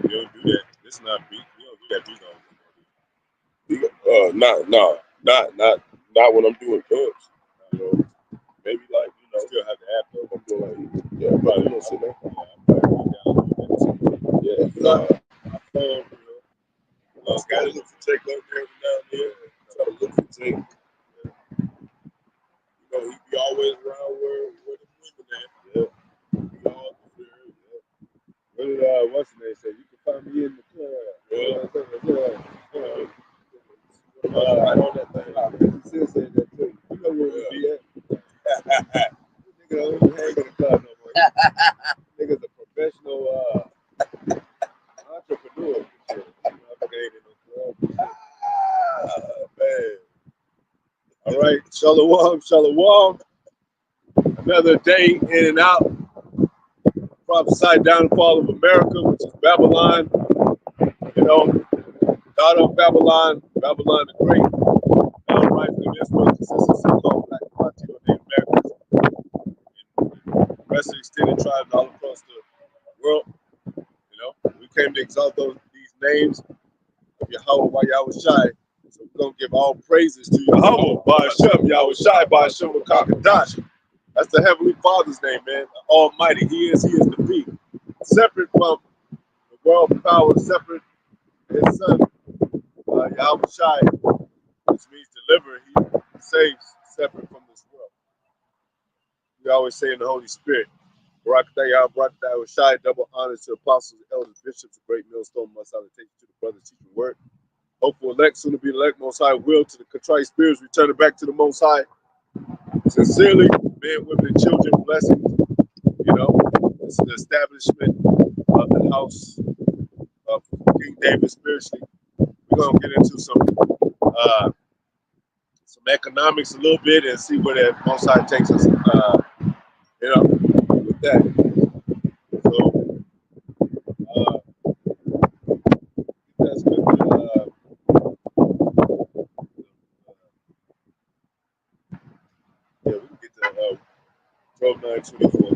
You don't do that. It's not beat. You don't do that beat on. Not when I'm doing cups. You know, maybe like You still have to have those. I'm doing like yeah, probably you know, sit there. Yeah, Phone, just gotta look for take up there every now and then. Try to look for take. You know, he be always around where the women at. Yeah, we all do there. Yeah. what did what's the name say? You can find me in the club. Yeah. Right on that thing. He still saying that too. You know where we be at. Nigga don't even hang in the club no more. Nigga's a professional entrepreneur. Shit. Motherfucker ain't in no club. Man. All right, shalom, shalom. Another day in and out. Prophesied downfall of America, which is Babylon. You know, daughter of Babylon, Babylon the Great. Now rising of Israel consists of so-called black Latino Native Americans and the rest of the extended tribes all across the world. You know, we came to exalt these names of Yahawah, Yahawashi. So we're gonna give all praises to Yahawah, Bahasham, Yahawashi, Bahasham, Qadash. That's the Heavenly Father's name, man. The Almighty. He is the Be. Separate from the world power, separate from His Son, Yahawashi, which means deliver. He saves, separate from this world. We always say in the Holy Spirit, Barak, Yahawashi, double honors to apostles, elders, bishops, a great millstone, must salutation to the brothers teaching the word. Hopeful elect, soon to be elect, Most High will to the contrite spirits, return it back to the Most High. Sincerely, men, women, and children, blessings. You know, it's the establishment of the house of King David spiritually. We're gonna get into some economics a little bit and see where that Most High takes us. You know, with that. So that's good. Yeah, we can get to 12:9:24.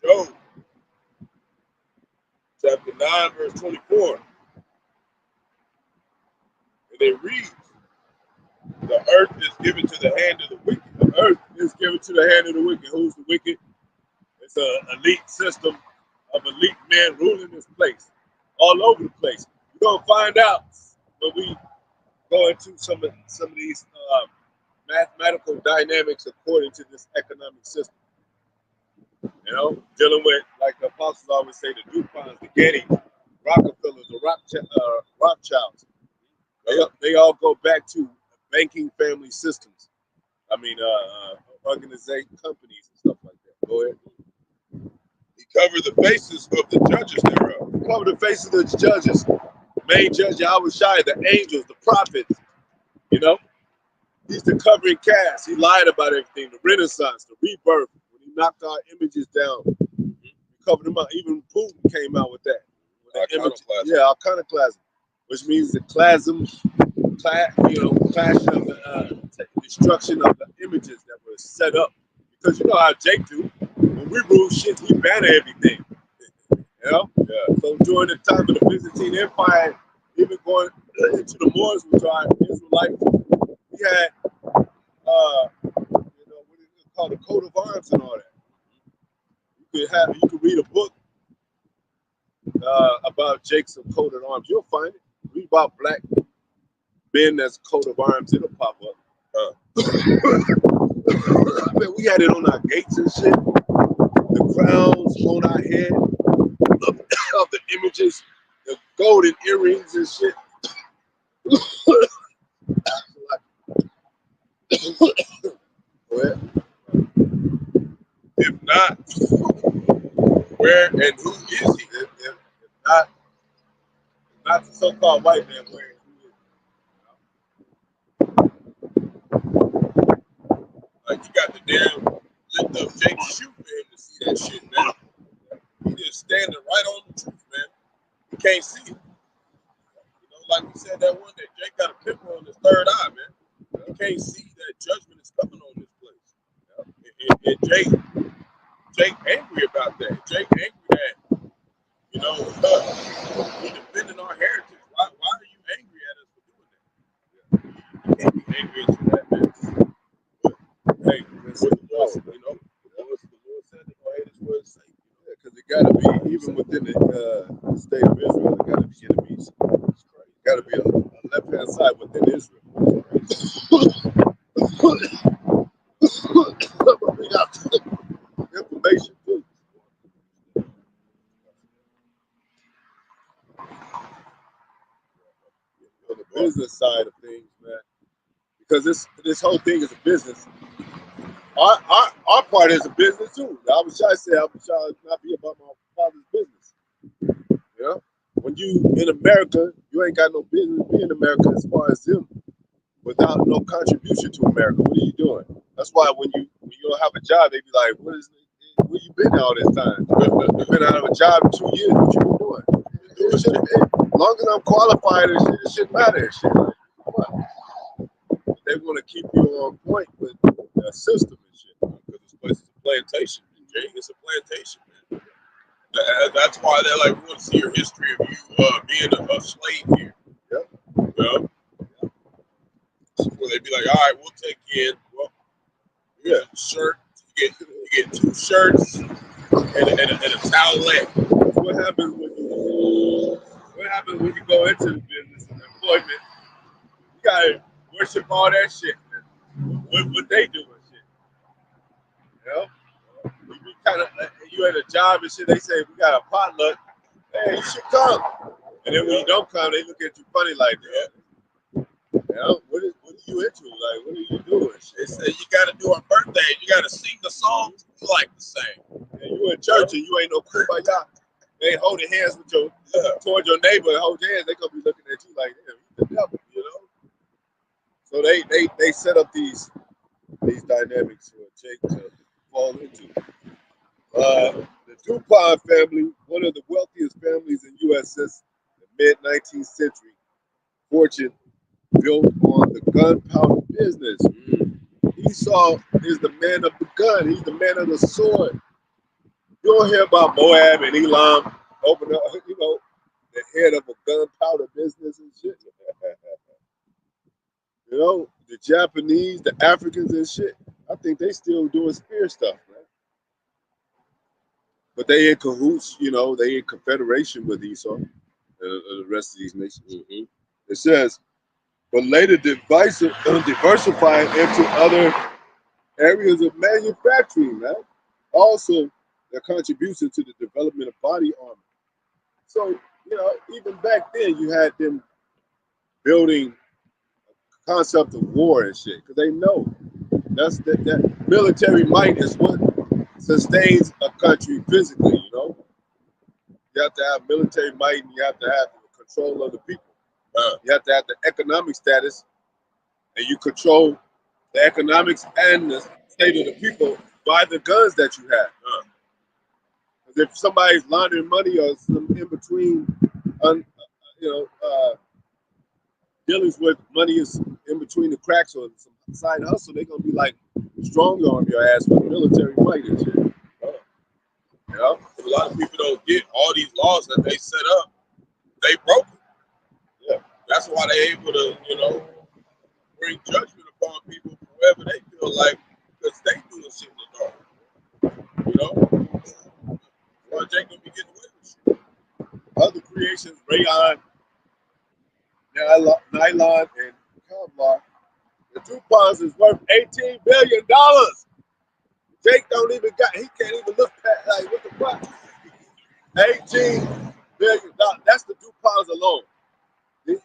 Job chapter 9, verse 24. And it reads, the earth is given to the hand of the wicked. The earth is given to the hand of the wicked. Who's the wicked? It's an elite system of elite men ruling this place, all over the place. We're gonna find out when we go into some of these mathematical dynamics according to this economic system. You know, dealing with, like the apostles always say, the DuPonts, the Getty, Rockefellers, the Rothschilds. They all go back to banking family systems. I mean, organization companies and stuff like that. Go ahead. He covered the faces of the judges thereof. Cover the faces of the judges. Main judge Yahawashi, the angels, the prophets. You know, he's the covering cast. He lied about everything. The Renaissance, the rebirth. When he knocked our images down, he covered them up. Even Putin came out with that. With the image, yeah, iconoclasm, which means the clash of the destruction of the images that were set up. Because you know how Jake do. When we rule shit, we ban everything. You know? Yeah. So during the time of the Byzantine Empire, even going into the Moors, which are Israelites, we had what is it called, the coat of arms and all that. You could read a book about Jake's coat of arms. You'll find it. Read about black men that's coat of arms, it'll pop up. I mean, we had it on our gates and shit. The crowns on our head of the images, the golden earrings and shit. Well, If not, where and who is he? if not the so-called white man wearing Like you got the damn lift up Jake's shoe for him to see that shit, man. He just standing right on the truth, man. He can't see it. You know, like we said that one day, Jake got a pimple on his third eye, man. He can't see that judgment is coming on this place. get Jake angry about that. Jake angry that, you know, we're defending our heritage. Why are you angry at us for doing that? You can't be angry at that, man. But, hey, what's the Lord, you know? What's the Lord said? The Lord hate his word sake. Yeah, because it got to be, even within the state of Israel, there got to be enemies. Got to be a left-hand side within Israel. We got information too. On the business side of things, man, because this whole thing is a business. Our part is a business too. I was trying to say, I was trying to not be about my father's business. You know, when you in America, you ain't got no business being in America as far as them without no contribution to America. What are you doing? That's why when you don't have a job, they be like, where you been all this time? You've been out of a job in 2 years. What you been doing? As long as I'm qualified, it shouldn't matter. Shit. They want to keep you on point with the system and shit. Because this place is a plantation. Jake, it's a plantation, man. That's why they're like, we want to see your history of you being a slave here. Yep. You know? Where they'd be like, all right, we'll take you in. Well, here's a shirt. You get 2 shirts and a towelette. What happens when you go into the business and employment? You gotta worship all that shit. What they do and shit. You know? You kind of you at a job and shit. They say we got a potluck. Hey, you should come. And then when you don't come, they look at you funny like that. You know? What are you into? Like, what are you doing? They say you got to do a birthday. You got to sing the songs you like to sing. And you in church and you ain't no kumbaya. They ain't holding hands with towards your neighbor and hold hands. They gonna be looking at you like, damn, you the devil, you know. So they set up these dynamics for Jake to fall into. The DuPont family, one of the wealthiest families in U.S. since the mid-19th century, fortune built on the gunpowder business. Esau is the man of the gun. He's the man of the sword. You don't hear about Moab and Elam open up, you know, the head of a gunpowder business and shit. You know, the Japanese, the Africans and shit. I think they still doing spear stuff, man. But they in cahoots, you know, they in confederation with Esau and the rest of these nations. It says, but later diversifying into other areas of manufacturing, man. Also, their contribution to the development of body armor. So, you know, even back then, you had them building a concept of war and shit, because they know that military might is what sustains a country physically, you know? You have to have military might and you have to have control of the people. You have to have the economic status and you control the economics and the state of the people by the guns that you have. If somebody's laundering money or some in between, dealings with money is in between the cracks or some side hustle, they're gonna be like strong arm your ass with military might and shit. You know, a lot of people don't get all these laws that they set up. They broke it. Yeah, that's why they're able to, you know, bring judgment upon people for whoever they feel like because they doing shit in the dark. You know, well, they gonna be getting away with shit. Other creations, rayon, nylon, and Kevlar. The DuPont is worth $18 billion. Jake don't even he can't even look past, like, what the fuck? $18 billion. That's the DuPonts alone. The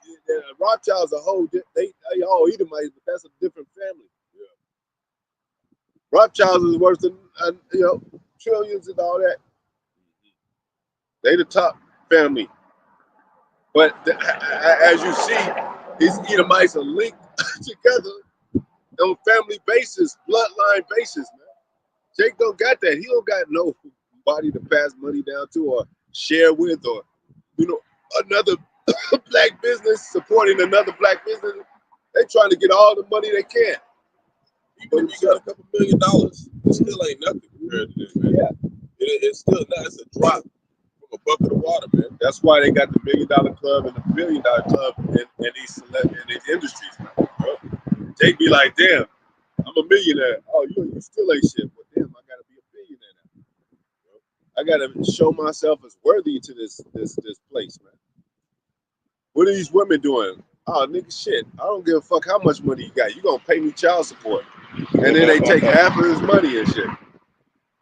Rawcha's a whole, they all Edomites, but that's a different family. Yeah. Rothschilds is worth trillions and all that. They the top family. But as you see, these Edomites are linked together on family basis, bloodline basis, man. Jake don't got that. He don't got nobody to pass money down to or share with or, you know, another black business supporting another black business. They trying to get all the money they can. Even if you got a couple $1 million, it still ain't nothing compared to this, man. Yeah. It's still not. It's a drop from a bucket of water, man. That's why they got the $1 million club and the $1 billion club in these industries, man. Bro. They be like, damn, I'm a millionaire. Oh, you still ain't shit. But damn, I gotta be a billionaire now. I gotta show myself as worthy to this place, man. What are these women doing? Oh, nigga, shit. I don't give a fuck how much money you got. You gonna pay me child support, and then they take half of his money and shit.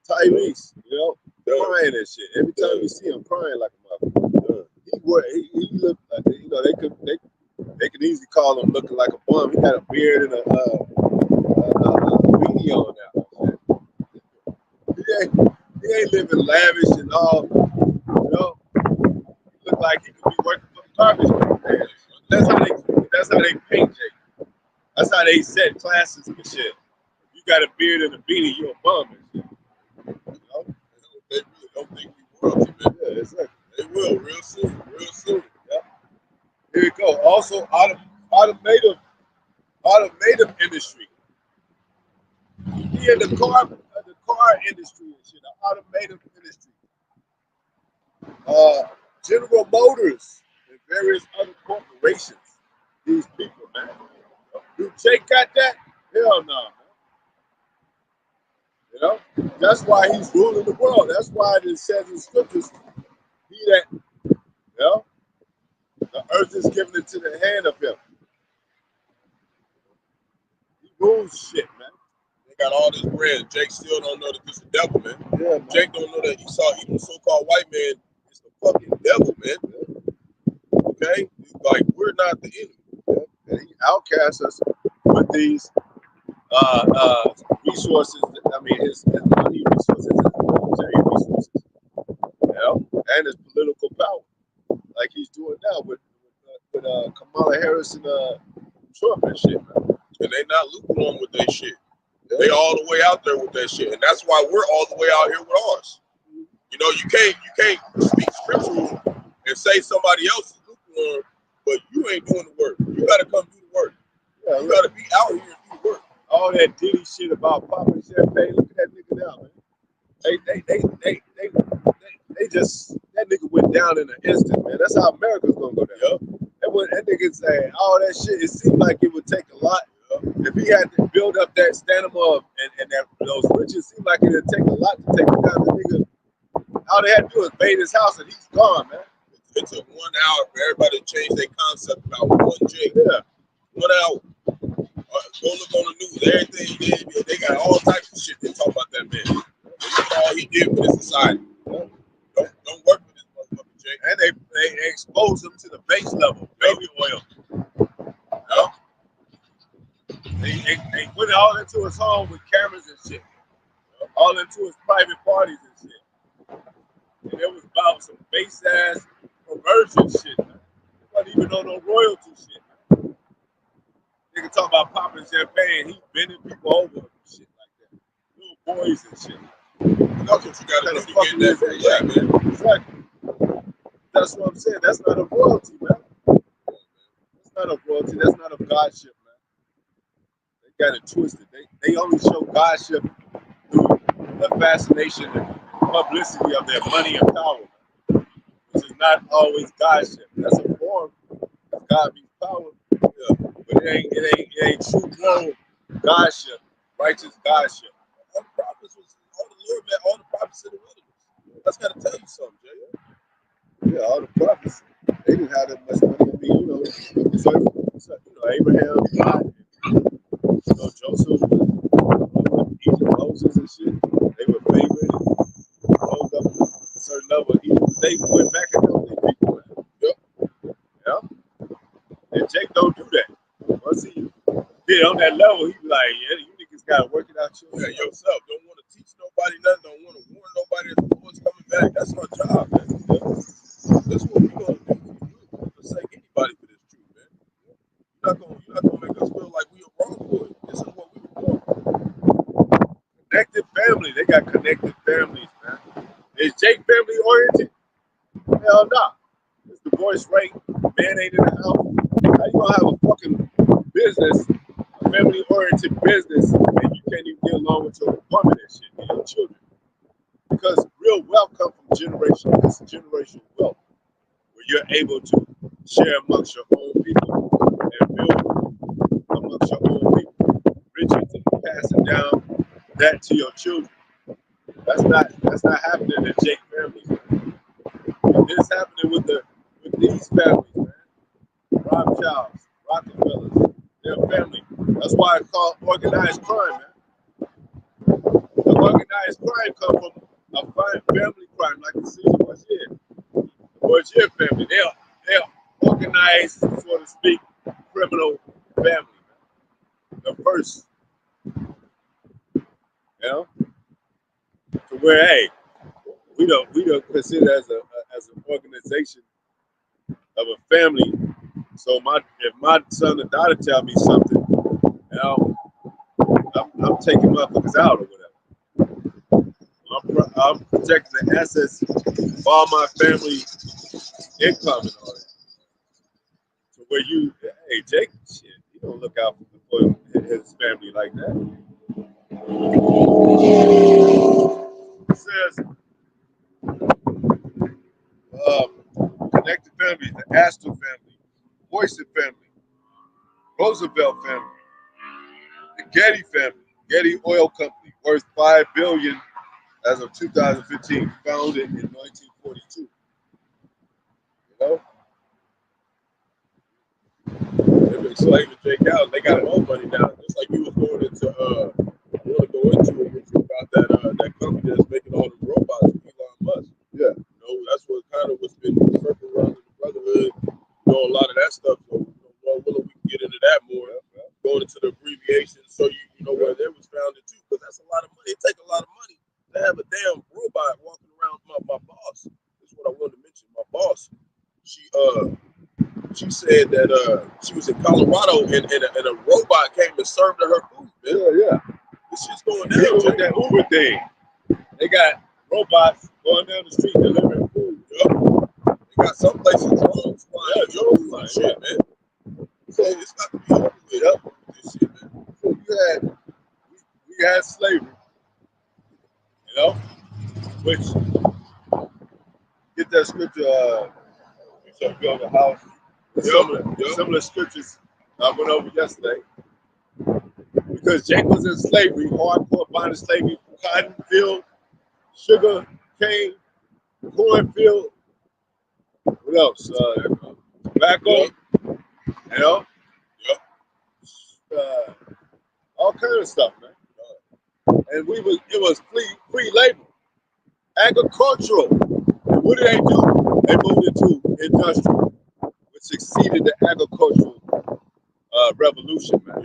Tyrese, you know, crying and shit. Every time you see him crying like a mother. He looked like, you know, they could easily call him looking like a bum. He got a beard and a beanie on now. He ain't living lavish and all. You know, he look like he could be working for the garbage man. That's how they paint Jake. That's how they set classes and shit. You got a beard and a beanie, you a bum and shit. You know? They really don't think we royalty, man. Yeah, exactly. They will real soon, real soon. Yeah. Here we go. Also, automotive industry. He in the car industry and shit. The automotive industry. General Motors and various other corporations. These people, man. Do Jake got that? Hell no, man. You know, that's why he's ruling the world. That's why it says in scriptures, he that, you know, the earth is given into the hand of him. He rules shit, man. They got all this bread. Jake still don't know that this is the devil, man. Yeah, man. Jake don't know that Esau, even the so-called white man, is the fucking devil, man. Okay? Like, we're not the enemy. Yeah. And he outcasts us with these resources. I mean, his money resources, his military resources, you know, and his political power, like he's doing now with Kamala Harris and Trump and shit, man. And they not lukewarm with that shit. They all the way out there with that shit, and that's why we're all the way out here with ours. You know, you can't speak scriptural and say somebody else is lukewarm, but you ain't doing the work. You got to come do the work. Yeah, you got to be out here and do the work. All that Diddy shit about popping champagne. Look at that nigga now, man. They just, that nigga went down in an instant, man. That's how America's gonna go down. Yep. That nigga say all that shit. It seemed like it would take a lot. If he had to build up that stamina and those riches, seemed like it would take a lot to take him down. The nigga, all they had to do is bathe his house and he's gone, man. It took 1 hour for everybody to change their concept about one Jake. Yeah. 1 hour. Go look on the news. Everything he did, they got all types of shit they talk about that man. Look at all he did for this society. Don't work for this motherfucker, Jake. And they expose him to the base level, baby oil. Yeah. They put it all into his home with cameras and shit. All into his private parties and shit. And it was about some base ass perversion shit, man. It wasn't even on no royalty shit, man. Nigga talk about popping champagne, he bending people over and shit like that. Little boys and shit. That's what you gotta do to get that. Yeah, man. Exactly. That's what I'm saying. That's not a royalty, man. That's not a royalty. That's not a godship, man. They got it twisted. They only show godship through the fascination and publicity of their money and power, which is not always godship. That's a form of God being power, yeah, but it ain't true blown godship, righteous godship. All the prophets was all the Lord, man, all the prophets in the wilderness. That's gotta tell you something, Jay. Yeah, all the prophets, they didn't have that much money. I mean, you know, so Abraham, God, you know, Joseph, Egypt, Moses and shit. They were favored and rose up to a certain level. They went back and helped their people. Yep. Yeah. And Jake don't do that. Once he get on that level, he be like, yeah, you niggas gotta work it out yourself. Don't want to teach nobody nothing. Don't want to warn nobody that the Lord's coming back. That's our job, man. That's what we're gonna do. We're gonna forsake anybody for this truth, man. You're not gonna make us feel like we are wrong for it. This is what we were born for. Connected family. They got connected families, man. Is Jake family oriented? Hell no. It's divorce rate. Man ain't in the house. How you gonna have a fucking business, a family oriented business, and generational wealth where you're able to share amongst your own people and build amongst your own people. Riches and passing down that to your children. That's not happening in Jake families. It's happening with these families, man. Rawchaa, Rockefellers, their family. That's why it's called organized crime, man. The organized crime comes from a family crime, like the Bourgeois. The Bourgeois family, they're organized, so to speak, criminal family, man. The first, you know, to where we don't consider as an organization of a family. So if my son or daughter tell me something, you know, I'm taking motherfuckers out or whatever. I'm protecting the assets of all my family income and all that. So where hey Jake, shit, you don't look out for his family like that. It says connected families, the Astor family, Boyson family, Roosevelt family, the Getty family, Getty Oil Company, worth $5 billion as of 2015, founded in 1942. You know, they've been slaving Jake out. They got their own money now, just like you was going into. You want to go into it with you about that company that's making all the robots with Elon Musk. Yeah, you know that's what kind of what's been circling around in the brotherhood. You know a lot of that stuff. So Lord willing, we can get into that more. Going into the abbreviations, so you know where they was founded too, because that's a lot of money. It takes a lot of money to have a damn robot walking around. My boss. That's what I wanted to mention. My boss. She said that she was in Colorado and a robot came and served her food. Man. Yeah. This shit's going down. Even with that Uber thing, they got robots going down the street delivering food. Yep. They got some places drones flying. Yeah, shit, man. So it's got to be over with up with this shit, man. So we had slavery, you know, which get that scripture. You should build a house. Some of the scriptures I went over yesterday. Because Jake was in slavery, hardcore bondage slavery, cotton field, sugar cane, cornfield. What else? Tobacco. You know, all kind of stuff, man. And it was free labor, agricultural. And what did they do? They moved into industrial, which succeeded the agricultural revolution, man.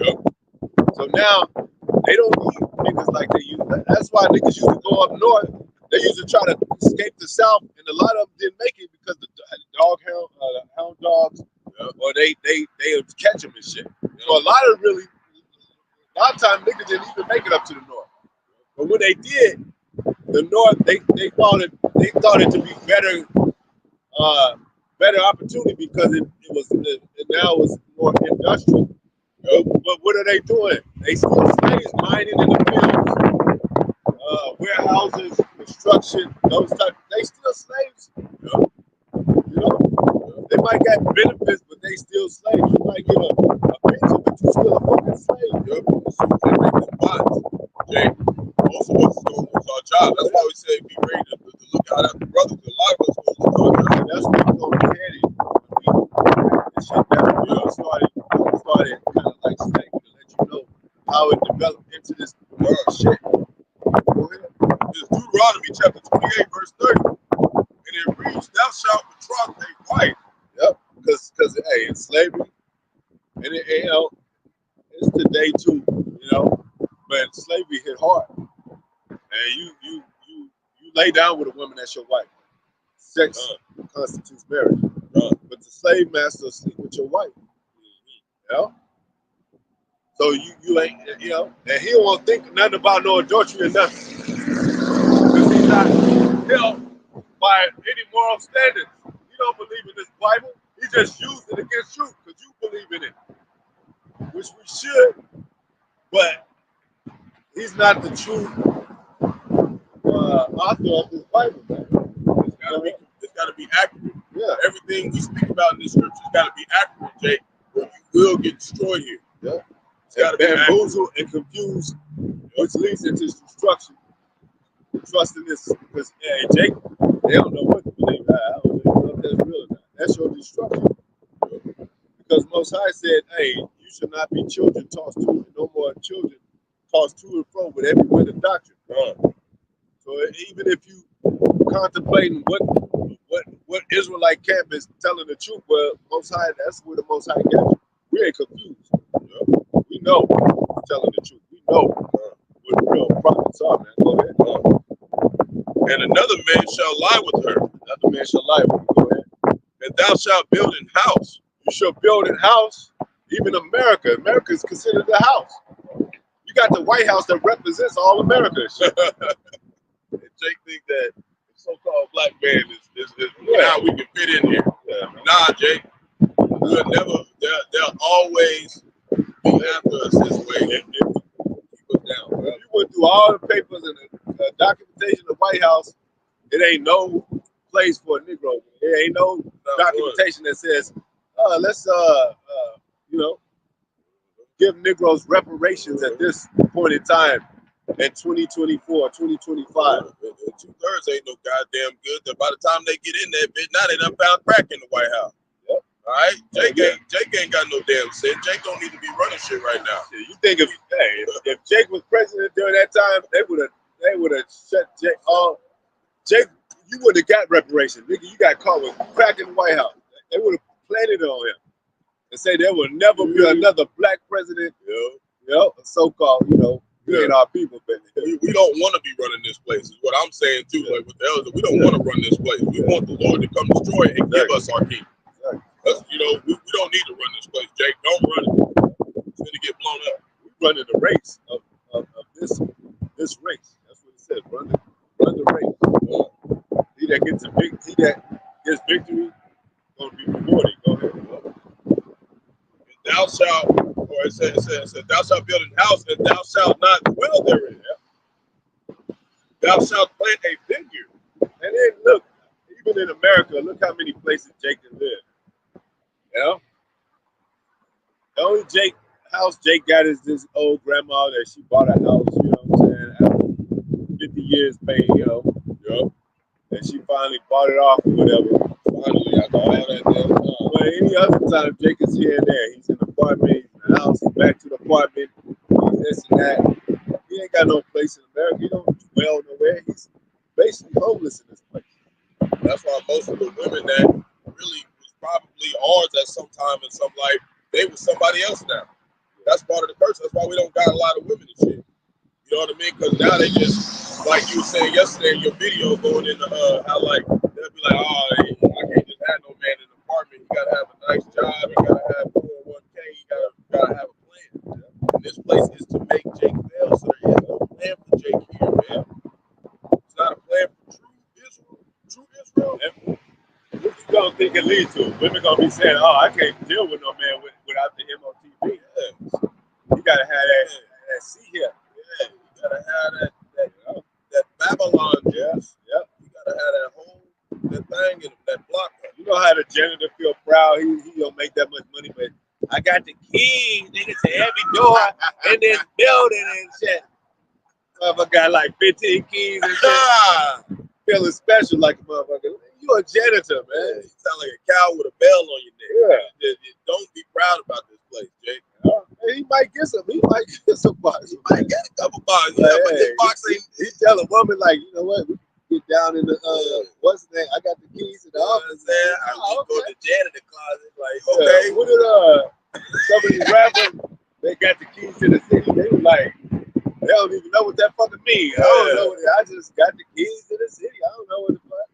So now they don't need niggas like they used to. That's why niggas used to go up north. They used to try to escape the south, and a lot of them didn't make it because the hound dogs, or they would catch them and shit. So a lot of times niggas didn't even make it up to the north. But when they did, the north they thought it to be better opportunity because it now was more industrial. But what are they doing? They still slaves mining in the fields, warehouses, construction, those type. They still slaves. You know, they might get benefits, but they still slaves. You might get a pension, but you still a fucking slave. They make them bonds. Jay, most of us is going to lose our job. That's why we say be ready to look out after brothers. A lot of us going to lose our job. That's what's going to be headed. This shit that started kind of like slavery to let you know how it developed into this shit. Go ahead. It's Deuteronomy chapter 28, verse 30. And it reads, thou shalt betroth a wife. Yep. Because hey, it's slavery. And you know, it's today too, you know. But slavery hit hard. And you lay down with a woman that's your wife. Sex constitutes marriage. But the slave master sleep with your wife. You know? So you ain't, you know, and he won't think nothing about no adultery or nothing. Because he's not held by any moral standards. He don't believe in this Bible. He just used it against you because you believe in it. Which we should, but he's not the true author of this Bible, man. gotta be accurate. Yeah. Everything we speak about in this scripture's gotta be accurate, Jake, or you will get destroyed here. Yeah. It's gotta be bamboozle and confuse, which leads into destruction. Trusting this, because Jake, they don't know what to believe. I don't know if that's real or not. That's your destruction. Because Most High said, hey, you should not be children tossed to, no more children tossed to and fro with every wind of doctrine. So even if you contemplating what Israelite camp is telling the truth, well, Most High, that's where the Most High gets you. We ain't confused. We know who's telling the truth. We know what real prophets are, man. Go ahead. And another man shall lie with her. Another man shall lie with her. Go ahead. And thou shalt build an house. You shall build a house. Even America. America is considered a house. You got the White House that represents all America. And Jake think that the so-called black man is now we can fit in here. Yeah. Nah, Jake. We'll never. They'll always be after us this way. Keep us down. You went through all the papers and the documentation of the White House. It ain't no place for a Negro. There ain't no documentation that says, let's give Negroes reparations at this point in time in 2024, 2025. And 2/3 ain't no goddamn good. That by the time they get in that bitch, now they done found crack in the White House. Yep. All right, Jake ain't got no damn sense. Jake don't need to be running shit right now. You think if Jake was president during that time, they would have shut Jake off. Jake, you would have got reparations, nigga. You got caught with crack in the White House. They would have planted it on him and say there will never be another black president. So-called, being our people, but we don't want to be running this place. Is what I'm saying too. Like with the elders, we don't want to run this place. We want the Lord to come destroy it and give us our king. We don't need to run this place. Jake, don't run it. It's gonna get blown up. We're running the race of this race. That's what it says. Run the race. He that gets victory gonna be rewarded. Go ahead. And thou shalt, or it said, thou shalt build an house, and thou shalt not dwell therein. Thou shalt plant a vineyard. And then look, even in America, look how many places Jake can live. The only house Jake got is this old grandma that she bought a house, you know what I'm saying, after 50 years paying, and she finally bought it off or whatever. Finally, after all that damn time. But any other time, Jake is here and there. He's in the apartment, he's in the house, he's back to the apartment, he's this and that. He ain't got no place in America. He don't dwell nowhere. He's basically homeless in this place. That's why most of the women that really was probably ours at some time in some life, they was somebody else now. That's part of the curse. That's why we don't got a lot of women and shit. You know what I mean? Because now they just, like you were saying yesterday in your video, going into how like they'll be like, oh, I can't just have no man in the apartment. You gotta have a nice job. You gotta have 401k. You gotta have a plan. And this place is to make Jake fail. So there is no plan for Jake here, man. It's not a plan for true Israel. What you gonna think it leads to? Women gonna be saying, "Oh, I can't deal with no man without the MOTV." Yeah. You gotta have that seat here. Yeah, you gotta have that Babylon. Yes. Yep. You gotta have that thing in that block. You know how the janitor feel proud? He don't make that much money, but I got the keys, nigga, to every door in this building and shit. Motherfucker got like 15 keys and shit. Feeling special like a motherfucker. You a janitor, man. You sound like a cow with a bell on your neck. Yeah. Don't be proud about this place, Jake. He might get some. He might get some box. He might get a couple boxes. Yeah, but this box ain't. He tell a woman like, you know what? We get down in the what's the name? I got the keys to the office. I go to the janitor closet. Like, okay. What did some of these rappers? They got the keys to the city. They were like, they don't even know what that fucking means. I don't know. I just got the keys to the city. I don't know what the fuck.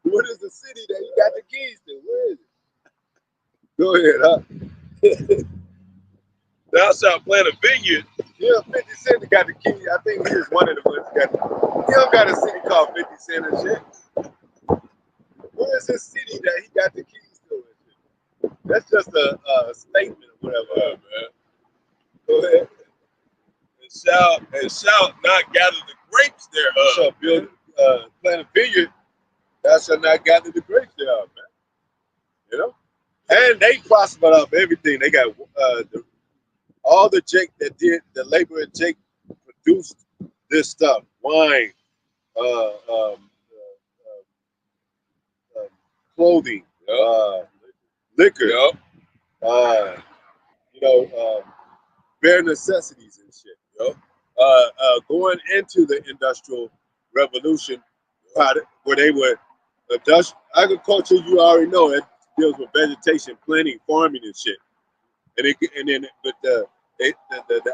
What is the city that you got the keys to? Where is it? Go ahead, Thou shalt plant a vineyard. Yeah, 50 Cent got the keys. I think he was one of the ones that got the keys. He don't got a city called 50 Cent and shit. Where is this city that he got the keys to and shit? That's just a statement or whatever, man. Go ahead. and shall not gather the grapes thereof. Shall build, plant a vineyard. Thou shalt not gather the grapes thereof, man. You know, and they prospered off everything. They got all the Jake that did the labor of Jake produced this stuff: wine, uh, um, clothing, liquor, you know, bare necessities and shit. You know? Going into the industrial revolution, where they were agriculture, you already know it deals with vegetation, planting, farming, and shit. And then but the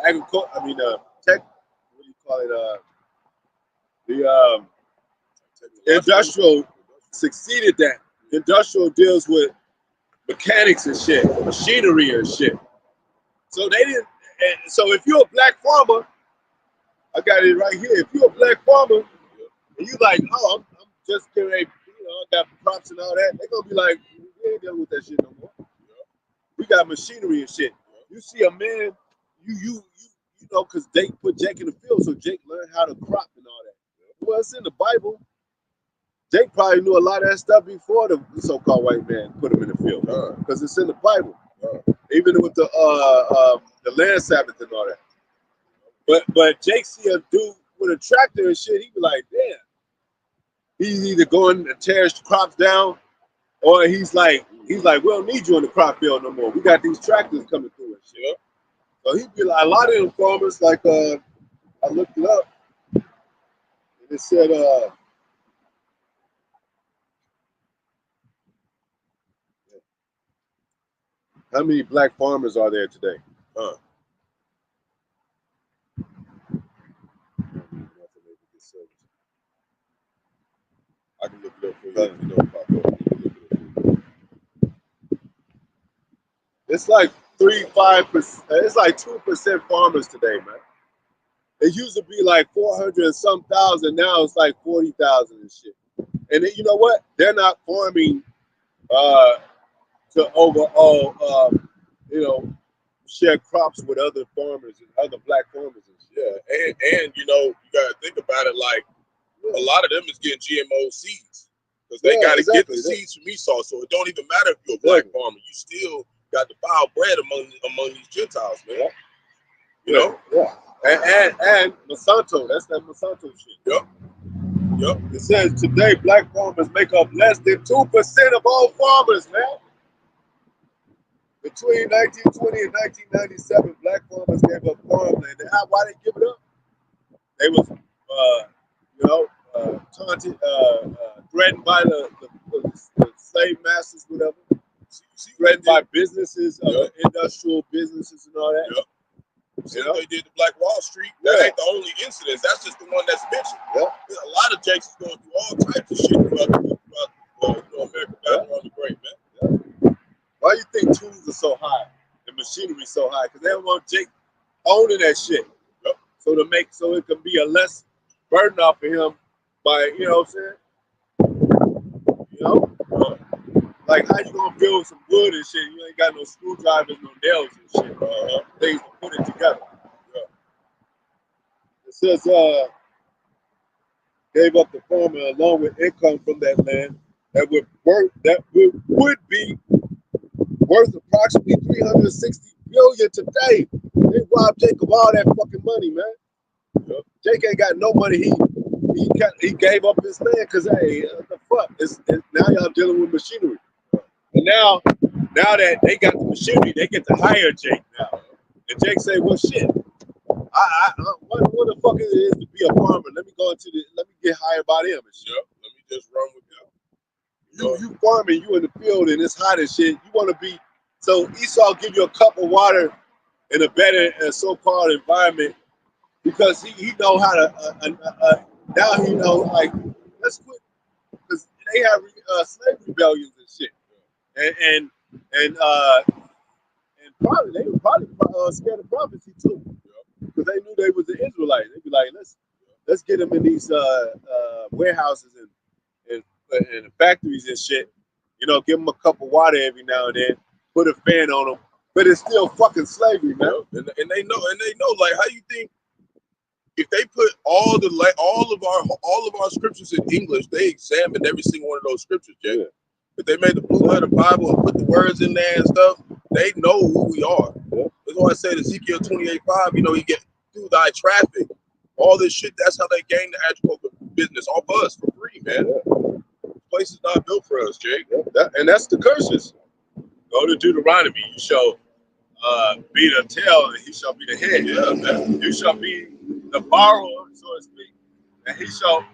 agriculture, I mean tech, what do you call it? The industrial succeeded that. Industrial deals with mechanics and shit, machinery and shit. So they didn't. And so if you're a black farmer, I got it right here. If you're a black farmer and you like, oh, I'm just getting ready, you know, I got crops and all that, they're gonna be like, we ain't dealing with that shit no more. We got machinery and shit. You see a man, you know, because they put Jake in the field, so Jake learned how to crop and all that. Well, it's in the Bible. Jake probably knew a lot of that stuff before the so-called white man put him in the field, because it's in the Bible. Even with the land Sabbath and all that. But Jake see a dude with a tractor and shit, he be like, damn. He's either going to tear his crops down, or he's like, we don't need you in the crop field no more. We got these tractors coming through and shit. So he'd be like, a lot of them farmers, like I looked it up, and it said how many black farmers are there today? I can look it up for you. You know about it's like 3-5%. It's like 2% farmers today, man. It used to be like 400 and some thousand. Now it's like 40,000 and shit. And then, you know what? They're not farming to overall, you know, share crops with other farmers and other black farmers and shit. Yeah, and you know, you gotta think about it like a lot of them is getting GMO seeds because they gotta get the seeds from Esau. So it don't even matter if you're a black farmer, you still got the foul bread among these Gentiles, man. You know? Yeah. And Monsanto, that's that Monsanto shit. Yep. It says today black farmers make up less than 2% of all farmers, man. Between 1920 and 1997, black farmers gave up farmland. Why they give it up? They was, you know, taunted, threatened by the slave masters, whatever. Threatened by businesses, industrial businesses and all that. See what they did to Black Wall Street? That ain't the only incident. That's just the one that's mentioned. A lot of Jakes is going through all types of shit throughout you know, America back on the break, man. Why you think tools are so high and machinery so high? Because they don't want Jake owning that shit. So it can be a less burden off of him by, you know what I'm saying? You know? Like how you gonna build some wood and shit? You ain't got no screwdrivers, no nails and shit. Things to put it together. It says gave up the farmer along with income from that land that would be worth approximately $360 billion today. They robbed Jake of all that fucking money, man. Jake ain't got no money. He gave up his land because hey, the fuck? Now y'all dealing with machinery. And now that they got the machinery, they get to hire Jake now. And Jake say, well, shit, what the fuck it is to be a farmer? Let me get hired by them and shit. Let me just run with them. You farming, you in the field and it's hot and shit. You want to be, so Esau give you a cup of water in a better so-called environment because he know how to, now he know, like, let's quit, because they have slave rebellions and shit. And probably they were probably scared of prophecy too, because they knew they was the Israelites. They'd be like, let's get them in these warehouses and factories and shit. You know, give them a cup of water every now and then, put a fan on them, but it's still fucking slavery, man. And they know, like, how you think if they put all of our scriptures in English, they examined every single one of those scriptures, Jay. Yeah. If they made the blue letter Bible and put the words in there and stuff, they know who we are. Yeah. That's why I said Ezekiel 28:5, you know, you get through thy traffic. All this shit, that's how they gain the actual business off us for free, man. Yeah. This place is not built for us, Jake. Yeah. And that's the curses. Go to Deuteronomy. You shall be the tail, and he shall be the head. Yeah, man. You shall be the borrower, so to speak, and you shall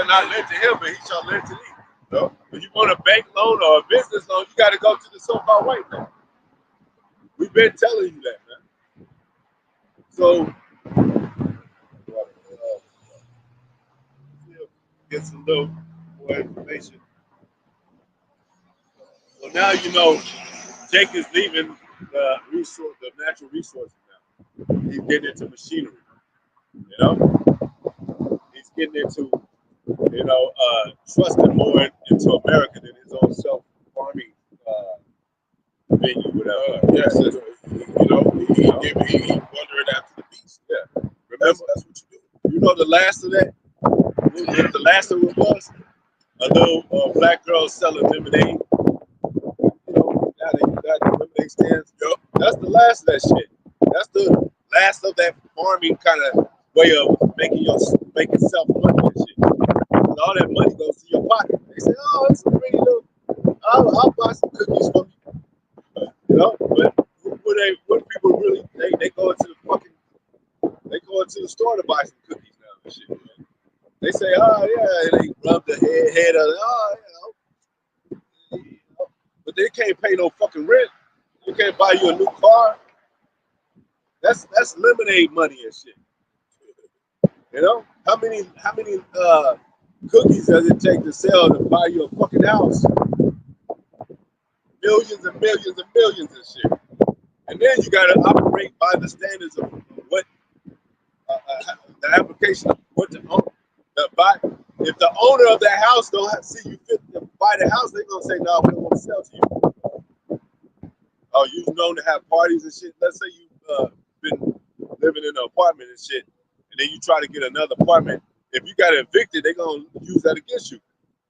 not lend to him, but he shall lend to thee. No? When you want a bank loan or a business loan, you got to go to the so-called white man. We've been telling you that, man. So, get some little more information. So now you know Jake is leaving the natural resources now. He's getting into machinery. You know, he's getting into, you know, trusting more into America than his own self-farming venue, whatever. Yes, you know, he wondering after the beast. Yeah, remember that's what you do. You know the last of that. The last of it was a little black girl selling lemonade. You know, now they got the lemonade stands. Yep. That's the last of that shit. That's the last of that farming kind of way of making self money and shit. And all that money goes to your pocket. They say, "Oh, it's a pretty little. I'll buy some cookies from you." You know, but what people really they go into the store to buy some cookies now and shit. Man. They say, "Oh yeah," and they rub the head of it. "Oh, you know," but they can't pay no fucking rent. You can't buy you a new car. That's lemonade money and shit. You know, how many cookies does it take to sell to buy you a fucking house? Millions and millions and millions and shit. And then you gotta operate by the standards of what the application of what to own. If the owner of that house don't see you fit to buy the house, they're gonna say, "No, we don't want to sell to you." Oh, you've known to have parties and shit. Let's say you've been living in an apartment and shit, and then you try to get another apartment. If you got evicted, they're gonna use that against you.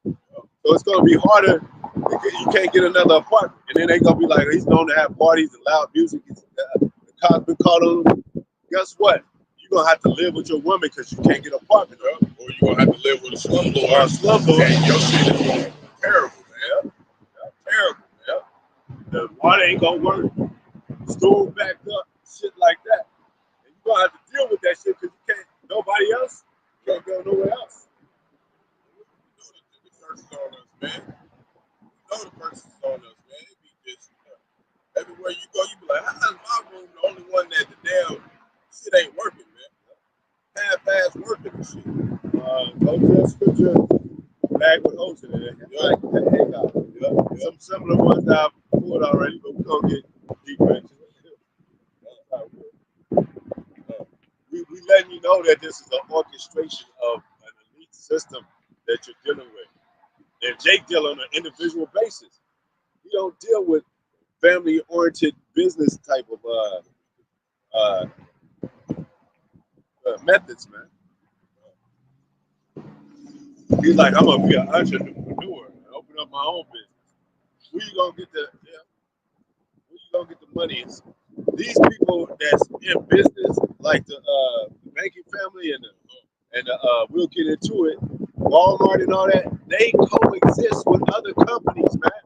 So it's gonna be harder. You can't get another apartment, and then they're gonna be like, "He's known to have parties and loud music. The cops been caught on him." Guess what? You're gonna have to live with your woman because you can't get an apartment, or you're gonna have to live with a slumlord. And your shit is gonna be terrible, man. Yeah. Terrible, man. The water ain't gonna work. Store backed up, shit like that. And you're gonna have to deal with that shit because you can't. Nobody else. You can't go nowhere else. The curse is on us, man. You know the curse is on us, man. It be just everywhere you go, you be like, "How's my room the only one that the damn shit ain't working, man? Half-ass working and shit." Go to the scripture bag with holes in it. Like that hang out. Yeah. Some of the ones that I've pulled already, but we're gonna get deeper into it. We letting you know that this is an orchestration of an elite system that you're dealing with. And Jake deal on an individual basis. He don't deal with family-oriented business type of methods, man. He's like, "I'm gonna be an entrepreneur and open up my own business." Where you gonna get the money? These people that's in business, like the banking family and we'll get into it, Walmart and all that, they coexist with other companies, man.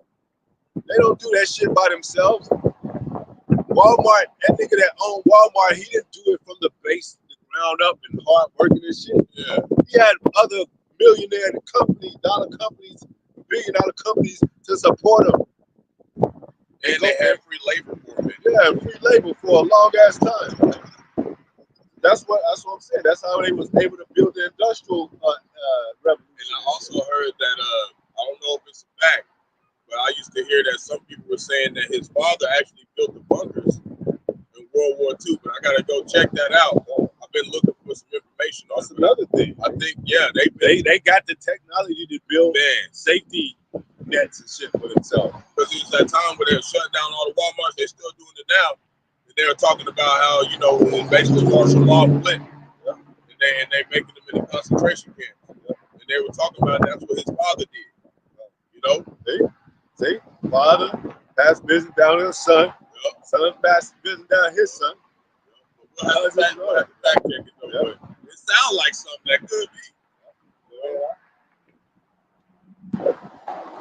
They don't do that shit by themselves. Walmart, that nigga that owned Walmart, he didn't do it from the base, the ground up and hard working and shit. Yeah. He had other millionaire companies, billion-dollar companies to support him. And they had free labor for him. Yeah, free labor for a long ass time. That's what I'm saying. That's how they was able to build the industrial revolution. And I also heard that I don't know if it's a fact, but I used to hear that some people were saying that his father actually built the bunkers in World War II. But I gotta go check that out. I've been looking for some information. That's another thing. I think they got the technology to build safety nets and shit for themselves. Because it was that time where they were shutting down all the Walmarts. They're still doing it now. And they were talking about how, you know, basically martial law flipped. And they making them in the concentration camps. And they were talking about that's what his father did. You know? See? Father passed business down to his son. Son passed business down to his son. We'll have to fact check it though. It sounds like something that could be.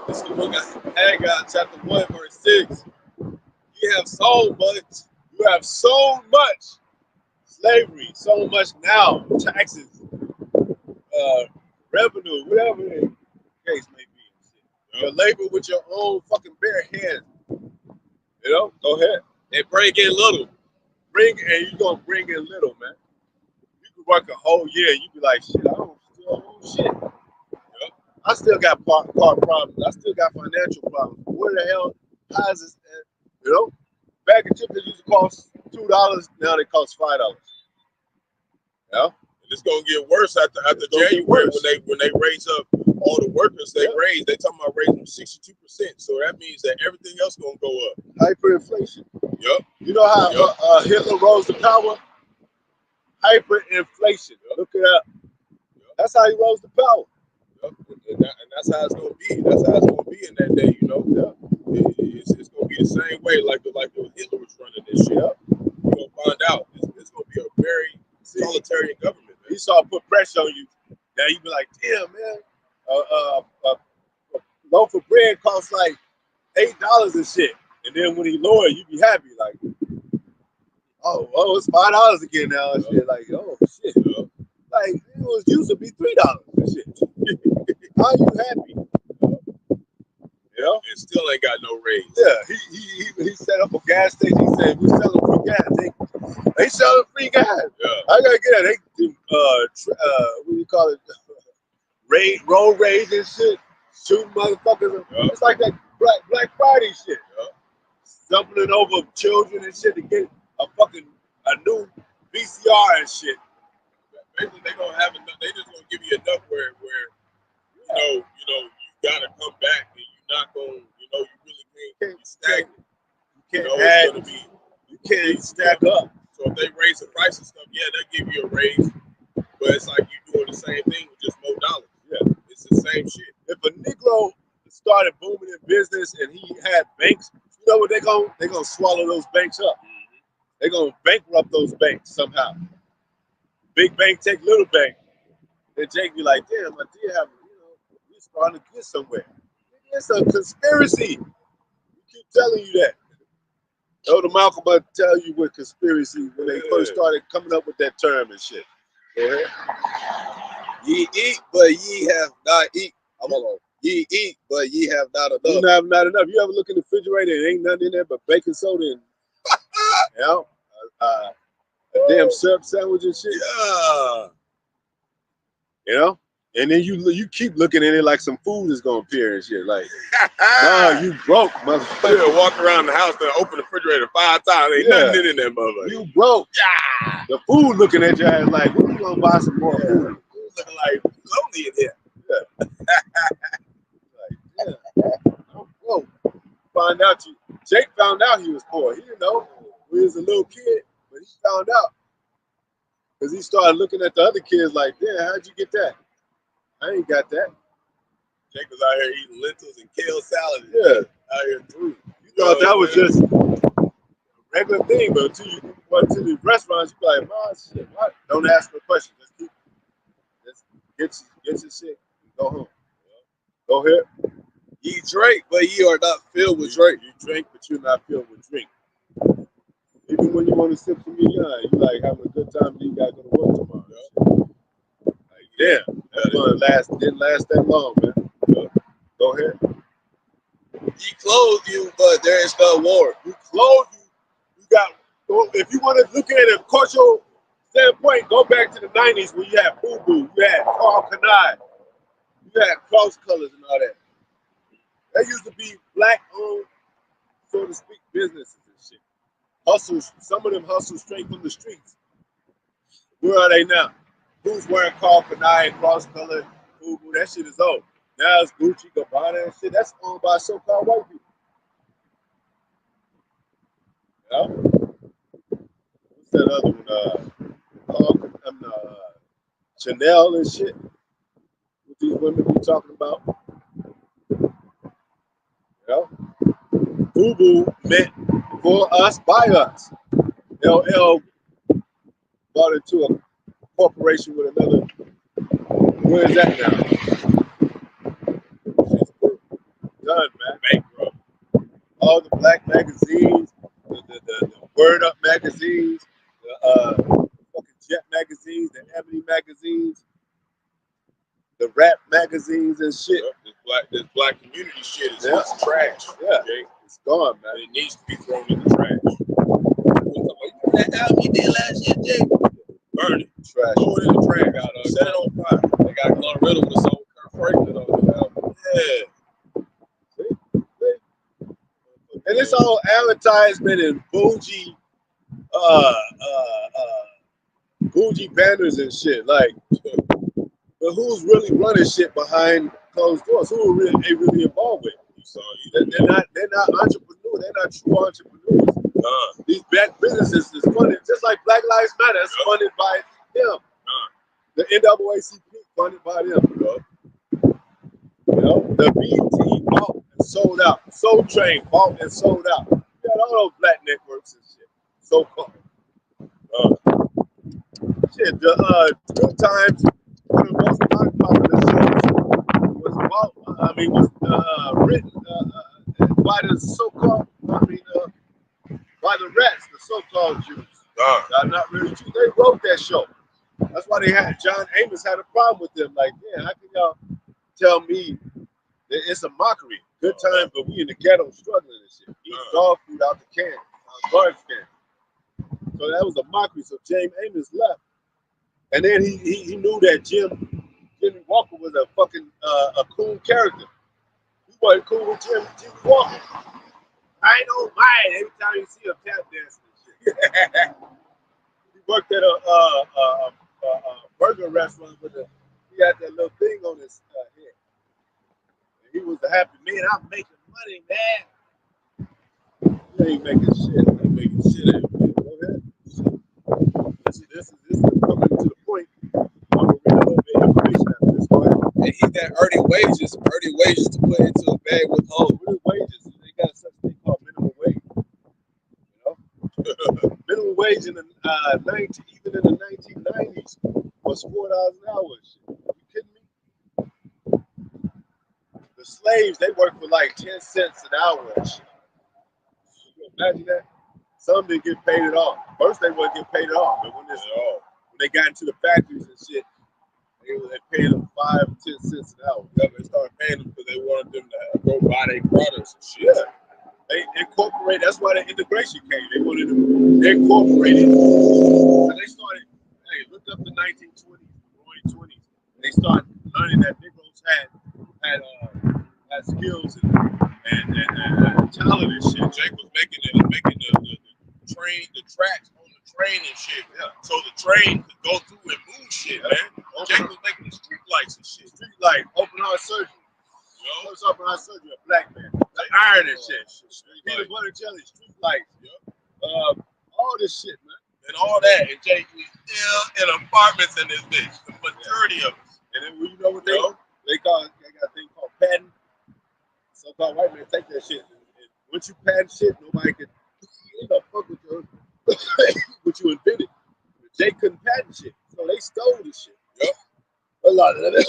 This is the book of Haggai, chapter 1, verse 6. You have so much slavery, so much now, taxes, revenue, whatever the case may be. You labor with your own fucking bare hands. You know, go ahead. And bring in little. And you're gonna bring in little, man. You could work a whole year, you be like, shit, I don't still own shit. You know? I still got car problems. I still got financial problems. Where the hell, how is this? You know, bag of chips that used to cost $2, now they cost $5. Yeah. It's gonna get worse after January when they raise up all the workers. They talking about raising them 62%. So that means that everything else gonna go up. Hyperinflation. Yep. You know how Hitler rose to power? Hyperinflation. Look it up. That's how he rose to power. And that's how it's gonna be. That's how it's gonna be in that day. You know. It's gonna be the same way like Hitler was running this shit. You're gonna find out. It's gonna be a very totalitarian government. He saw put pressure on you. Now you be like, damn, man, a loaf of bread costs like $8 and shit. And then when he lowered, you be happy, like, oh, it's $5 again now and shit. Like, oh shit. Like it was used to be $3 and shit. How you happy? It still ain't got no raise. Yeah, he set up a gas station. He said, we're selling free gas. They selling free gas. Yeah. I gotta get it. They do what do you call it? Road rage and shit. Shooting motherfuckers. It's like that Black Friday shit. Stumbling over children and shit to get a new VCR and shit. Basically, they gonna have enough. They just gonna give you enough where you gotta come back and you're not gonna, you really can't be stagnant. You can't stack up. So if they raise the price and stuff, they'll give you a raise. But it's like you doing the same thing with just more dollars. Yeah. It's the same shit. If a Negro started booming in business and he had banks, you know what they're gonna swallow those banks up. They're gonna bankrupt those banks somehow. Big bank take little bank. Then Jake be like, damn, I did have, we're starting to get somewhere. It's a conspiracy. We keep telling you that. Elder Malcolm will tell you what conspiracy when they first started coming up with that term and shit. Go ahead. Ye eat, but ye have not eat. I'm alone. Ye eat, but ye have not enough. You have not enough. You ever look in the refrigerator and ain't nothing in there but baking soda and a damn syrup sandwich and shit? Yeah. You know? And then you keep looking at it like some food is gonna appear and shit. Like, nah, you broke, motherfucker. Yeah, walk around the house and open the refrigerator 5 times. Ain't nothing in there, motherfucker. You broke. Yeah. The food looking at your ass like, when you gonna buy some more food? Looking like lonely in here. Yeah. Like, I'm broke. Jake found out he was poor. He didn't know when he was a little kid, but he found out. Because he started looking at the other kids like, damn, how'd you get that? I ain't got that. Jake was out here eating lentils and kale salad. Yeah. Out here through. You thought that was just a regular thing, but until you went to the restaurants, you be like, man, shit, what? Don't ask no questions. Just get your shit and go home. Go ahead. Ye drink, but ye are not filled with drink. You drink, but you're not filled with drink. Even when you want to sip some young, you like having a good time and you got to go to work tomorrow. Like, damn, that fun didn't last that long, man. Go ahead. Ye clothe you, but there is no war. You clothe you. You got. If you want to look at it a cultural standpoint, go back to the 90s when you had Boo Boo, you had Carl Kanai, you had Cross Colors and all that. That used to be black-owned, so to speak, businesses and shit. Hustles. Some of them hustle straight from the streets. Where are they now? Who's wearing Carl Kanai and Cross Color, Boo Boo? That shit is old. Now it's Gucci, Gabbana, and shit. That's owned by so-called white people. Yeah. What's that other one? Chanel and shit. What these women be talking about. You know? Boo meant for us, by us. LL bought into a corporation with another. Where is that now? She's done, man. Bankrupt. All the black magazines, the Word Up magazines, the fucking Jet magazines, the Ebony magazines, the rap magazines and shit. This black community shit is it's trash. Yeah, okay? It's gone, man. It needs to be thrown in the trash. That album you did last year, Jay. Burn it. Trash. Throw it in the trash. Set it on fire. They got Glenn Riddle with some Kurt Franklin on the album. Yeah. See? And it's all advertisement and bougie bougie banners and shit. Like, but who's really running shit behind closed doors? Who are they really involved with? They're not entrepreneurs. They're not true entrepreneurs. These bad businesses is funded just like Black Lives Matter. It's funded by them. The NAACP funded by them. You know, the BT bought and sold out. Soul Train bought and sold out. You got all those black networks and shit. So called. Shit, the Good Times, one of the most popular shows, was written by the so-called, by the rats, the so-called Jews. Not really Jews. They wrote that show. That's why John Amos had a problem with them. Like, yeah, how can y'all tell me that it's a mockery? Good time, but we in the ghetto struggling and shit. Eating dog food out the can, garbage can. So that was a mockery. So James Amos left. And then he knew that Jimmy Walker was a fucking a cool character. He wasn't cool with Jimmy Walker. I don't mind every time you see him tap dancing and shit. He worked at a burger restaurant he had that little thing on his head. And he was a happy man. I'm making money, man. He ain't making shit. He ain't making shit. Go ahead. This is coming to the point. I'm gonna read a little bit of information after this. Go ahead. And he got earning wages to put into a bag with hoes. What are wages? They got such thing called minimum wage. You know, minimum wage in the even in the 1990s was $4 an hour. Shit. You kidding me? The slaves, they worked for like 10 cents an hour. Shit. Can you imagine that? Some didn't get paid at all. First, they wouldn't get paid at all, but when they got into the factories and shit, they paid them 5 or 10 cents an hour. Yeah, they started paying them because they wanted them to go buy their products and shit. Yeah. They incorporated, that's why the integration came. They wanted to incorporate it. So they started, look up the 1920s, roaring 20s. They started learning that Negroes had skills and talent and shit. Jake was making the tracks on the train and shit. Yeah. So the train could go through and move shit, man. Jake was making the street lights and shit. Street light, open heart surgery. What's open heart surgery? A black man. Like iron and shit. Peanut butter jelly, street lights. All this shit, man. And all that. And Jake was still in apartments in this bitch. The majority of us. And then you know what they got a thing called patent. So-called white man take that shit. And once you patent shit, nobody can fuck with you. What you invented. Jake couldn't patent shit. So they stole this shit. Yep. A lot of that.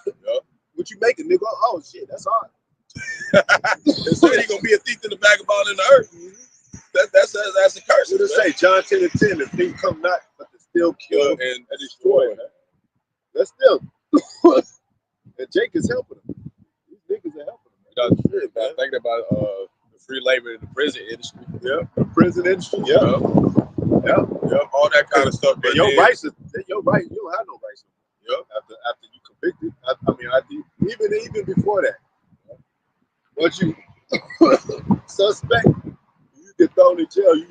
Yep. What you making, nigga? Oh shit, that's hard. And so he gonna be a thief in the vagabond in the earth. That's a curse. What it say? John 10 and 10. The thief come not, but to still kill and destroy. That's still. And Jake is helping them. These niggas are helping them. That's true, man. Thinking about the free labor in the prison industry. Yeah, the prison industry. Yeah. All that kind of stuff. And your rights, you don't have no rights. Yep. After you convicted, even before that. Once you suspect, you get thrown in jail. You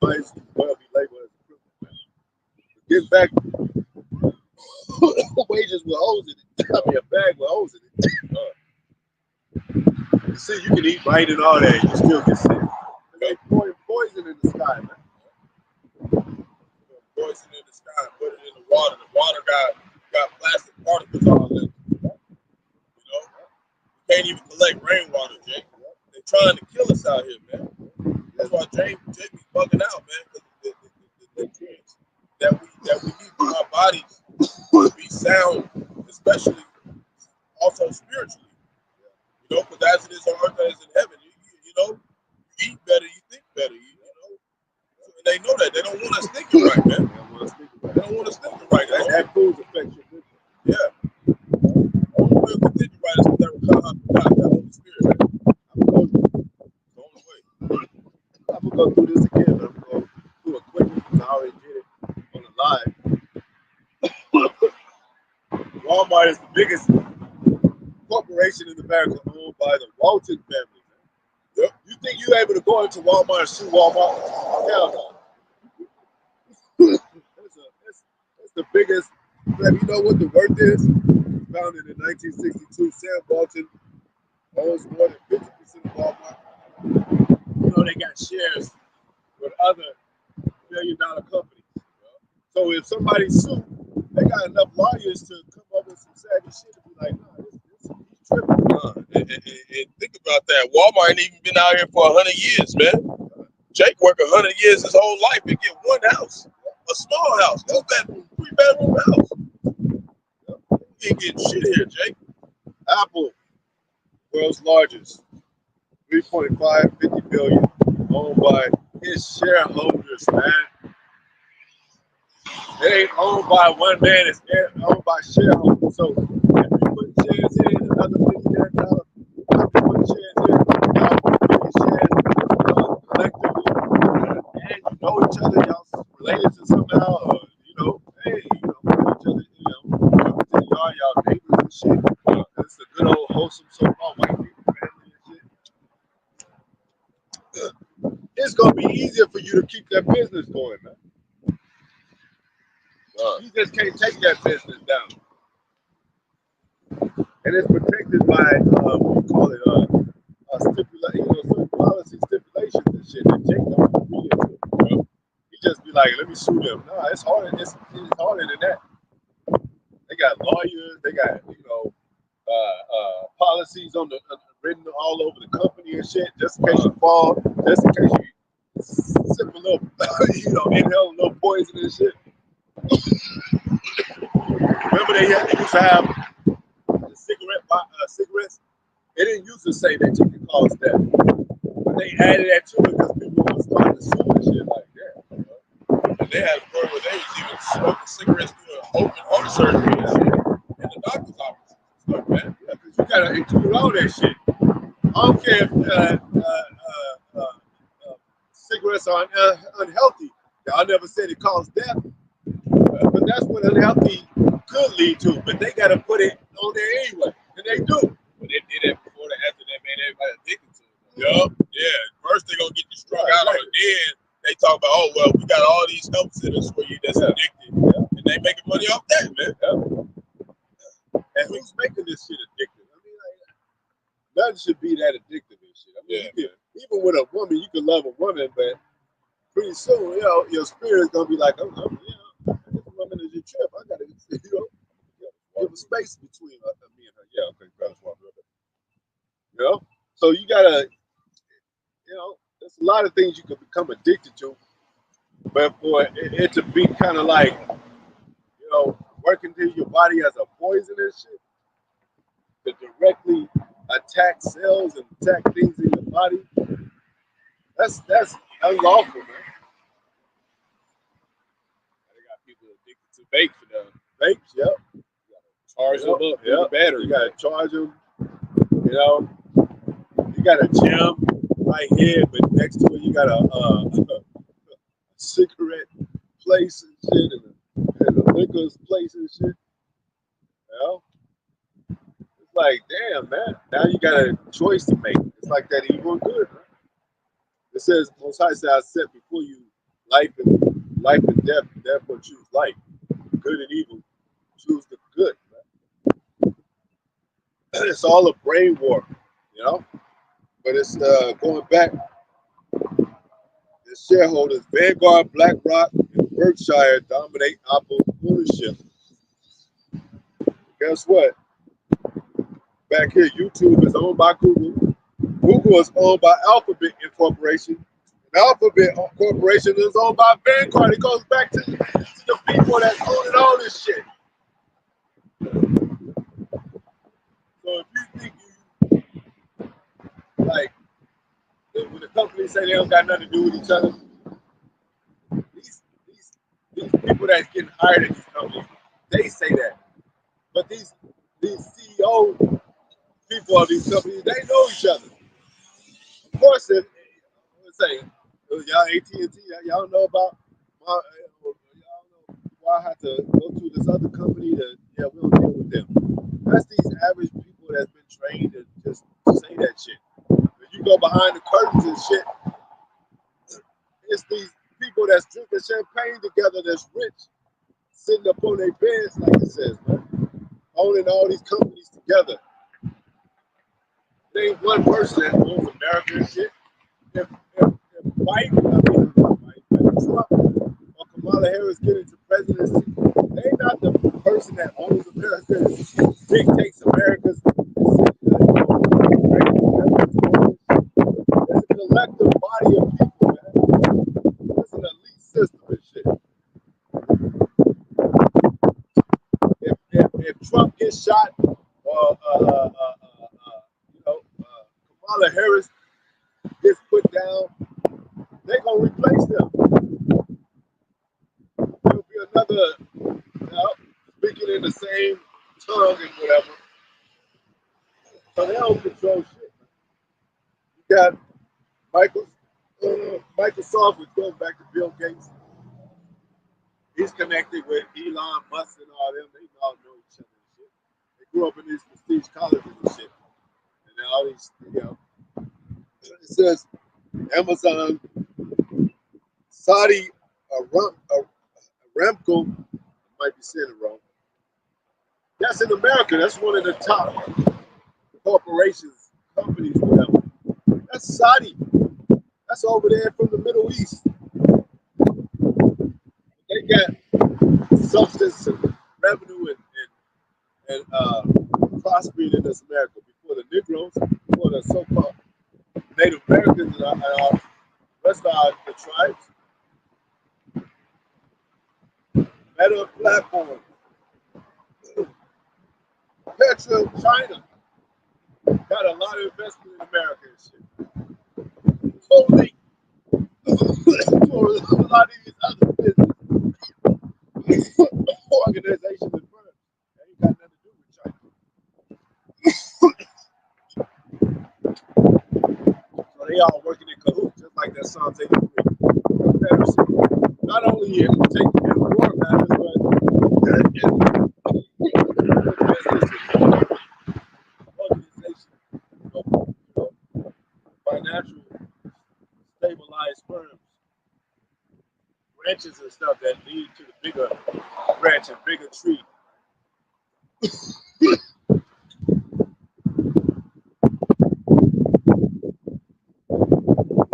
might well be labeled as a criminal. Get back wages with holes in it. I mean, a bag with holes in it. You see, you can eat right and all that. You still get sick. They pouring poison in the sky, man. Poison in the sky, put it in the water. The water got got plastic particles all in it. You know, you can't even collect rainwater, Jake. They're trying to kill us out here, man. That's why Jake be bugging out, man. The nutrients that we need for our bodies to be sound, especially also spiritually. You know, because as it is on earth, as in heaven, you know, you eat better, you think better, you know. And they know that. They don't want us thinking right, man. They don't want us thinking right. That food affects your vision. Yeah. Only way we can think right is with that Holy Spirit, man. I'm going to The only way. go through this again, but I'm going to do it quickly because I already did it on the live. Walmart is the biggest corporation in America owned by the Walton family. Yep. You think you're able to go into Walmart and sue Walmart? Hell no. That's the biggest. You know what the worth is? Founded in 1962, Sam Walton owns more than 50% of Walmart. You know they got shares with other billion-dollar companies. So if somebody sued, they got enough lawyers to come up with some savvy shit to be like, nah, he's tripping. And think about that. Walmart ain't even been out here for 100 years, man. Jake worked 100 years his whole life and get one house, a small house, 2-bedroom, 3-bedroom house. You ain't getting shit here, Jake. Apple, world's largest, 3.550 billion, owned by his shareholders, man. It ain't owned by one man, it's owned by shareholders. So if you put shares in, another $50,000, put shares in, y'all put shares collectively, and you know each other, y'all related to somehow, or you know, hey, you know, each other, you know, y'all neighbors and shit. It's a good old wholesome so-called white people family and shit. It's gonna be easier for you to keep that business going, man. You just can't take that business down. And it's protected by what do you call it? Certain policy stipulations and shit that Jake don't agree into. He just be like, let me sue them. No, it's harder. It's harder than that. They got lawyers. They got policies on the written all over the company and shit. Just in case you fall. Just in case you sip a little, inhale a little poison and shit. Remember they used to have cigarettes. They didn't used to say that you can cause death, but they added that to it because people were starting to sue and shit like that. And they had a point where they was even smoking cigarettes doing open heart surgery and shit in the doctor's office. Stuff, man. Yeah, because you gotta include all that shit. I don't care if cigarettes are unhealthy. Y'all never said it caused death, but that's what unhealthy could lead to. But they gotta put it on there anyway, and they do. But they did that before they after they made everybody addicted to it. Yup. Yeah. First they gonna get you struck out on it. Then they talk about, oh well, we got all these help centers for you that's addicted. And they making money off that, man. And who's making this shit addictive? I mean, like, nothing should be that addictive and shit. I mean, even with a woman, you can love a woman, but pretty soon, your spirit's gonna be like, this woman is your trip. I gotta, give a space between me and her. Yeah, okay, that's one. So you gotta, there's a lot of things you can become addicted to, but for it to be kind of like, working through your body as a poison and shit, to directly attack cells and attack things in your body, that's unlawful, man. They got people addicted to vapes now. Vapes, yep. Charge them up with the battery. You gotta charge them. You got a gym right here, but next to it you got a cigarette place and shit, and a liquor place and shit. It's like, damn, man. Now you got a choice to make. It's like that evil and good, man. It says, Most High said, I set before you life and death. Therefore, choose life. Good and evil, choose the good, man. It's all a brain warp, But it's going back. The shareholders, Vanguard, BlackRock, and Berkshire dominate Apple ownership. guess what? Back here, YouTube is owned by Google. Google is owned by Alphabet Incorporation. And Alphabet Corporation is owned by Vanguard. It goes back to the people that own all this shit. So if you think like, when the companies say they don't got nothing to do with each other, these people that's getting hired at these companies, they say that. But these CEO people of these companies, they know each other. Of course, y'all AT&T, y'all know about y'all know why I have to go to this other company that we don't deal with them. That's these average people that's been trained to just say that shit. If you go behind the curtains and shit, it's these people that's drinking champagne together that's rich, sitting up on their beds, like it says, man, owning all these companies together. There ain't one person that owns America and shit. If Trump or Kamala Harris get into presidency, they're not the person that owns America and dictates America's it's a collective body of people, man. It's an elite system and shit. If Trump gets shot or Kamala Harris gets put down, they're gonna replace them. There'll be another speaking in the same tongue and whatever. So they don't control shit. You got Microsoft, which goes back to Bill Gates. He's connected with Elon Musk and all them. They all know each other and shit. They grew up in these prestige colleges and shit. And then all these, it says Amazon, Saudi Aramco, I might be saying it wrong. That's in America. That's one of the top corporations, companies, whatever. That's Saudi. That's over there from the Middle East. They got substance and revenue and prospering in this America before the Negroes, before the so-called Native Americans and the rest of the tribes. Meta platform. Petro China got a lot of investment in America and shit. Totally for a lot of these other business organizations and firms. They ain't got nothing to do with China. So they all working in cahoots, just like that Psalms 83. Not only here to take care of war matters, but businesses, organizations, financial stabilized firms, branches and stuff that lead to the bigger branch and bigger tree.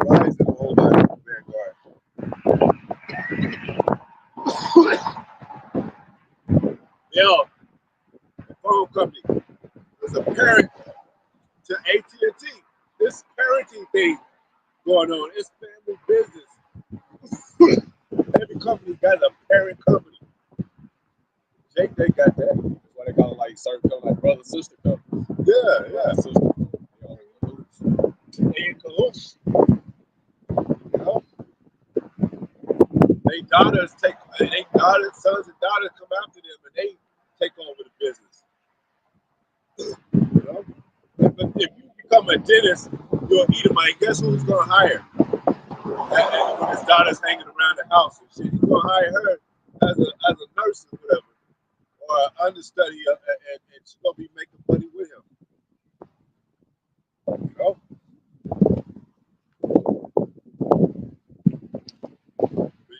Why is it a whole lot of Vanguard? The phone company is a parent to AT&T. This parenting thing going on. It's family business. Every company got a parent company. Jake, they got that. That's why they call it like certain companies, like brother sister companies. Yeah. Sister. They in cahoots. They daughters sons and daughters come after them and they take over the business. If you become a dentist, you're an Edomite, guess who he's gonna hire? When his daughter's hanging around the house and shit, he's gonna hire her as a nurse or whatever, or an understudy, and she's gonna be making money with him.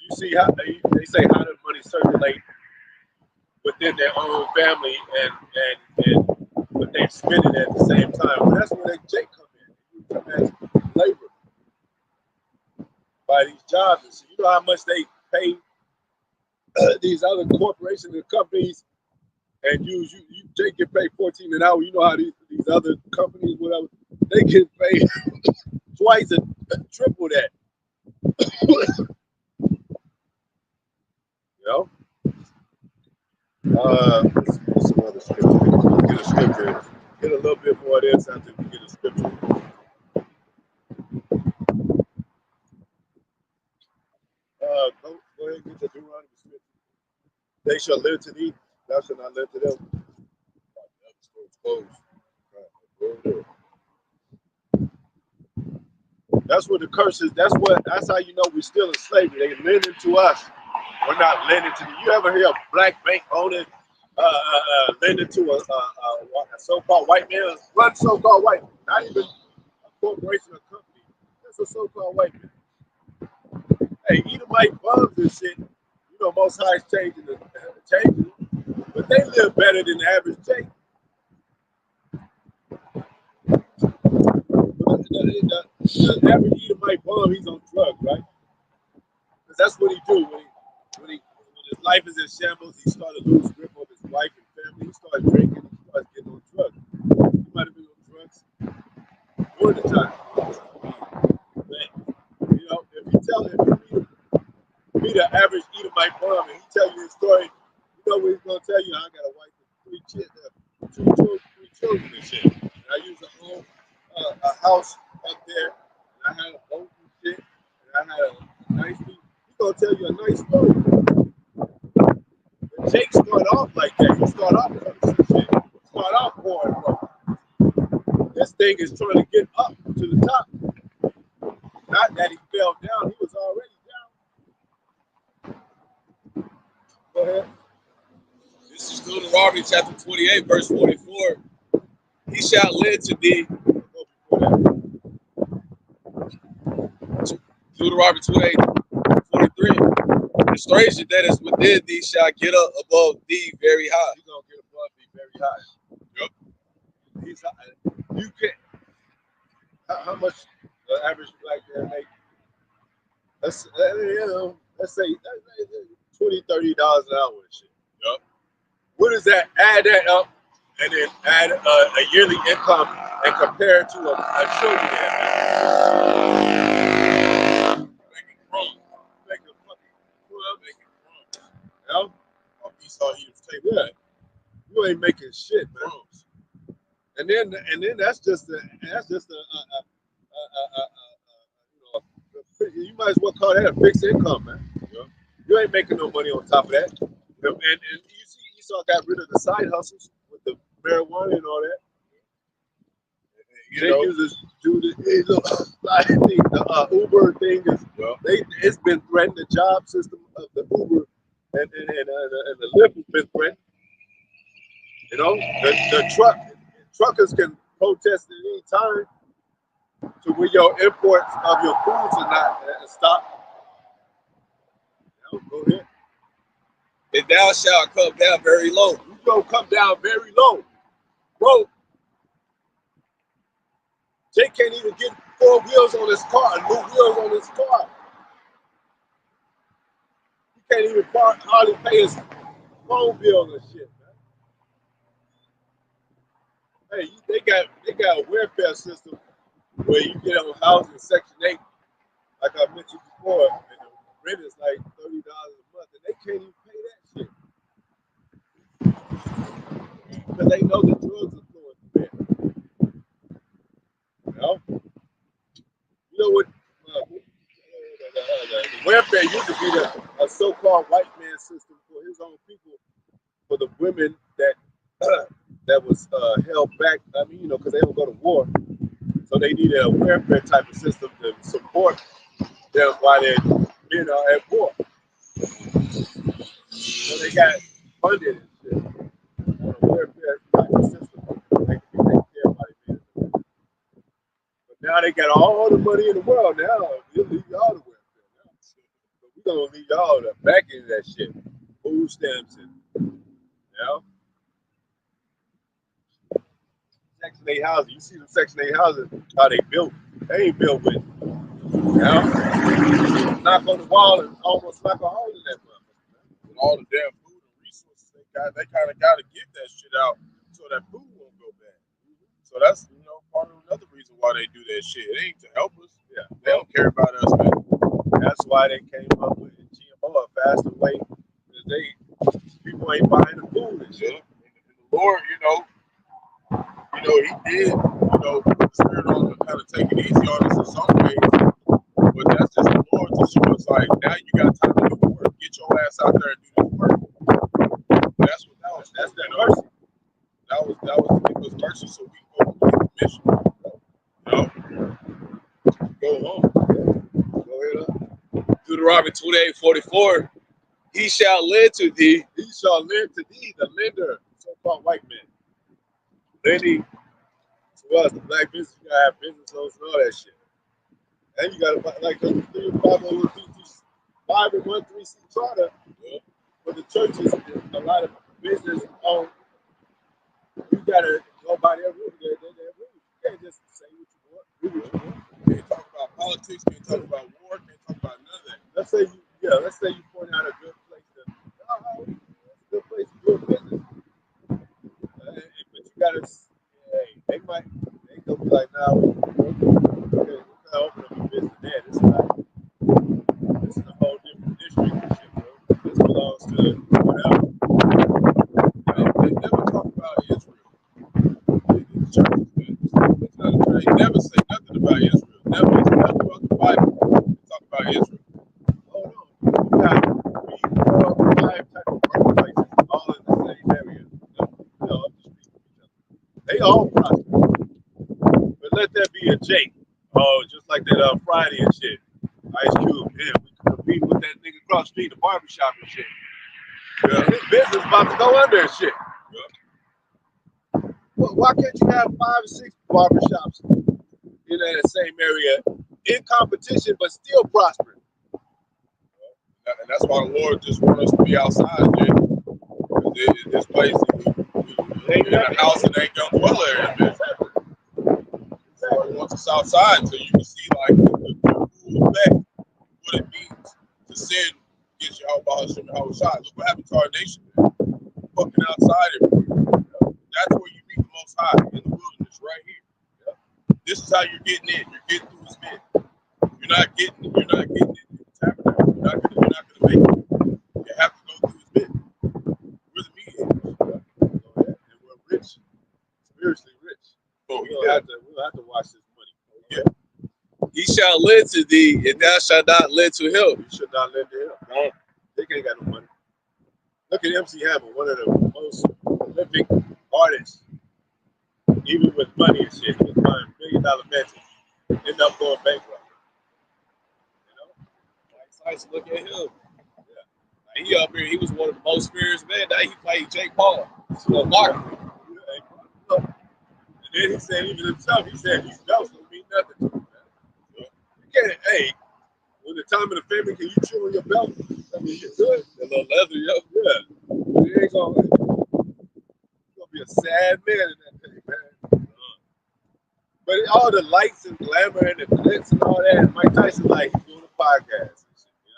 You see how they say how the money circulate within their own family and but they spend it at the same time. Well, that's where they Jake come in. You come as labor by these jobs. And so you know how much they pay these other corporations and companies, and you Jake get paid 14 an hour. You know how these other companies, whatever, they get paid twice and triple that. You know? What's some other scripture? Get a scripture. Get a little bit more of this after we get a scripture. Go ahead and get the Deuteronomy scripture. They shall live to thee, thou shalt not live to them. That's what the curse is. That's how you know we're still in slavery. They lending to us. We're not lending to you. You ever hear a black bank owner lending to a so-called white man? One so-called white man, not even a corporation or company. That's a so-called white man. Hey, Edomite bums and shit. You know, Most High is changing, but they live better than the average Jake. The average Edomite bum, he's on drugs, right? Because that's what he do when his life is in shambles. He started to lose grip on his wife and family. He started drinking. He started getting on drugs. He might have been on drugs during the time. But, you know, if you meet an average Edomite bum and he tell you his story, you know what he's gonna tell you? I got a wife and 3 children and shit. And I used to own a house up there, and I had a boat and shit, and I had a nice week. He's gonna tell you a nice story. But Jake started off like that. He started off cursing shit. Start off pouring, bro. This thing is trying to get up to the top. Not that he fell down, he was already down. Go ahead. This is Deuteronomy chapter 28, verse 44. He shall live to thee. Deuteronomy 28, 43. The stranger that is within thee shall get up above thee very high. He's gonna get above thee very high. Yep. He's you can. How much the average black man make? Let's say $20, $30 an hour and shit. Yep. What does that add that up and then add a yearly income and compare it to a trillionaire? Making crumbs. Making fucking Making crumbs. you know? Esau Edom's table. Yeah. You ain't making shit, man. Crumbs. And then that's just a you might as well call that a fixed income, man. You know? You ain't making no money on top of that. You know? And you see Esau got rid of the side hustles with the marijuana and all that. They do the Uber thing is it's been threatened. The job system of the Uber and the Lyft has been threatened. You know, the truckers can protest at any time to where your imports of your foods are not stopped. You know, go ahead. And thou shalt come down very low. You gonna come down very low, bro. Jake can't even get 4 wheels on his car, new wheels on his car. He can't even hardly pay his phone bill and shit, man. Hey, they got a welfare system where you get on housing Section 8, like I mentioned before, and the rent is like $30 a month, and they can't even pay that shit because they know the drugs are flowing through there. You know what? The welfare used to be a so-called white man system for his own people, for the women that was held back. I mean, you know, because they don't go to war, so they needed a welfare type of system to support them while their men are at war. So they got funded and shit. A welfare type of system. They can be taken care of by their men. But now they got all the money in the world. Now we'll leave y'all the welfare. But we're gonna leave y'all the back end of that shit. Food stamps and Section 8 housing. You see the Section 8 houses, how they built. They ain't built with, knock on the wall and almost knock a hole in that motherfucker. With all the damn food and resources they kind of got to get that shit out that food won't go bad. So that's part of another reason why they do that shit. It ain't to help us. Yeah, they don't care about us, man. That's why they came up with GMO, a faster way, because people ain't buying the food and shit. And the Lord, he did, the Spirit on kind of take it easy on us in some ways, but that's just the Lord to show us like, now you got time to do the work. Get your ass out there and do this work. That's that mercy. That was to give us mercy so we can go complete the mission. Go home. Go ahead up. Deuteronomy 28:44. He shall lend to thee. He shall lend to thee, the lender, so-called white man. Lending to us, the black business, you gotta have business loans and all that shit. And you gotta buy like the 501(c)(3) charter for the churches, a lot of business owned. You gotta go by their rules. Their rules. You can't just say what you want, do what you want. Can't talk about politics, can't talk about war, can't talk about none of that. Let's say you point out a good place to do business. But you gotta, they gonna be like, nah, we gotta open up a business there. This is a whole different district and shit, bro. This belongs to whatever. They never talk about Israel. These churches, man. They never say nothing about Israel. Never say nothing about the Bible. They talk about Israel. Hold on. You got 3, 4, 5 type of workplaces all in the same area. Up the street from each other. They all prosper. But let that be a Jake. Oh, just like that Friday and shit. Ice Cube, yeah, we can compete with that nigga across the street, the barbershop and shit. Yeah, his business about to go under and shit. Yeah. Well, why can't you have 5 or 6 barbershops in that same area in competition but still prospering? And that's why the Lord just wants us to be outside, Jay. Because this place, we in a house and ain't gonna dwell there, man. So he wants us outside so you can see like the full effect, what it means to sin against Bahasham and Yahawashi. Look what happened to our nation, man. Fucking outside everywhere. That's where you meet the Most High, in the wilderness, right here. This is how you're getting in. You're getting through his bed. You're not getting in the tabernacle. You're not gonna make it. You have to go through his bed. We're the mediators. And we're rich, spiritually rich. Oh, we'll have to watch this money. Yeah. He shall lend to thee, and thou shalt not lend to him. You should not lend to him. No, they ain't got no money. Look at MC Hammer, one of the most prolific artists, even with money and shit. He was buying $1 million mansions, end up going bankrupt. Nice, look at him. Yeah. He up here, he was one of the most experienced men. Now he played Jake Paul. Mark. And then he said, even himself, he said these belts don't mean nothing to him, man. You can't, when the time of the family, can you chew on your belt? I mean, you're good. A little leather, yo. Yeah. You ain't gonna be a sad man in that thing, man. But all the lights and glamour and the glitz and all that, Mike Tyson, like, he's doing a podcast and shit, you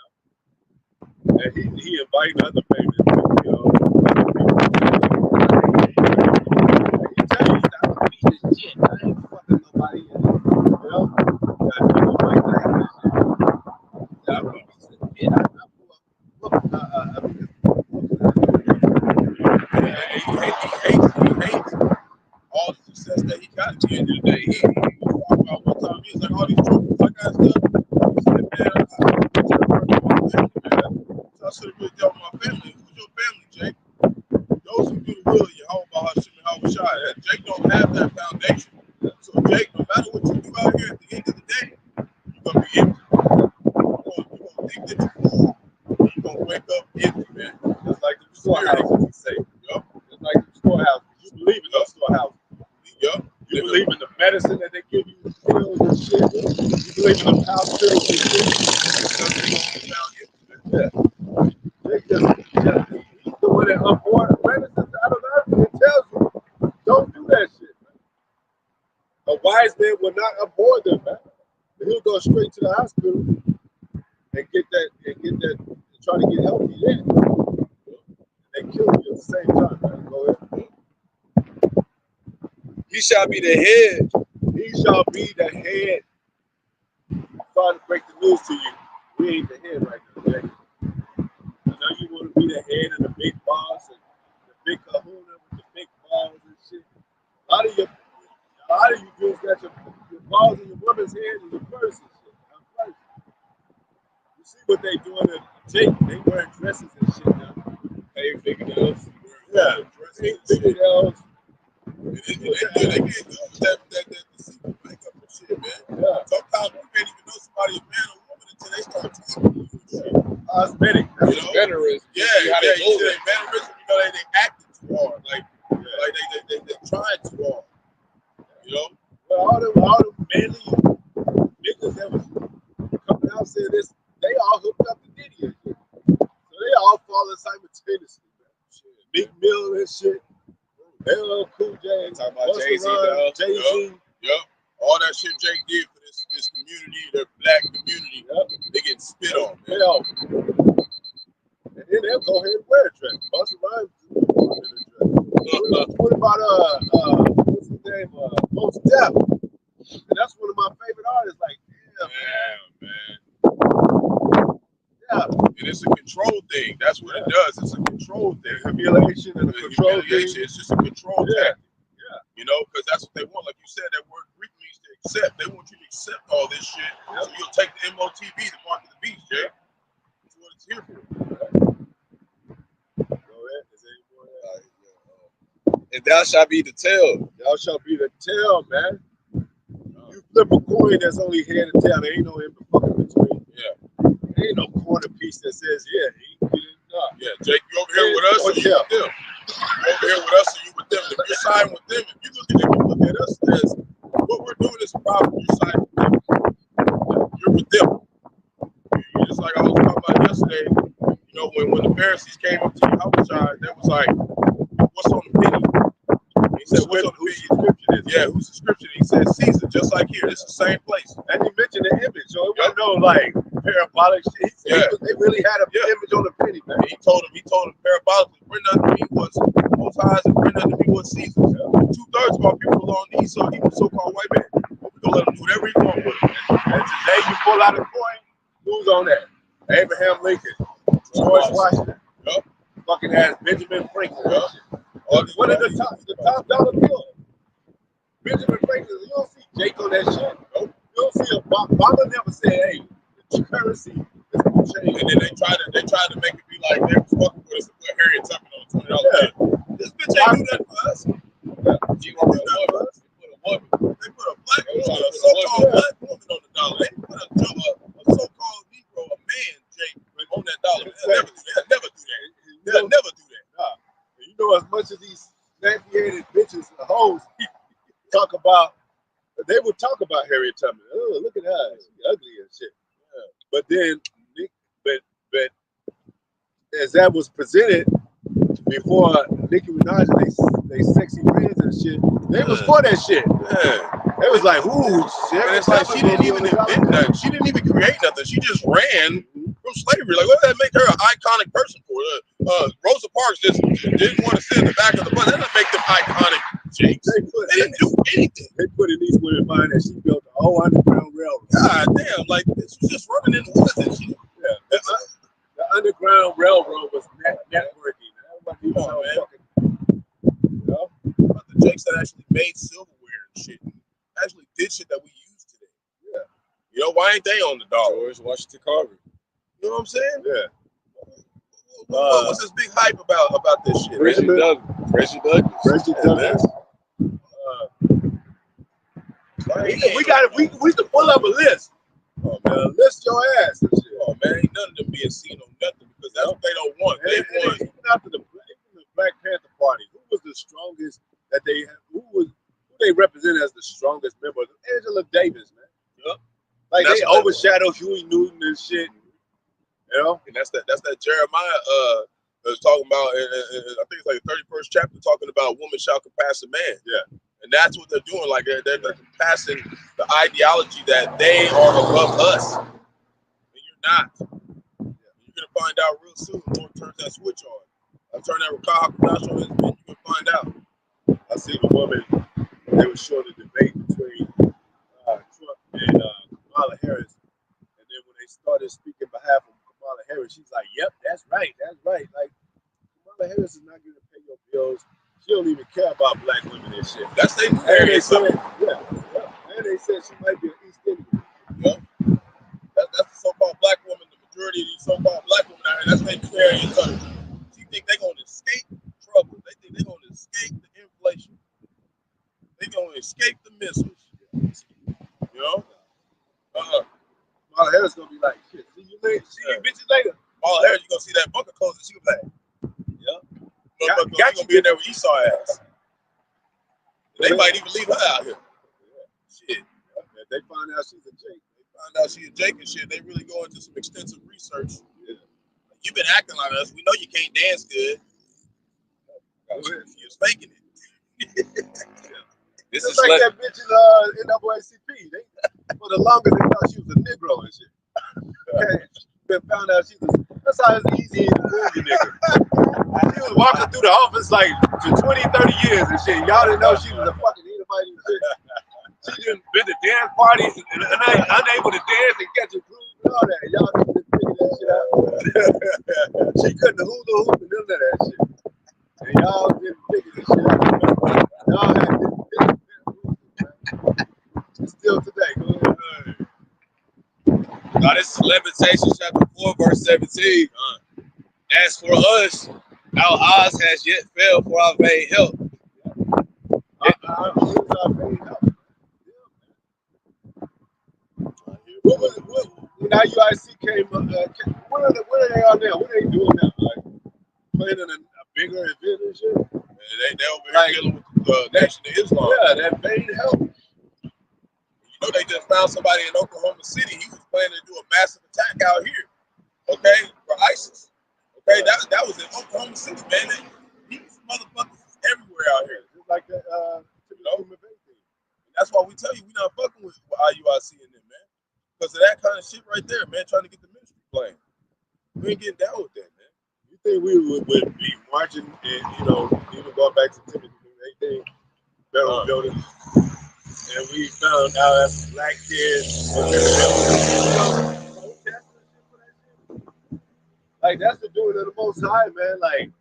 know? And he inviting other famous people, you know? He tell you, I'm a piece of shit. I ain't fucking nobody, you know? Got people like that and shit. I'm a piece of shit. He hates all the success that he got at the end of the day. He was talking about one time, he was like, all these trophies I got stuff. He said, man, I should have really dealt with my family. Who's your family, Jake? Those who do the will of Yahawah, Bahasham, and Yahawashi. Jake don't have that foundation. So Jake, no matter what you do out here, at the end of the day, you're gonna be empty. You're gonna think that you're full. You're gonna wake up empty, man. Just like the storehouses, he say. Yup. Just like the storehouses. You believe in those storehouses. Yup. You believe in the medicine that they give you, the pills and shit. You believe in the house pills and shit. Yeah. They just he's the one that abhor medicine out of everything. It tells you, don't do that shit, man. A wise man will not abhor them, man. He'll go straight to the hospital and get that, and try to get healthy then. And they kill you at the same time, man. Go ahead. He shall be the head. He shall be the head. I'm trying to break the news to you. We ain't the head right now, Jay. I know you want to be the head and the big boss and the big kahuna with the big balls and shit. A lot of you dudes got your balls in your woman's head and your purse and shit. You see what they doing at Jake? They wearing dresses and shit now. Hey, fingernails. Yeah, fingernails. They get good with that secret makeup and shit, man. Yeah. Sometimes you can't even know somebody a man or woman until they start talking to you and shit. Cosmetic. That's veterans. Yeah, how they you move see it. they mannerism, you know, they acting too hard. Like they trying too hard. You know? Well, all them manly niggas that was coming out saying this, they all hooked up to Diddy and shit. So they all falling simultaneously, man. Meek Mill and shit. LL Cool J. Talking about Jay-Z, Jay-Z. Yep. All that shit Jake did for this community, the black community, they getting spit on, man. Yeah. And then they'll go ahead and wear a dress. Busta Rhymes is wearing a dress. What about what's his name? Most Def. And that's one of my favorite artists. Like, man. Yeah. And it's a control thing. That's what it does. It's a control thing. Humiliation and a control thing. It's just a control tactic. Yeah. You know, because that's what they want. Like you said, that word Greek means to accept. They want you to accept all this shit. So you'll take the MOTB, the mark of the beast, Jay. That's what it's here for. Go ahead. Is there any more? And thou shalt be the tail. Y'all shall be the tail, man. You flip a coin that's only head and tail. There ain't no in between. Yeah. There ain't no corner piece that says, yeah, he didn't know. Yeah, Jake, you over here with us or you with them? You over here with us or you with them? If you're siding with them, if you look at us as what we're doing is a problem, you're siding with them. You're with them. You're just like I was talking about yesterday, you know, when the Pharisees came up to Yahawah, they was like, what's on the penny? He said, what's on the penny? Yeah, who's the scripture? He said, Caesar, just like here. This is the same place. And he mentioned the image, so it wasn't no like parabolic shit. They really had an image on the penny, man. He told him parabolically, bring unto me what's most highs and bring unto me what's Caesar. 2/3 of our people are on the east, so he was so-called white man. We're gonna let him do whatever he wants with it. And today you pull out a coin, who's on that? Abraham Lincoln, George Washington, fucking ass Benjamin Franklin. What are the top dollar bills? Benjamin Franklin, you don't see Jake on that shit. You don't see Obama never said, hey, the currency is gonna change. And then they tried to make it be like they was fucking with us and put Harriet Tubman on $20 bill. This bitch ain't do that for us. She won't do that for us. They put a black woman, a so-called black woman on the dollar. They put a so-called Negro, a man, Jake, on that dollar. They'll never do that. They'll never do that. Nah. You know, as much as these nappy-headed bitches and hoes talk about, they would talk about Harriet Tubman. Oh, look at her, she's ugly and shit. But then, but as that was presented before Nicki Minaj and they sexy friends and shit, they was for that shit. It was like, ooh, shit. And it's like she didn't even invent nothing. She didn't even create nothing. She just ran from slavery. Like, what did that make her an iconic person for? Rosa Parks just didn't want to sit in the back of the bus. That doesn't make them iconic. Jakes. They didn't do anything. They put in these women mind that she built a whole underground railroad. God damn, like this was just running in the woods and shit. Yeah. The underground railroad was networking. Come on, man. But the Jakes that actually made silverware and shit, actually did shit that we use today. Yeah. You know, why ain't they on the dollar? George Washington Carver. You know what I'm saying? Yeah. What's this big hype about this shit? Reggie Douglas. We can pull up a list. Oh man, list your ass and shit. Oh man, ain't none of them being seen on nothing because that's what they don't want. They want even after the Black Panther Party, who was the strongest that they had? Who they represent as the strongest member? Angela Davis, man. Yep. Like they overshadowed Huey Newton and shit. You know? And that's that Jeremiah was talking about, I think it's like the 31st chapter, talking about woman shall compass a man. Yeah. And that's what they're doing. Like they're compassing the ideology that they are above us. And you're not. You're gonna find out real soon. The Lord turns that switch on. I'll turn that Rawchaa on his men, you can find out. I seen a woman they were showing a debate between Trump and Kamala Harris. And then when they started speaking on behalf of Kamala Harris, she's like, "Yep, that's right, that's right." Like Kamala Harris is not going to pay your bills. She don't even care about black women and shit. That's they And they said, yeah. And they said she might be an East Indian. Yep. That's the so-called black woman. The majority of these so-called black women out here, that's they do area. She think they're going to escape trouble. They think they're going to escape the inflation. They're going to escape the missiles. You know? Kamala Harris gonna be like, "Shit, see you later. See you bitches later." Kamala Harris, you gonna see that bunker closing. She gonna be like, "Yep, got you be in there with Esau ass." They might even leave her out here. Shit. If they find out she's a Jake, And shit, they really go into some extensive research. Yeah. You've been acting like us. We know you can't dance good. You're faking it. This is like that bitch in NAACP. For the longest they thought she was a Negro and shit. Okay. Then found out she was. That's how it's easy to move the nigga. She was walking through the office like for 20, 30 years and shit. Y'all didn't know she was a fucking Edomite and shit. She didn't been to dance parties and unable to dance and catch a groove and all that. Y'all didn't figure that shit out. She couldn't hula hoop and none of that shit. And y'all didn't figure this shit out. Y'all had this. Still today. Go ahead. God, this is Lamentations chapter 4, verse 17. As for us, our eyes has yet failed for our vain help. Our vain help. When IUIC came, what are they on now? What are they doing now? Like planning a bigger event and shit? They over here dealing with the Nation of Islam. Yeah, that vain help. You know, they just found somebody in Oklahoma City. He was planning to do a massive attack out here, okay, for ISIS. Okay, that was in Oklahoma City, man. These motherfuckers everywhere out here. Just like that, that's why we tell you we not fucking with IUIC in there, man. Because of that kind of shit right there, man, trying to get the ministry playing. We ain't getting down with that, man. You think we would be marching and, even going back to Timothy, anything, federal building? And we found out as black kids, like that's the doing of the Most High, man. Like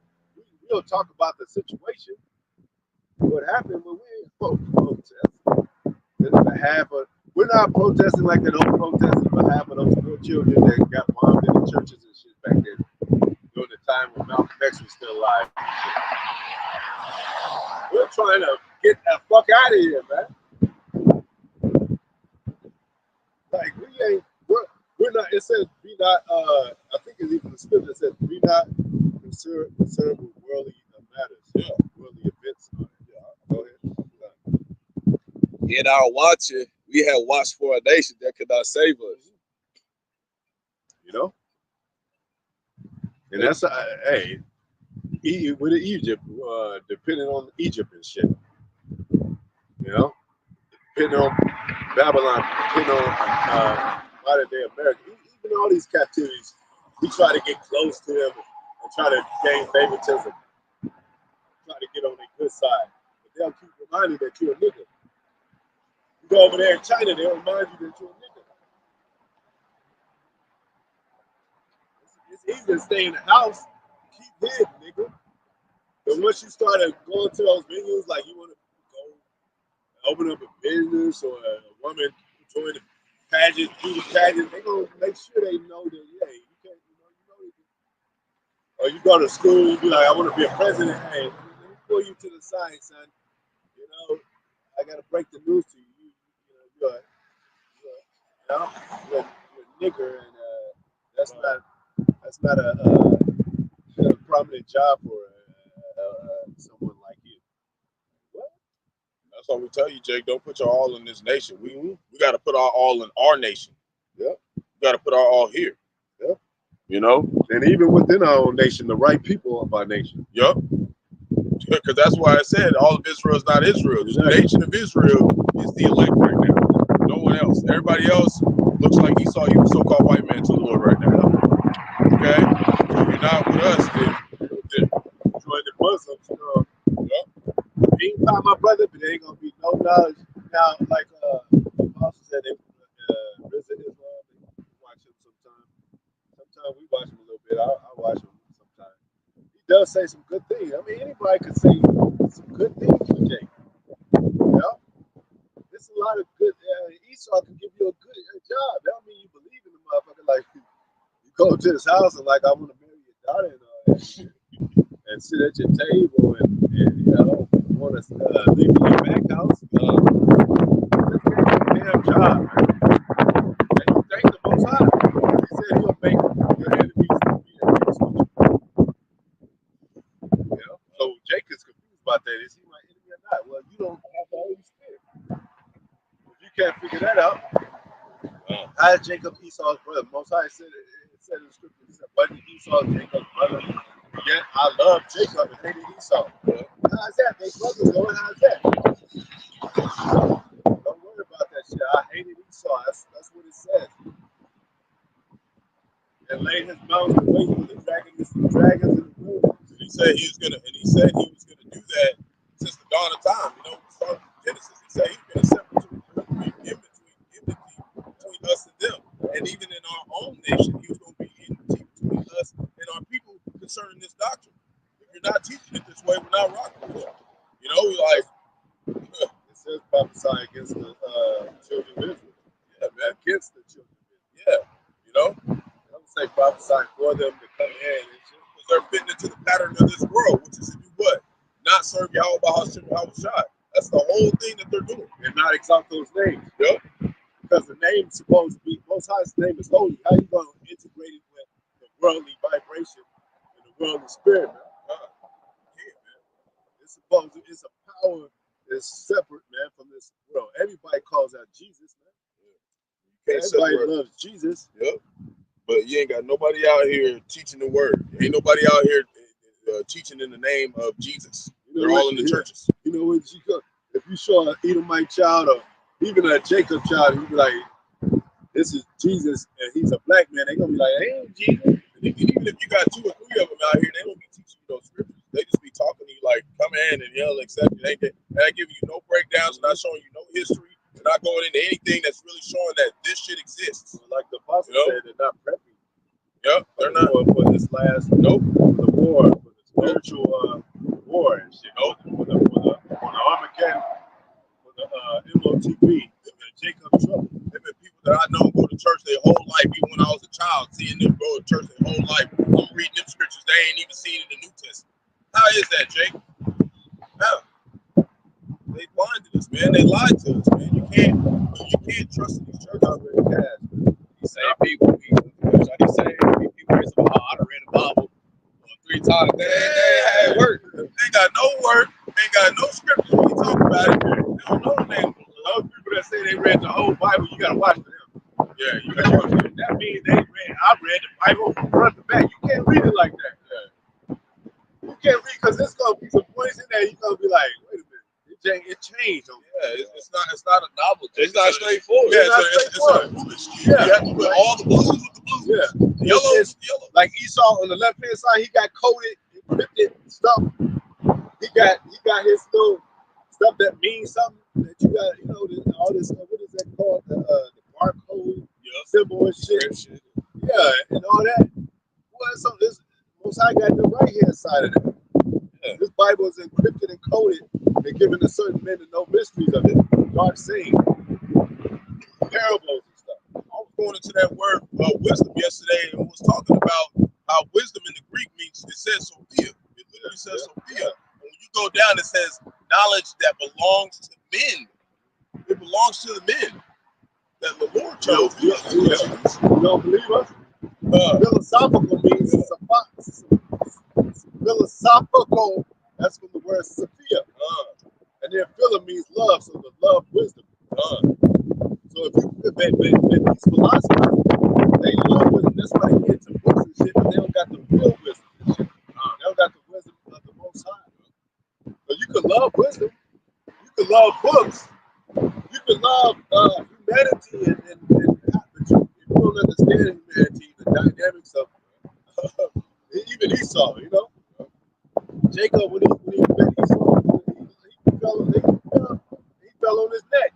we'll talk about the situation, what happened when we ain't protest. We're not protesting like they don't protest on behalf of those poor children that got bombed in the churches and shit back then during the time when Malcolm X was still alive. We're trying to get the fuck out of here, man. Like we're not. It says be not. I think it's even the scripture that says be not concerned with worldly matters. Yeah, worldly events. Yeah, go ahead. In our watching, we have watched for a nation that could not save us. And that's with Egypt, depending on Egypt and shit. Depending on Babylon, depending on modern day America, even all these captivities, we try to get close to them and try to gain favoritism, try to get on their good side. But they'll keep reminding you that you're a nigga. You go over there in China, they'll remind you that you're a nigga. It's easy to stay in the house, keep hid, nigga. But once you start going to those venues, like you want to go open up a business or a woman join the pageant, do the pageant, they're going to make sure they know that, yeah, you can't, or you go to school, you be like, I want to be a president. Hey, let me pull you to the side, son. I got to break the news to you. You're a nigger, and that's not a prominent job for someone like you. What? That's why we tell you, Jake, don't put your all in this nation. We got to put our all in our nation. Yep. We got to put our all here. Yep. And even within our own nation, the right people of our nation. Yep. Because that's why I said all of Israel is not Israel. Exactly. The nation of Israel is the elect right now. No one else. Everybody else looks like Esau, you a so-called white man to the Lord right now. Okay? So if you're not with us, then join the Muslims. He ain't my brother, but there ain't gonna be no we watch him a little bit. I watch him sometimes. He does say some good things. I mean, anybody could say some good things for Jake. You know? There's a lot of good. Esau can give you a good job. That don't mean you believe in the motherfucker. Like, you go to his house and, like, I want to marry your daughter and all that shit. And sit at your table and you know, want to leave in your back house. That's a damn job, man. And you thank the Most High. He said he'll make your enemies be at peace with you. You know? So Jake is confused about that. Is he my enemy or not? Well, you don't have the Holy Spirit. If you can't figure that out, how is Jacob Esau's brother? Most High said it said in the scripture, it said, wasn't Esau Jacob's brother? Yet I love Jacob and hated Esau. How's that? They brothers, Lord. How's that? Don't worry about that shit. I hated Esau. That's what it says. And laid his mountains to waste with the dragons in the wilderness. And he said he was gonna do that since the dawn of time. You know, from Genesis, he said he's gonna separate enmity between us and them. And even in our own nation, he was gonna be enmity between us and our people concerning this doctrine. If you're not teaching it this way, we're not rocking with it. You know, like it says prophesy against the children of Israel. yeah, man, Against the children of Israel. yeah, you know, I don't say prophesy for them to come in. It's just because they're fitting into the pattern of this world, which is to do what? Not serve Yahawah, Bahasham, Yahawashi. That's the whole thing that they're doing. and not exalt those names. Yep. Because the name's supposed to be, Most High's name is holy. How you going to integrate it with the worldly vibration and the worldly spirit, man? Yeah, man. It's supposed to, it's a power that's separate, man, from this world. Everybody calls out Jesus, man. You can't Everybody separate. loves Jesus. Yep. But you ain't got nobody out here teaching the word. Ain't nobody out here teaching in the name of Jesus. You know They're what, all in the churches. You know what? If you show an Edomite child or even a Jacob child, you be like, this is Jesus and he's a black man. They're going to be like, hey, Jesus. And even if you got 2 or 3 of them out here, they don't be teaching you those scriptures. They just be talking to you like, come in and he'll accept you. They ain't giving you no breakdowns, not showing you no history. They're not going into anything that's really showing that this shit exists. Like the apostle said, they're not prepping. Yep, they're not. For this last, for the war, for the spiritual war and shit. For the Armageddon, for the MOTB, and the Jacob trouble. There been people that I know go to church their whole life, even when I was a child, seeing them go to church their whole life. I'm reading them scriptures they ain't even seen in the New Testament. How is that, Jake? How? They blinded us, man. They lied to us, man. You can't trust in these churches. Already passed. He say people be, he say people raise them, I done read the Bible 3 times. They ain't work. They ain't got no work. Ain't got no scriptures when you talk about it. They don't know the name. Those people that say they read the whole Bible, you gotta watch for them. Yeah, you got to. That means I read the Bible from front to back. You can't read it like that. Yeah. You can't read because there's gonna be some points in there. You're gonna be like, wait a minute, it changed. Yeah, it's not a novelty. It's not straightforward. Yeah, It's it's a movement scheme. Yeah. You have to put all the blues with the blues. Yeah. Yellow It's with the yellow. like Esau on the left hand side, he got coded, encrypted stuff. He got his little stuff that means something that you got, you know, all this, what is that called? The barcode, symbol and shit. Yeah, and all that. Well, so this Most High got the right hand side of that. Yeah. This Bible is encrypted and coded and given to certain men to know mysteries of it. Dark saying, parables and stuff. I was going into that word wisdom yesterday and was talking about how wisdom in the Greek means, it says Sophia. It literally says Sophia. And when you go down, it says knowledge that belongs to men. It belongs to the men that the Lord chose. You don't believe us? Philosophical means philosophical. That's from the word Sophia. And then philo means love, so the love wisdom. So if these philosophers, they love wisdom. That's why they get into books and shit, but they don't got the real wisdom and shit. They don't got the wisdom of the Most High. So you can love wisdom, you can love books, you can love humanity, but if you don't understand humanity, the dynamics of even Esau, you know, Jacob when he met Esau, he fell on his neck.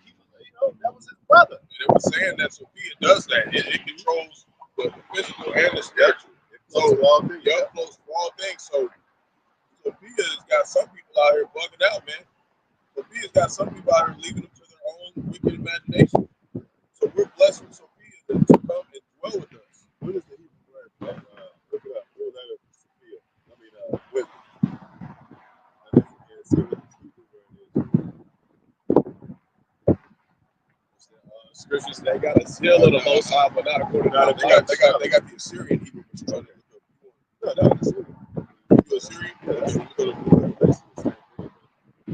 That was his brother. And it was saying that Sophia does that. It controls the physical and the spiritual. They got a seal of the Most High, but not according to they got the Assyrian Hebrew construction. No, that's Assyrian. You Assyrian?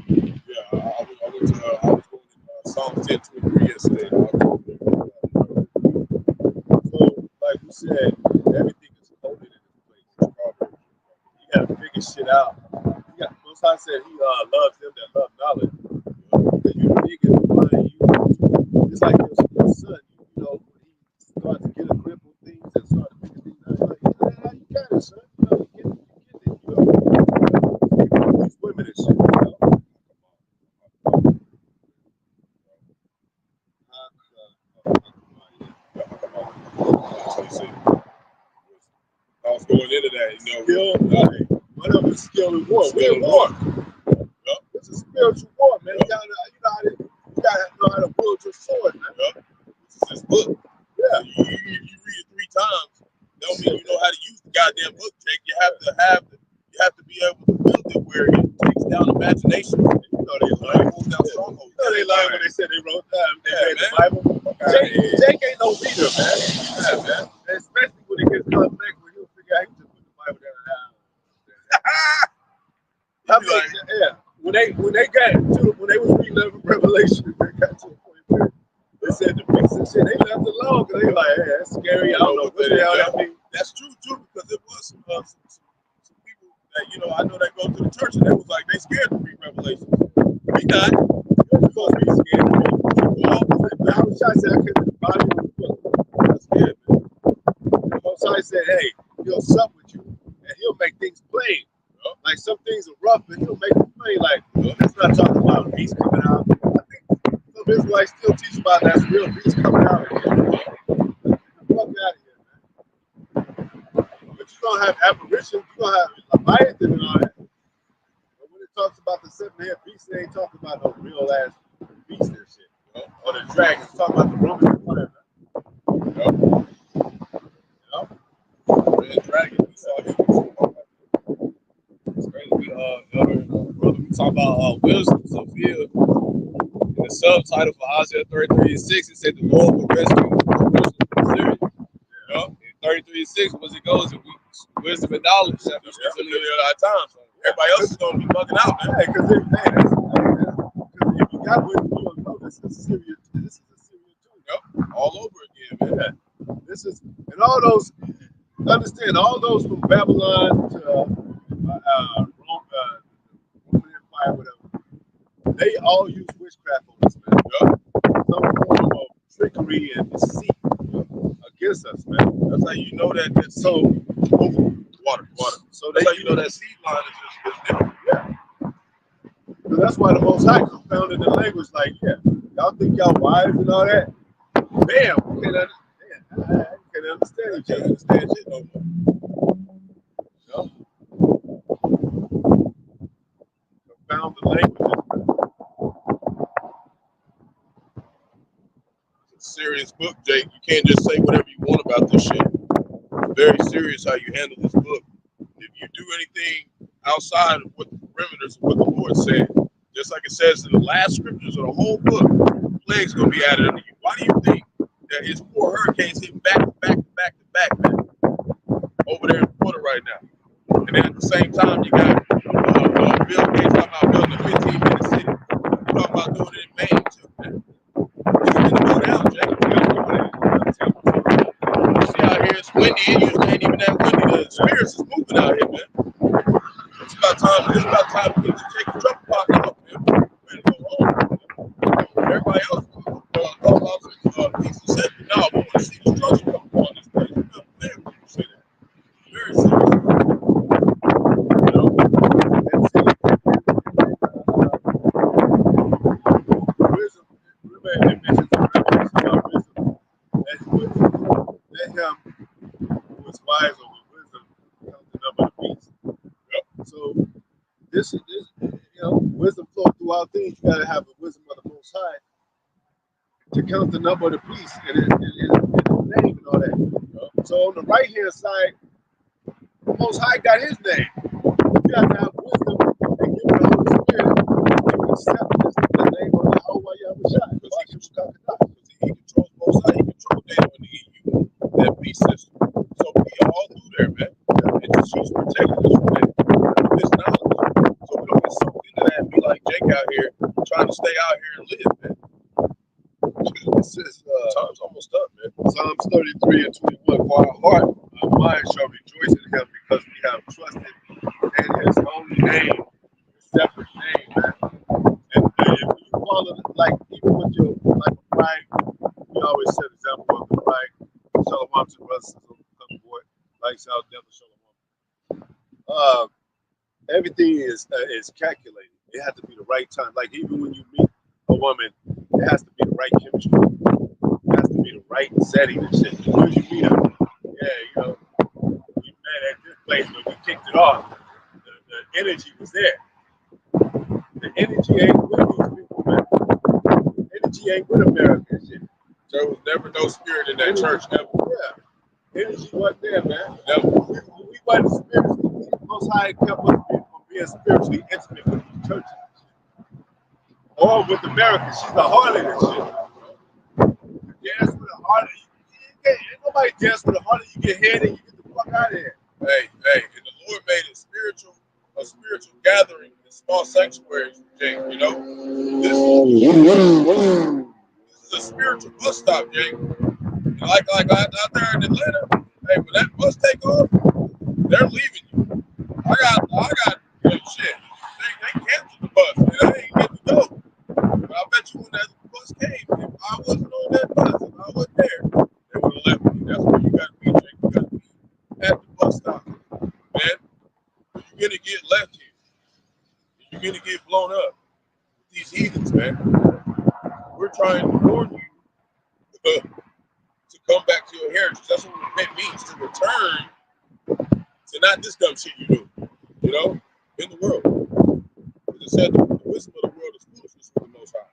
Yeah, I went to I was going in Psalms 10:23 yesterday. So, like we said, everything is coded in this place. You gotta figure shit out. Most High said he loves them that love knowledge. Because you niggas find you. It's like your son, you know, when he starts to get a grip on things and start to figure things out. Like, how you got it, son? You know, you get it, you know. These women and shit, you know. I was going into that, you know. Skill, one of them is skill and war. We're at war. Yep. It's a spiritual war, man. You gotta know how to wield your sword, man. Yep. This is this book. Yeah. You read it 3 times. Don't mean you know how to use the goddamn book, Jake. You have to be able to build it where it takes down imagination. You know they learn. Moves down strongholds. You know they learned when they said they wrote they read the man. Bible. Jake ain't no reader, man. Yeah, man. Especially when it gets complex, when he'll figure out he just put the Bible down. When they was reading Revelation, they got to a point where they said the beasts and shit, they left it alone because they like, hey, that's scary. I don't know what the hell that means. That's true too, because it was some people that I know that go to the church and they was like they scared to read Revelation. We not. You're supposed to be scared to read. I was trying to say I couldn't the body of the book. That's scared, man. The Most High said, hey, he'll sup with you and he'll make things plain. Like some things are rough, and he'll make them plain. Like it's not talking about beasts coming out. I think some Israelites still teach about that's real beasts coming out again. Get the fuck out of here, man. But you're gonna have apparitions, you're gonna have Leviathan and all that. But when it talks about the 7-head beast, they ain't talking about no real ass beast and shit. Or the dragon, it's talking about the Roman Empire, man. Red dragon, we saw him. It's crazy. We talk about wisdom, Sophia. In the subtitle for Isaiah 33:6, it said the Lord will rescue wisdom from Syria. In 33:6, once it goes, if we wisdom and knowledge, that's really our time. So everybody else is gonna be bugging out, man. Hey, because if you got wisdom, you don't know this is Syria. This is Assyria too. Yep. All over again, man. This is and all those. Understand all those from Babylon to Roman Empire, whatever. They all use witchcraft on us, man. Some form of trickery and deceit against us, man. That's how you know that. So water. So that's how you know that seed line is just different. Yeah. So that's why the Most High confounded the language. Like, y'all think y'all wise and all that. Damn, we can't understand. I can't understand. You can't understand shit no more. Confound the language. Serious book, Jake. You can't just say whatever you want about this shit. It's very serious how you handle this book. If you do anything outside of what the perimeters of what the Lord said, just like it says in the last scriptures of the whole book, plague's gonna be added unto you. Why do you think that it's 4 hurricanes hitting back to back, man, over there in Florida right now? And then at the same time, you got Bill Gates talking about building a 15-minute city. You're talking about doing it in Maine too, man. Go down, Jake. You see out here, it's windy. It usually ain't even that windy. The spirits is moving out here, man. It's about time to get the Jake truck parked up, man. Ready to go home. Everybody else talk about peace and safety. No, we want to see the structure come on this place. You know, man, when you say that. Very serious. Wisdom. Remember, it mentions in Revelation about wisdom. Let him who is wise over wisdom count the number of beasts. So this wisdom flow throughout things. You gotta have the wisdom of the Most High to count the number of the beasts and his name and all that. So on the right hand side, the Most High got his name. You got to have wisdom and give the Holy Spirit to accept the name of Yahawah Yahawashi. Because he controls both shall rejoice in him because we have trusted in his holy name, his separate name, man. And if you follow, like, even with your, like, a flag, we always set example of the flag. Shalom to the brothers come aboard, like South Devil Shalom. Everything is calculated. It has to be the right time. Like, even when you meet a woman, it has to be the right chemistry. It has to be the right setting and shit. As soon as you meet her, yeah, you know, we met at this place, but we kicked it off. The energy was there. The energy ain't with these people, man. The energy ain't with America and shit. There was never no spirit in that church, never. Yeah. Energy wasn't there, man. Never. We wasn't spiritually. Most High kept us from being spiritually intimate with these churches. Or with America. She's a harlot and shit. Dance with a harlot. Ain't nobody dance with a harlot. You get head and you get the fuck out of here. Hey, and the Lord made it a spiritual gathering in small sanctuaries, Jake, you know? This is a spiritual bus stop, Jake. And like out there in Atlanta, hey, when that bus take off, they're leaving you. I got shit. They canceled the bus, and I ain't get to go. But I bet you when that bus came, if I wasn't on that bus, if I wasn't there, they would have left me. That's where you got to be, Jake. You got to be at the bus stop, man. You're gonna get left here. You're gonna get blown up with these heathens, man. We're trying to warn you to come back to your heritage. That's what repent means, to return to not this dumb shit you do, you know, in the world. Because it said the wisdom of the world is foolishness with the Most High.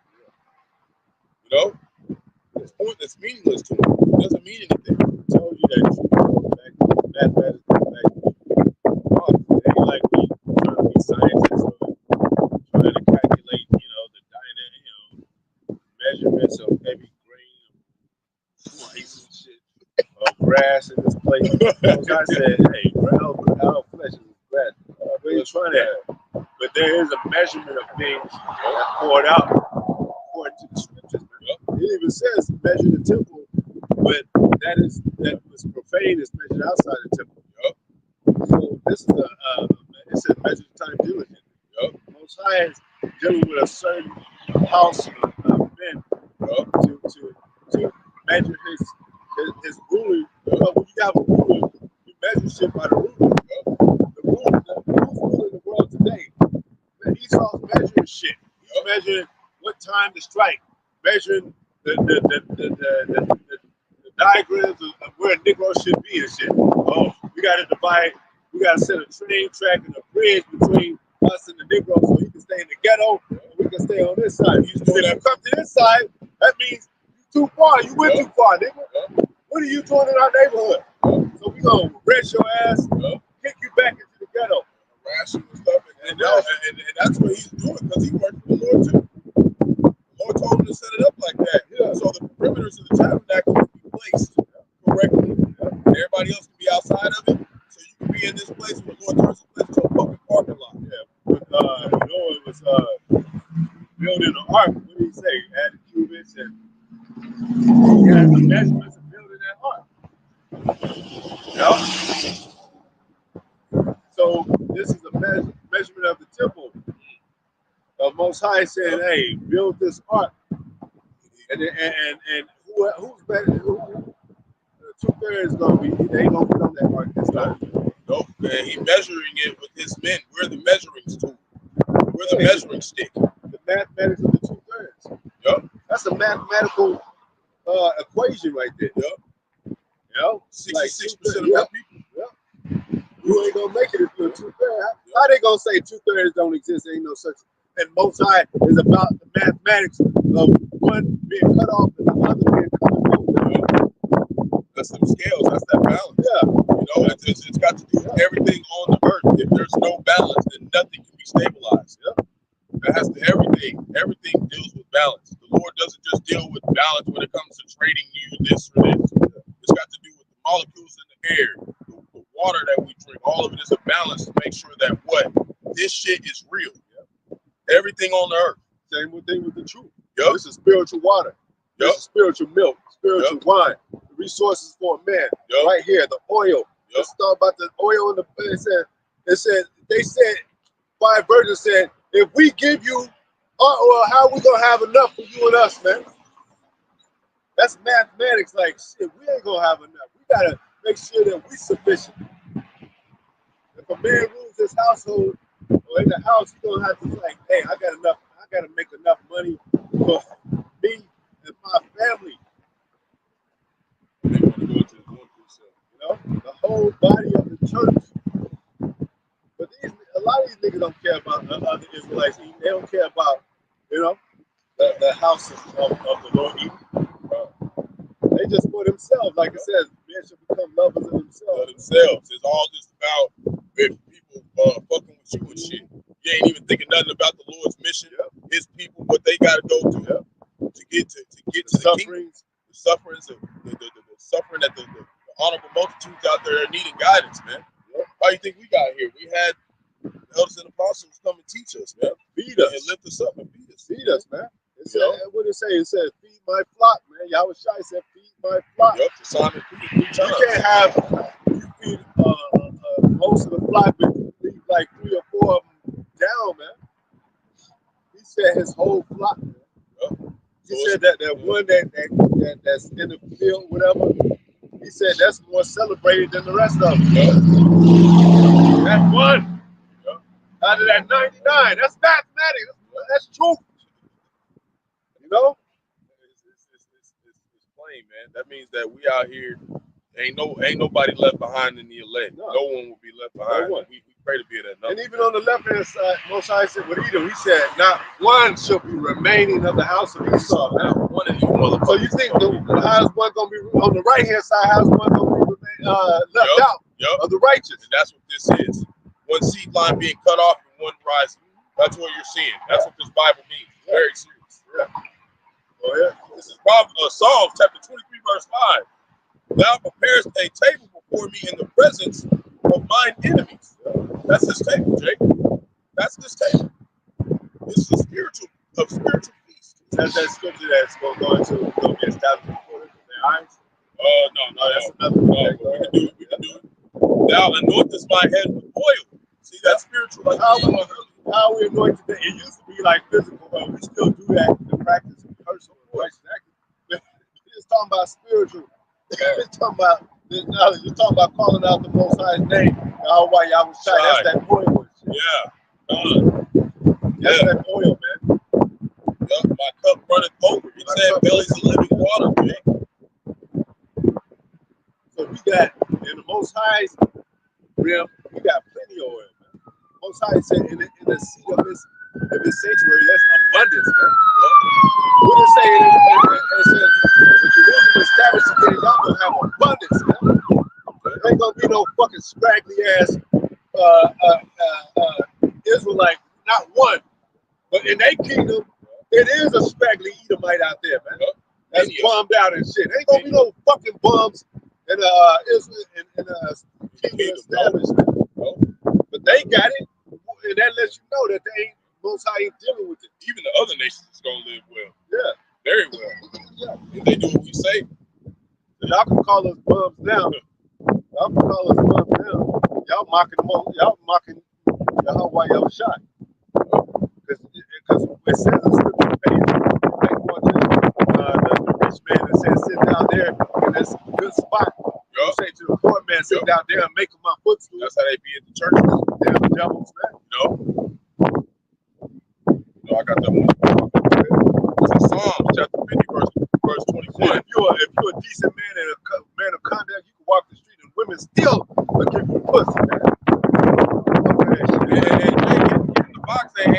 You know, it's pointless, meaningless to them. It doesn't mean anything. I told you that you go back to mathematics, they ain't like me trying to be scientists or trying to calculate, you know, the measurements of every grain of slice and shit of grass in this place. So I said, hey, our flesh is grass. We ain't trying that. But there is a measurement of things that poured out according to the scriptures. Man. It even says measure the temple, but that was profane is measured outside the temple. So this is it says measure the time diligently. Most High is dealing with a certain house of men to measure his ruling. When you have a ruler, you measure shit by the ruler. The ruler in the world today, Esau's measuring shit. He's measuring what time to strike, measuring the diagrams of where a Negro should be and shit. Oh, we got to divide. We got to set a train track and a bridge between us and the Negro so he can stay in the ghetto and we can stay on this side. If you come to this side, that means you too far. You went too far, nigga. What are you doing in our neighborhood? So we gonna arrest your ass, kick you back into the ghetto, harass you and stuff, and that's what he's doing because he worked for the Lord too. The Lord told him to set it up like that, so the perimeters of the tabernacle can be placed correctly. Everybody else can be outside of it, so you can be in this place where the Lord turns the place to a fucking parking lot. But Noah was building an ark. What did he say? Added cubits and he had the measurements of building that ark. So this is a measurement of the temple. Most High saying, "Hey, build this ark." And who's better? Who, 2/3 gonna be? They ain't gonna fit on that ark this time. Nope, man. He measuring it with his men. We're the measuring tool. We're the measuring stick. The mathematics of the 2/3. Yup. That's a mathematical equation right there. Yup. 66% of our people. Yep. You ain't gonna make it if you're 2/3. How they gonna say 2/3 don't exist? Ain't no such. And Most High is about the mathematics of one being cut off and the other being cut off. That's them scales. That's that balance. Yeah. You know, it's got to do with everything on the earth. If there's no balance, then nothing can be stabilized. Yeah. That has to everything deals with balance. The Lord doesn't just deal with balance when it comes to trading you this or this. It's got to do with the molecules in the air, the water that we drink. All of it is a balance to make sure that this shit is real. Everything on the earth. Same thing with the truth. Yep. This is spiritual water. This is spiritual milk, spiritual wine. The resources for a man. Right here, the oil Let's talk about the oil in the. They said, 5 virgins said, if we give you our oil, how we gonna have enough for you and us, man? That's mathematics. Like shit, we ain't gonna have enough. We gotta make sure that we sufficient. If a man rules his household or in the house, he's gonna have to be like, hey, I got enough. I gotta make enough money for me and my family. They want to go into the one percent. You know, the whole body of the church. But a lot of these niggas don't care about the other Israelites. They don't care about, you know, the house of the Lord. They just for themselves. Like it says, men should become lovers of themselves. It's all just about if people fucking with you and shit. You ain't even thinking nothing about the Lord's mission. His people, what they got to go through to get to the sufferings, the sufferings of the suffering that the honorable multitudes out there are needing guidance, man. Why you think we got here? We had elders and apostles come and teach us, man. Feed us and lift us up and feed us. Feed us, man. It said, what did it say? It said, feed my flock, man. Yahawashi said, feed my flock. Yep, Simon, you can't have, you feed most of the flock, but you leave like 3 or 4 of them down, man. He said his whole flock, man. Yep. He said that one that's in the field, whatever, he said that's more celebrated than the rest of them. Yep. That one. Yep. Out of that 99, that's mathematics. That's truth. You know? It's plain, man. That means that we out here, ain't nobody left behind in the elect. No one will be left behind. No one. We pray to be at that number. And even on the left-hand side, Most High said with Edom, he said, not one shall be remaining of the house of Esau. Not one of these motherfuckers. So you think how's one going to be, on the right-hand side, how's one going to be left out of the righteous? And that's what this is. One seed line being cut off and one rising. That's what you're seeing. That's what this Bible means. Very serious. Yeah. Oh, yeah. This is Psalms chapter 23, verse 5. Thou preparest a table before me in the presence of mine enemies. That's this table, Jake. That's this table. This is a spiritual feast. That's that scripture that's going to be established before their eyes. No, that's another one. We can do it. Thou anointest my head with oil. See, that's spiritual. Like how we anoint today. It used to be like physical, but we still do that in practice in personal. It's talking about spiritual. It's talking about this knowledge. It's talking about calling out the Most High's name. Yahawah, Yahawashi. That's that oil. Yeah. That's that oil, man. My cup runneth over. It said bellies of living water, man. So we got in the Most High's realm, we got plenty of oil, man. Most High said in the seat of his sanctuary, that's abundance, man. What it say? It said, when Jerusalem established again, y'all gonna have abundance, man. There ain't gonna be no fucking scraggly ass Israelite, not one. But in their kingdom, it is a scraggly Edomite out there, man. That's bummed out and shit. There ain't gonna be no fucking bums in kingdom established. But they got it, and that lets you know that they ain't Most High ain't dealing with it. Even the other nations is gonna live well. Yeah. Very well. Yeah. If they do what we say. So y'all can call us bums now. Y'all can call us bums now. Y'all mocking Yahawah Yahawashi. Because it says in scripture page, like going to the rich man that says sit down there in this good spot. You say to the poor man, sit down there and make him my footstool. That's how they be at the churches. Damn the devils, man. No, I got that one. It's in Psalms chapter 50, verse 21. If you're a decent man and a man of conduct, you can walk the street and women still will give you pussy, man.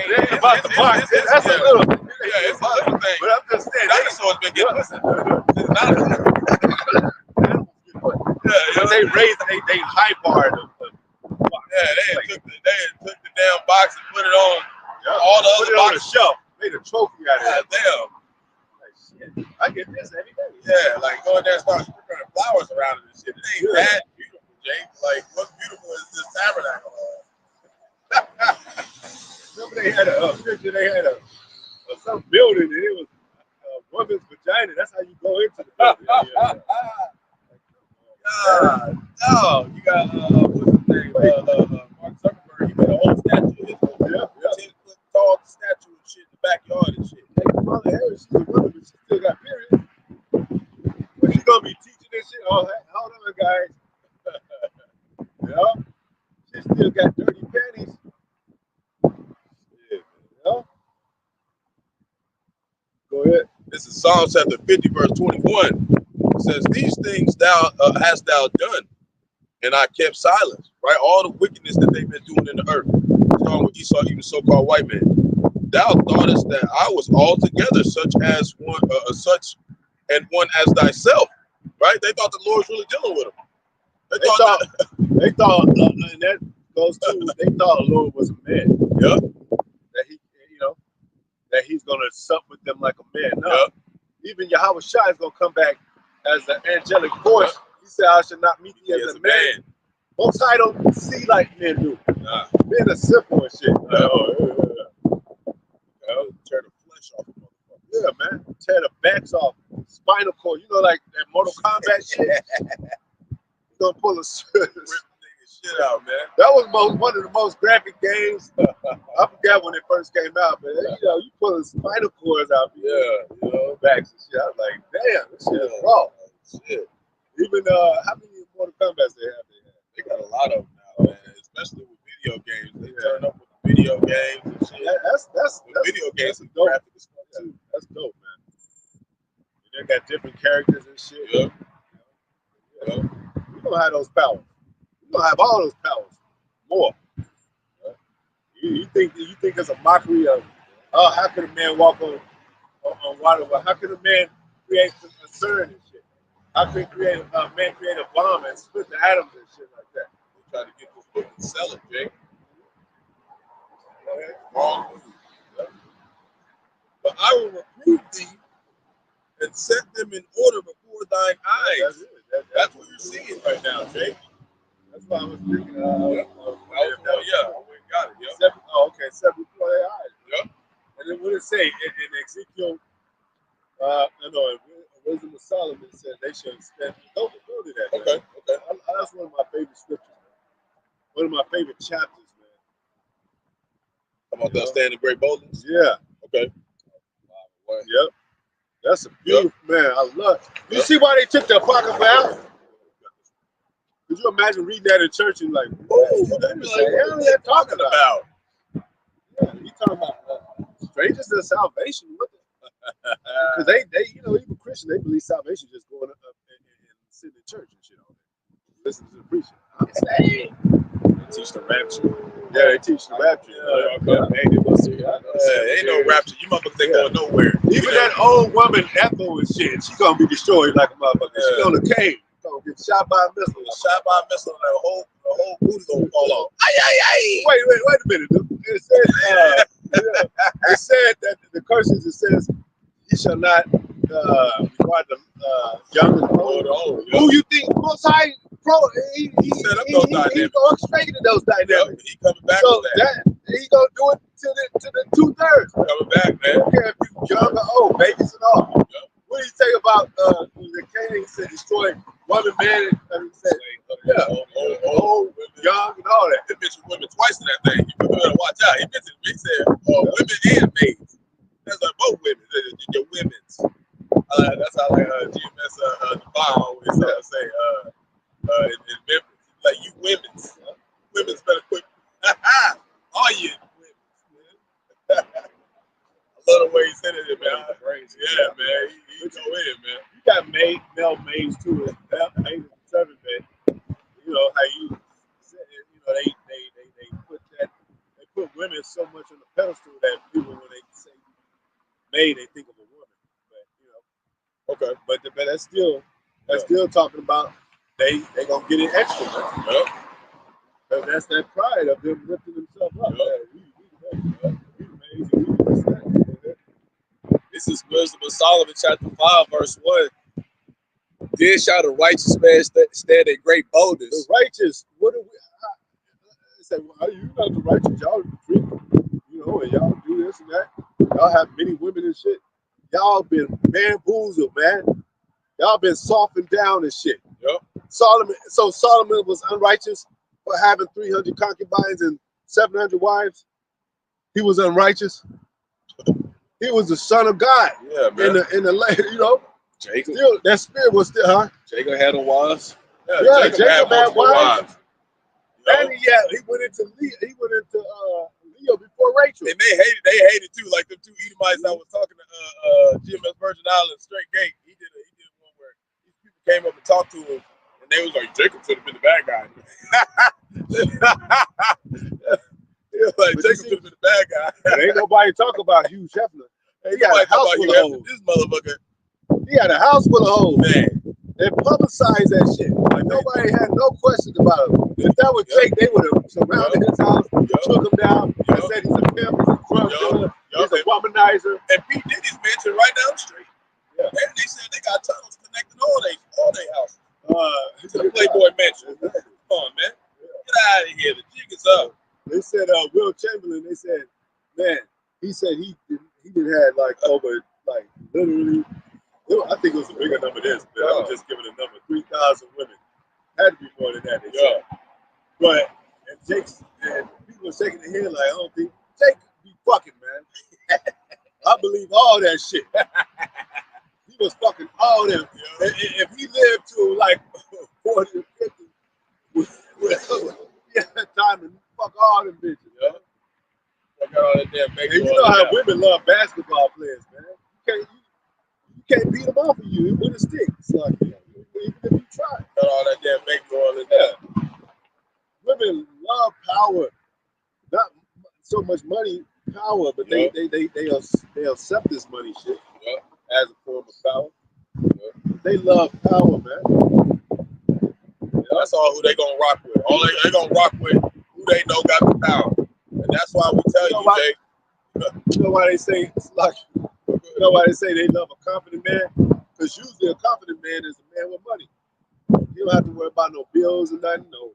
It's about the box. That's a little. Yeah, it's a little thing. But I'm just saying, dinosaurs been getting pussy. But they raised, they high barred them. Yeah, they took the damn box and put it on all the other boxes. On the shelf. Made a trophy out of it. Damn. Like, shit, I get this every day. Yeah, like going there and start sprinkling flowers around it and shit. It ain't that beautiful, Jake. Like, what's beautiful is this tabernacle. Remember they had a picture, they had some building and it was a woman's vagina. That's how you go into the building. Nah, no. You got what's his name? Mark Zuckerberg. He made a whole statue of his 10-foot tall statue and shit in the backyard and shit. Hey, Kamala Harris, she's a woman, but she still got periods. But she's gonna be teaching this shit. Oh, hold on, guys. Yeah, she still got dirty panties. Yeah. Go ahead. This is Psalm chapter 50, verse 21. It says, "These things thou hast thou done, and I kept silence." Right, all the wickedness that they've been doing in the earth. Talking with Esau, even so-called white man. Thou thoughtest that I was altogether such and one as thyself. Right? They thought the Lord's really dealing with them. They thought, and that goes to, they thought the Lord was a man. Yeah. That he, that he's gonna sup with them like a man. No. Yeah. Even Yahawashi is gonna come back as an angelic force. He said, "I should not meet thee as a man." Most High don't see like men do. Nah. Men are simple and shit. Tear the flesh off. Yeah, man. Tear the backs off, spinal cord. You know, like that Mortal Kombat shit. He's gonna pull a Rip the nigga shit out, man. That was one of the most graphic games. I forgot when it first came out, but you pulling spinal cords out. Backs and shit. I was like, damn, this shit is raw. Shit. Even how many Mortal Kombats they have? They got a lot of them now, man. Especially with video games. They turn up with the video games and shit. That's video games are dope. graphic as fuck too. That's dope, man. And they got different characters and shit. Yeah. You don't have those powers. You don't have all those powers. More. You think it's a mockery of, oh, how could a man walk on water? Well, how could a man create a CERN and shit? How could a man create a bomb and split the atoms and shit like that? They try to get this book and sell it, Jake. Wrong move. But I will reprove thee and set them in order before thine eyes. That's what you're seeing right now, Jake. That's why I was thinking. We got it. Yeah. Seven before their eyes. Yeah. And then what did it say in Ezekiel? In Wisdom of Solomon said they should spend. Don't do that. Okay. That's one of my favorite scriptures. One of my favorite chapters, man. About that standing great boldness? Yeah. Okay. Yep. That's a beautiful man. I love it. You see why they took the apocrypha out? Could you imagine reading that in church and like, ooh, what the hell are they talking about? Yeah, he talking about strangers to salvation. Because they even Christians, they believe salvation just going up and sitting in church and shit all day. Listen to the preacher. I'm saying. They teach the rapture. Yeah, they teach the rapture. Ain't no rapture. You motherfuckers ain't going nowhere. Even that old woman, Ethel and shit, she gonna be destroyed like a motherfucker. She on the cave. Gonna get shot by a missile. And the whole booty gonna fall off. Wait a minute. It said that the curses, it says, "He shall not regard the young and old." Who you think Most High? He orchestrated those dynamics. He coming back So with that. he gonna do it to the 2/3. Coming back, man. Okay, if you young or old, babies and all. What do you say about the Cain said destroy woman, man, and he said, old, young, and all that. He mentioned women twice in that thing. You better watch out. He said women and maids. That's like both women. Your women's. That's how GMS Divine always say in Memphis. Like, you women's. Women's better quit. All you women's, man. I love the way he said it, man. Yeah, man. He go in, man. You got male maids too. Maids and servant men. You know how you said, they put women so much on the pedestal that people, when they say maid, they think of a woman. But but that's still talking about they gonna get it extra, man. Yep. That's that pride of them lifting themselves up. This is Wisdom of Solomon, chapter 5, verse 1. Then shall the righteous man stand in great boldness. The righteous, what do we? They say, well, you not the righteous. Y'all drink, and y'all do this and that. Y'all have many women and shit. Y'all been bamboozled, man. Y'all been softened down and shit. Yep. Solomon was unrighteous for having 300 concubines and 700 wives. He was unrighteous. He was the son of God. Yeah, man. In the you know, Jacob. still, that spirit was still, huh? Jacob had a wives. Yeah, Jacob had multiple wives. You know? And he went into Leo before Rachel. And they hated too, like them two Edomites I was talking to GMS Virgin Islands Straight Gate. He did one where these people came up and talked to him, and they was like, Jacob should have been the bad guy. Like Jacob should have been the bad guy. There ain't nobody talk about Hugh Hefner. He had a house full of hoes. This motherfucker. He had a house full of hoes. Man. They publicized that shit. Like nobody had no questions about it. If that was Jake, they would have surrounded his house, took him down, and said he's a pimp, he's a drug dealer, he's a womanizer. And Pete Diddy's mansion right down the street. Yeah. And they said they got tunnels connecting all their houses to the Playboy mansion. Come on, man. Get out of here. The jig is up. They said Will Chamberlain, they said, man, he said he did have like over like literally, I think it was a bigger number than this, but I was just giving a number, 3,000 women. Had to be more than that, they said. But and people were shaking their head like, I don't think Jake be fucking, man. I believe all that shit. He was fucking all them. If he lived to like 40 or 50, he had time to fuck all them bitches. Fuck all that damn and you know how women love basketball players, man. You can't beat them off of you with a stick. So, even if you try. Got all that damn baby oil in there. Women love power. Not so much money, power, but they accept this money shit as a form of power. They love power, man. That's all who they gonna rock with. All they gonna rock with who they know got the power. And that's why we tell you, Jake. You know why they say it's like, you know why they say they love a confident man? Because usually a confident man is a man with money. You don't have to worry about no bills or nothing, no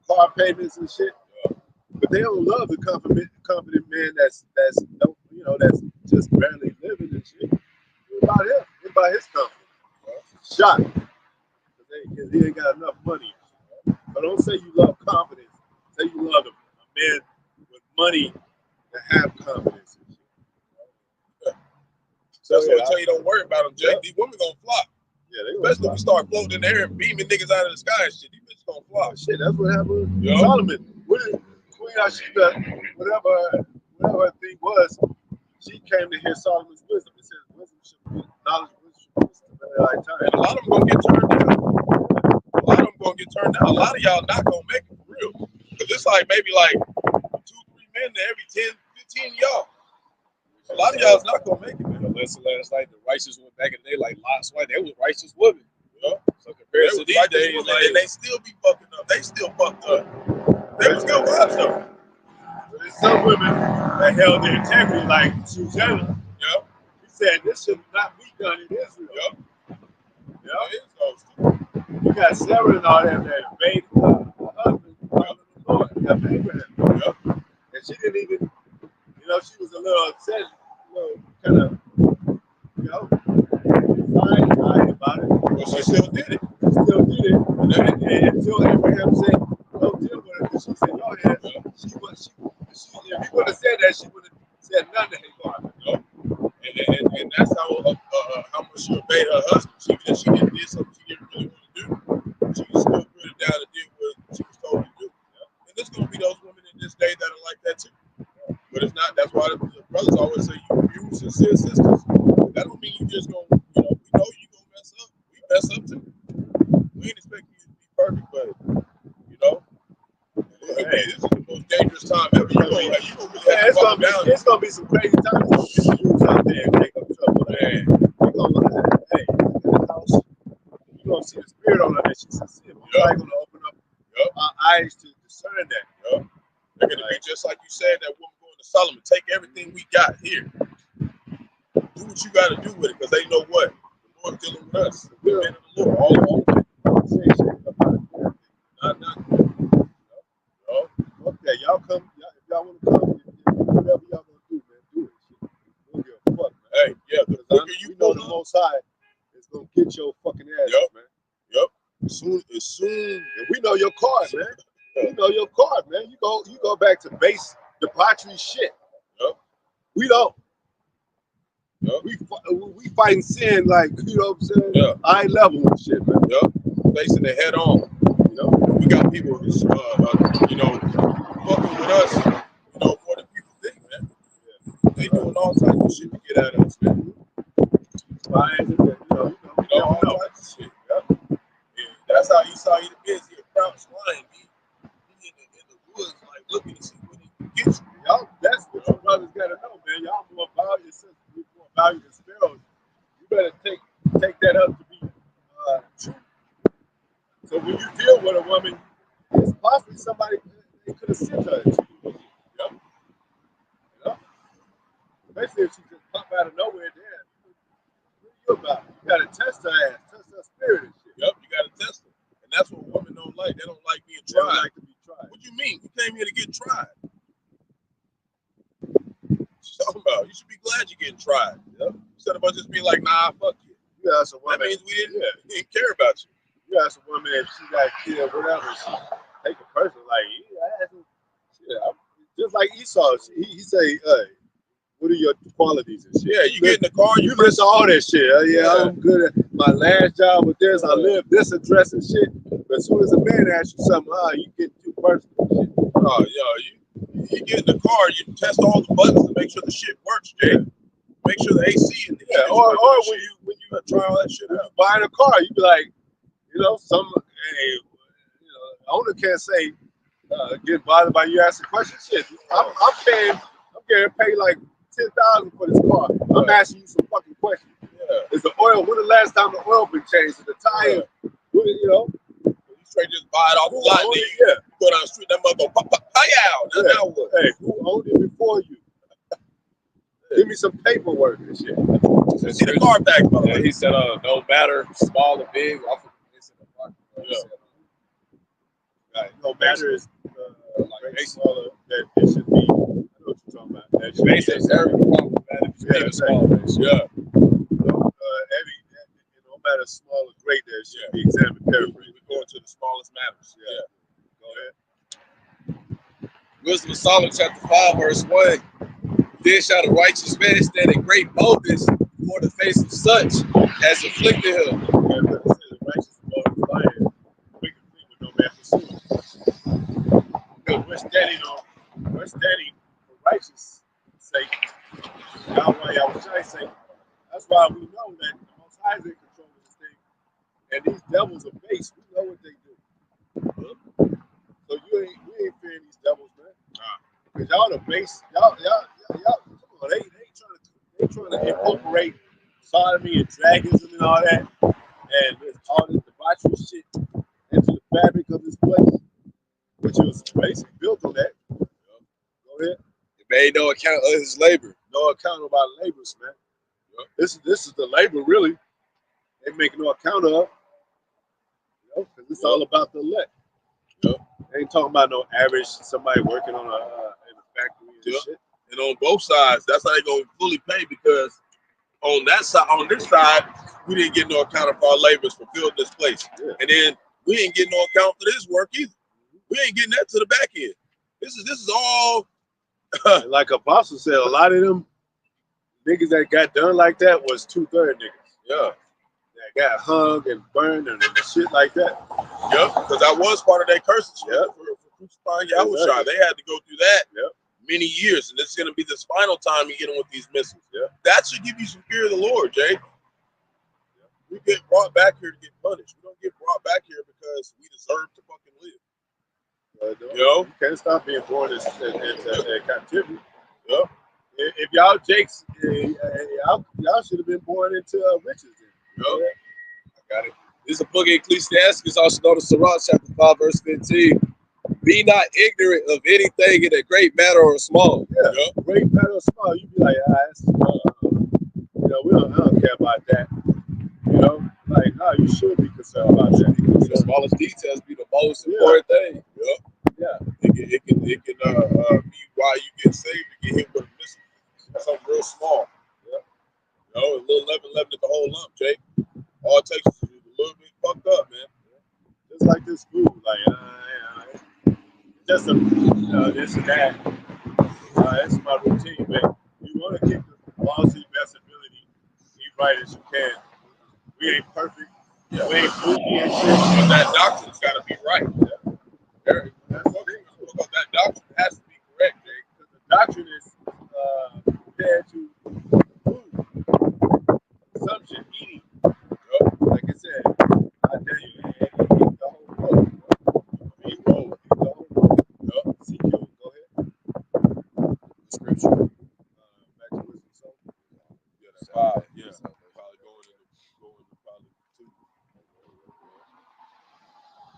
car payments and shit. But they don't love the confident man that's just barely living and shit. It's about him. It's about his confidence. Shot. Because he ain't got enough money. But don't say you love confidence. Say you love a man with money to have confidence. So that's why I tell you, don't worry about them, Jake. These women gonna fly. Yeah, especially if we start floating in the air and beaming niggas out of the sky and shit. These bitches gonna fly. Shit, that's what happened with Solomon. Queen Ashita, whatever her thing was, she came to hear Solomon's wisdom. It says wisdom should be knowledge, wisdom should be like time. And a lot of them gonna get turned down. A lot of y'all not gonna make it for real. Because it's like maybe like 2-3 men to every 10, 15 y'all. A lot of y'all's not gonna make it, man. Last night, the righteous one back in the day, like Lot's wife, they was righteous women. So compared to these days, and they still be fucking up. They still fucked up. They was good wives though. There's some women that held their integrity, like Susanna. She said this should not be done in Israel. You got Sarah and all them that made her husband, the Lord, after Abraham. And she didn't even, she was a little upset, kind of, lying about it. But she still did it. And until Abraham said, don't deal with it, because she said, no, if he would have said that, she would have said nothing to Hagar. And that's how much she obeyed her husband. She did something she didn't really want to do. She was still put it down and did what she was told to do. And there's gonna be those women in this day that are like that too. But it's not. That's why the brothers always say you abuse sincere sisters. That don't mean you just gonna, we know you gonna mess up. We mess up too. We ain't expecting you to be perfect, but hey, this is the most dangerous time ever. It's gonna be some crazy times out there and take up trouble. Hey, you're gonna see the spirit on her that she's sincere. We're not gonna open up our eyes to discern that. They're gonna be just like you said, that woman going to Solomon. Take everything we got here. Do what you gotta do with it, because they know what? The Lord's dealing with us. We're men of the Lord all along. Okay, y'all come. If y'all want to come, whatever y'all gonna do, man, do it. We'll give a fuck, man. Hey, yeah, because you know the Most High is gonna get your fucking ass, man. soon, and we know your card, man. We know your card, man. You go back to base debauchery shit. Yep. We don't. Yep. We fighting sin like, you know what I'm saying? Yeah. Eye level and shit, man. Yep. Facing it head on. You know, we got people, you know, fucking with us, you know, more than people think, man. Yeah. They doing all types of shit to get at us, man. All types of shit. Yep. Yeah. That's how Esau eat the busy. He a crouch lion. He in the woods, like looking to see when he can get you. Y'all, that's what your brothers gotta know, man. Y'all more value sisters, more value than sparrows. You better take that up to be true. So when you deal with a woman, it's possibly somebody they could have sent her. Yep. You know? Especially if she just pop out of nowhere there. What are you about? You gotta test her ass, test her spirit and shit. Yep, you gotta test them. And that's what women don't like. They don't like being They tried. don't like to be tried. What do you mean? You came here to get tried. What you talking about? You should be glad you're getting tried. Yep. Instead of us just being like, nah, fuck you. You ask a woman, That means we didn't care about you. you ask a woman if she got killed, whatever, she take a person like, just like Esau, he say, what are your qualities and shit? Yeah, you get in the car, You list all that shit. I'm good at my last job with this. I live this address and shit. But as soon as a man asks you something, you get too personal shit. Oh, yeah, you get in the car, you test all the buttons to make sure the shit works, Jay. Make sure the AC and the heat or when you try all that shit when out. you buying a car, you be like, owner can't say get bothered by you asking questions. Shit, I'm getting paid like $10,000 for this car. I'm asking you some fucking questions. Yeah. Is the oil? When the last time the oil been changed? Is the tire? You straight just buy it off the lot. You go down the street, that mother go pop, pop, out. Now what? Hey, who owned it before you? Give me some paperwork and shit. See the car back, brother. Yeah, he said, no matter small or big. No matter is like smaller that it should be. I know what you're talking about. That should Basic, small. Yeah. No matter small or great, there should be examined carefully. We're going to the smallest matters. Yeah. Go ahead. Wisdom of Solomon, chapter 5, verse 1. Then shall the righteous man stand in great boldness before the face of such as afflicted him. The righteous above the lion, we can flee with no man pursuing. Because we're standing for righteous sake. Yahawashi sake. That's why we know that the Most High is in control of this thing. And these devils are base. We know what they do. So we ain't fearing these devils, man. Because y'all the base. Y'all, come on. They trying to incorporate sodomy and dragonism and all that, and all this debauchery shit into the fabric of this place, which was basically built on that. Go ahead. He made no account of his labor. No account of our labors, man. This is the labor, really. They make no account of, because it's all about the elect. They ain't talking about no average somebody working on in a factory and shit. And on both sides, that's how they gonna fully pay, because on this side, we didn't get no account of our labors for building this place. Yeah. And then we ain't getting no account for this work either. We ain't getting that to the back end. This is all like Apostle said, a lot of them niggas that got done like that was 2/3 niggas. Yeah. That got hung and burned and shit like that. Yep, because that was part of their curses. Yeah. For crucifying Yahawashi. They had to go through that. Yep. Many years, and it's going to be this final time you get them with these missiles. Yeah, that should give you some fear of the Lord, Jay. We get brought back here to get punished. We don't get brought back here because we deserve to fucking live. You can't stop being born in captivity. Yeah. If y'all Jakes, y'all should have been born into riches. I got it. This is the book of Ecclesiastes, also known as Rawchaa, chapter 5, verse 15. Be not ignorant of anything in a great matter or small. Yeah, great matter or small. You be like, we don't care about that. Like, no, you should be concerned about that. The smallest details be the most important thing. Yeah. It can be why you get saved to get hit with a missile. Something real small. Yeah. A little 11 at the whole lump, Jake. All it takes is a little bit fucked up, man. like this food. Like, just a, this and that. That's my routine, man. You want to keep the laws to your best ability, eat right as you can. We ain't perfect. Yeah. We ain't food. We ain't shit. But that doctrine's got to be right. Yeah. That doctrine has to be correct, Jake. Because the doctrine is compared to food, consumption, eating. Like I said, I tell you, eat the whole road. Eat the whole road. Ezekiel, go ahead. The scripture. Back to wisdom. So, yeah, that's 5. Yeah. Probably going to probably 2.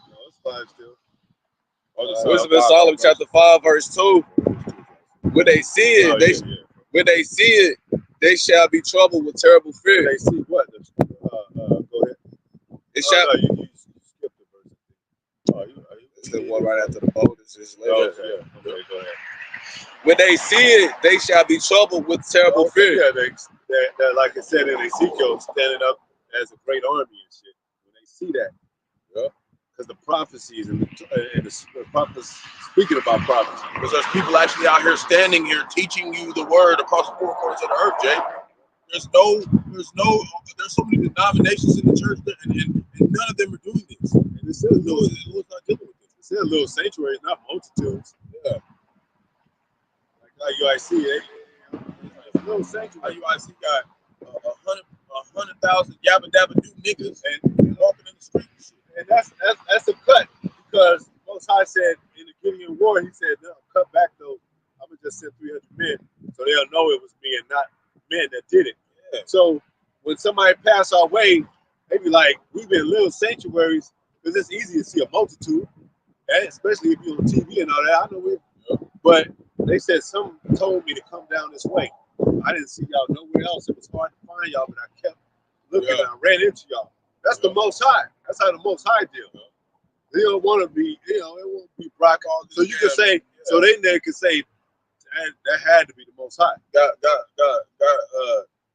no, it's 5 still. Wisdom in Solomon, chapter 5, verse 2. When they see it, when they see it, they shall be troubled with terrible fear. They see what? Go ahead. It shall. No, you skipped the verse. It's the one right after the bonus. Okay, go ahead. When they see it, they shall be troubled with terrible fear. Yeah, they, like I said in Ezekiel, standing up as a great army and shit. When they see that, because the prophecies and the prophets speaking about prophecy. Because there's people actually out here standing here teaching you the word across the 4 corners of the earth, Jay. There's so many denominations in the church, and none of them are doing this. And it's still not dealing with this. It's still little sanctuaries, not multitudes. Yeah. Like UIC, little sanctuary. UIC got 100,000 yabba dabba do niggas and walking in the street and shit. And that's a cut, because Most High said in the Gideon War, he said, no, cut back though. I'm gonna just send 300 men so they'll know it was me and not men that did it. Yeah. So when somebody pass our way, they be like, we've been little sanctuaries, because it's easy to see a multitude, and especially if you're on TV and all that. I know it, but they said some told me to come down this way. I didn't see y'all nowhere else. It was hard to find y'all, but I kept looking and I ran into y'all. That's the Most High. That's how the Most High deal. They don't want to be, it won't be Barak. So you can say, so they can say that had to be the Most High.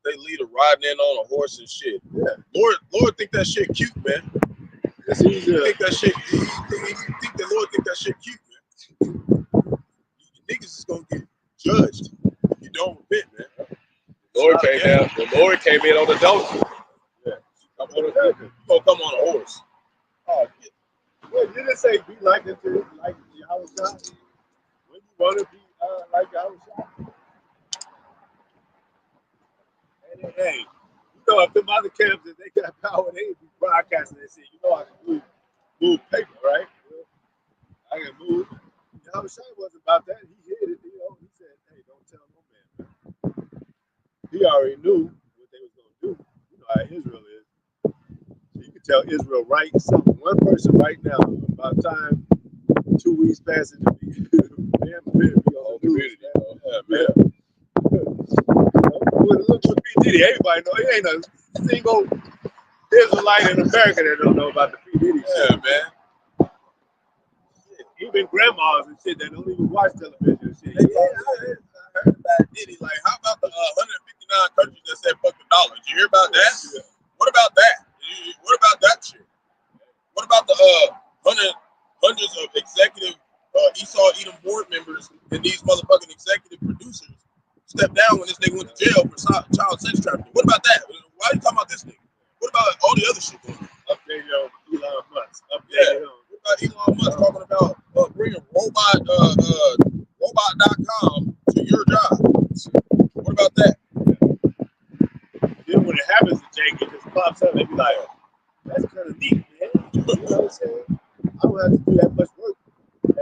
They leader riding in on a horse and shit. Yeah. Lord think that shit cute, man. It's easy. You think that shit? You think the Lord think that shit cute, man? You niggas is gonna get judged. You don't repent, man. The Lord came in on the donkey. Yeah. You gonna come on a horse. Oh, wait, did it say be like unto like Yahawashi? When you want to be like Yahawashi? Hey, you know, if them other camps, if they got power, they be broadcasting and say, I can move paper, right? I can move. Yahawashi wasn't about that. He hid it, he said, hey, don't tell no man. He already knew what they was going to do. You know how Israel is. So you can tell Israel right something. One person right now, about time 2 weeks passing to be on the news. Yeah. Look for P. Diddy. Everybody know he ain't a single Israelite in America that don't know about the P. Diddy shit. Yeah, man. Even grandmas and shit that don't even watch television and shit. I heard about Diddy. Like, how about the 159 countries that said fuck the dollar? Did you hear about that? Yeah. What about that? What about that shit? What about the hundreds of executive Esau Edom board members and these motherfucking executive producers stepped down when this nigga went to jail for child sex trafficking? What about that? Why are you talking about this nigga? What about all the other shit going on? Update on Elon Musk. What about Elon Musk talking about bringing robot.com to your job? What about that? Then when it happens to Jake, it just pops up and they be like, that's kind of neat, man. You know what I'm saying? I don't have to do that much work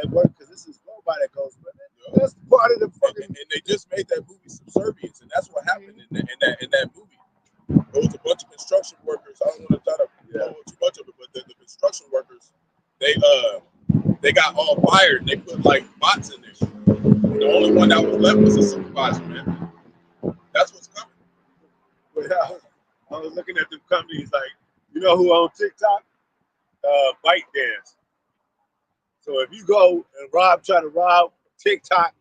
at work because this is robot that goes with it. That's part of the fucking. And they just made that movie Subservience, and that's what happened in that movie. There was a bunch of construction workers. I don't want to try to know too much of it, but the construction workers, they got all fired and they put like bots in there. The only one that was left was a supervisor, man. That's what's coming. Well, I was looking at the companies like, you know who on TikTok? Bite Dance. So if you go and try to rob TikTok,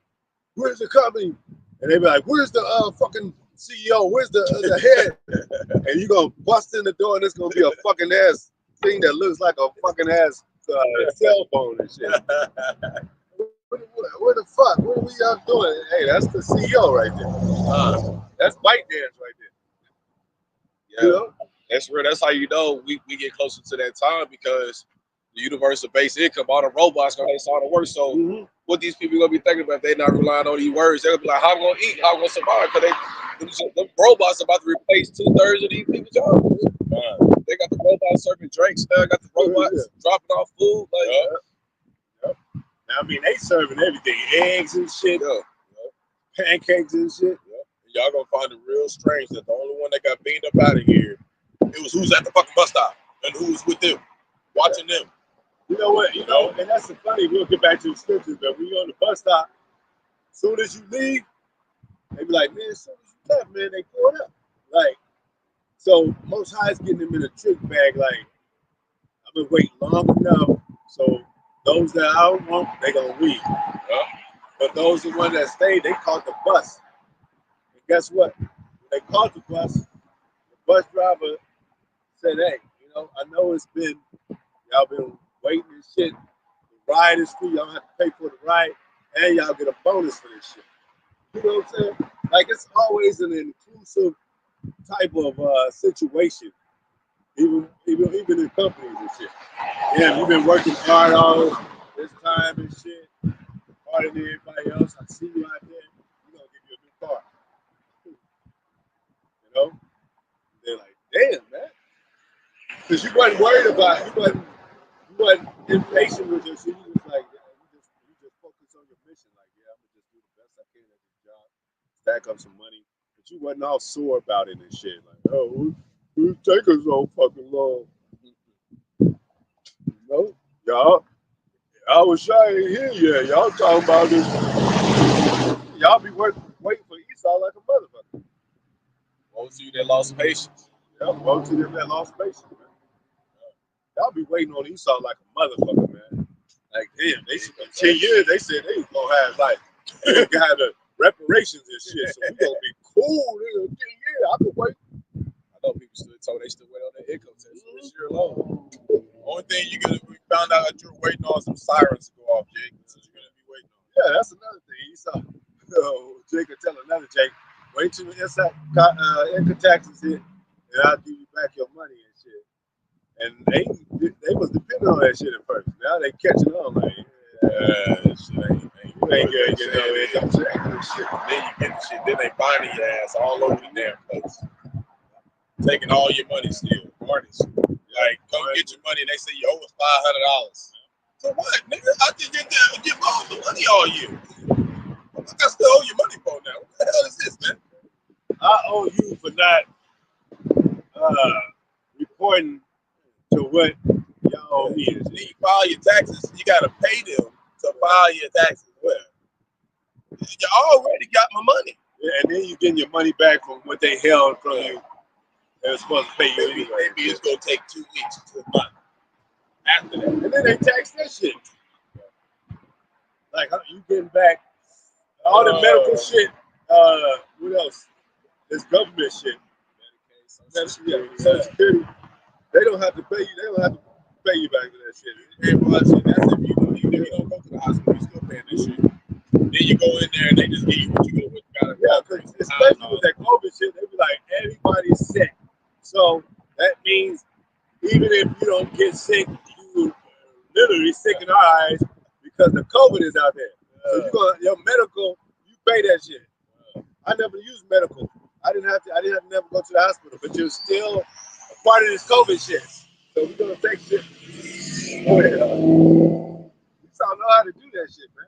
where's the company? And they be like, where's the fucking CEO? Where's the head? And you gonna bust in the door and it's gonna be a fucking ass thing that looks like a fucking ass cell phone and shit. What the fuck? What are we y'all doing? Hey, that's the CEO right there. That's bite dance right there. Yeah, You know? that's real. That's how you know we get closer to that time because the universal base income, all the robots gonna start to work. So what these people gonna be thinking about if they not relying on these words? They're gonna be like, how I'm gonna eat, how I'm gonna survive? Because the robots about to replace 2/3 of these people's jobs. They got the robots serving drinks now, got the robots dropping off food. Like, I mean, they serving everything, eggs and shit, pancakes and shit. And y'all gonna find it real strange that the only one that got beamed up out of here, it was who's at the fucking bus stop and who's with them, watching them. You know what? You know, and that's the funny. We'll get back to the scriptures, but when you're on the bus stop, as soon as you leave, they be like, man, as soon as you left, man, they pull it up. Like, so Most High is getting them in a trick bag. Like, I've been waiting long enough, so those that I don't want, they gonna leave. But those the ones that stayed, they caught the bus. And guess what? When they caught the bus driver said, hey, you know, I know it's been, y'all been waiting and shit. The ride is free, y'all don't have to pay for the ride, and y'all get a bonus for this shit. You know what I'm saying? Like, it's always an inclusive type of situation, even in companies and shit. Yeah, you've been working hard all this time and shit, harder than everybody else. I see you out there. We're gonna give you a new car. You know? They're like, damn, man. Because you wasn't worried about you wasn't impatient with your shit. You was like, yeah, you just focus on your mission. Like, yeah, I'm gonna just do the best I can at this job, stack up some money. But you wasn't all sore about it and shit. Like, oh, we take us so fucking long. You know? Y'all, I was shy in here, yeah. Y'all talking about this. Y'all be waiting for Esau like a motherfucker. Most of you that lost patience. Yeah, most of them that lost patience, man. Y'all be waiting on Esau like a motherfucker, man. Like, damn, they 10 years, they said they was gonna have like kind of reparations and shit. So we gonna be cool, nigga. 10 years, I can wait. I know people still told they still wait on their income tax for this year alone. Only thing we found out that you're waiting on some sirens to go off, Jake. That's what you're gonna be waiting on. Yeah, that's another thing. Esau, Jake could tell another Jake, wait till income taxes hit, and I'll give you back your money and shit. And they was depending on that shit at first. Now they catching on like, shit ain't gonna get no income tax shit. Then you get the shit, then they finding your ass all over the damn place. Taking all your money still, artists. Like, come get your money and they say you owe us $500. So what, nigga? I just get all the money all year. I still owe you money for now. What the hell is this, man? I owe you for not reporting to what y'all owe me. Then you file your taxes, you gotta pay them to file your taxes. Well, you already got my money. Yeah, and then you getting your money back from what they held from you. They were supposed to pay you anyway. Maybe it's gonna take 2 weeks to a month after that. And then they tax that shit. Like, you getting back all the medical shit. What else? This government shit. Social Security. They don't have to pay you. They don't have to pay you back for that shit. And that's if you don't go to the hospital, you still paying this shit. Then you go in there and they just give you what you got. Yeah, because especially with that COVID shit, they be like, everybody's sick. So that means even if you don't get sick, you literally sick in our eyes because the COVID is out there. So your medical, you pay that shit. I never used medical. I didn't have to never go to the hospital, but you're still a part of this COVID shit. So we're gonna take shit. Oh yeah. We all know how to do that shit, man.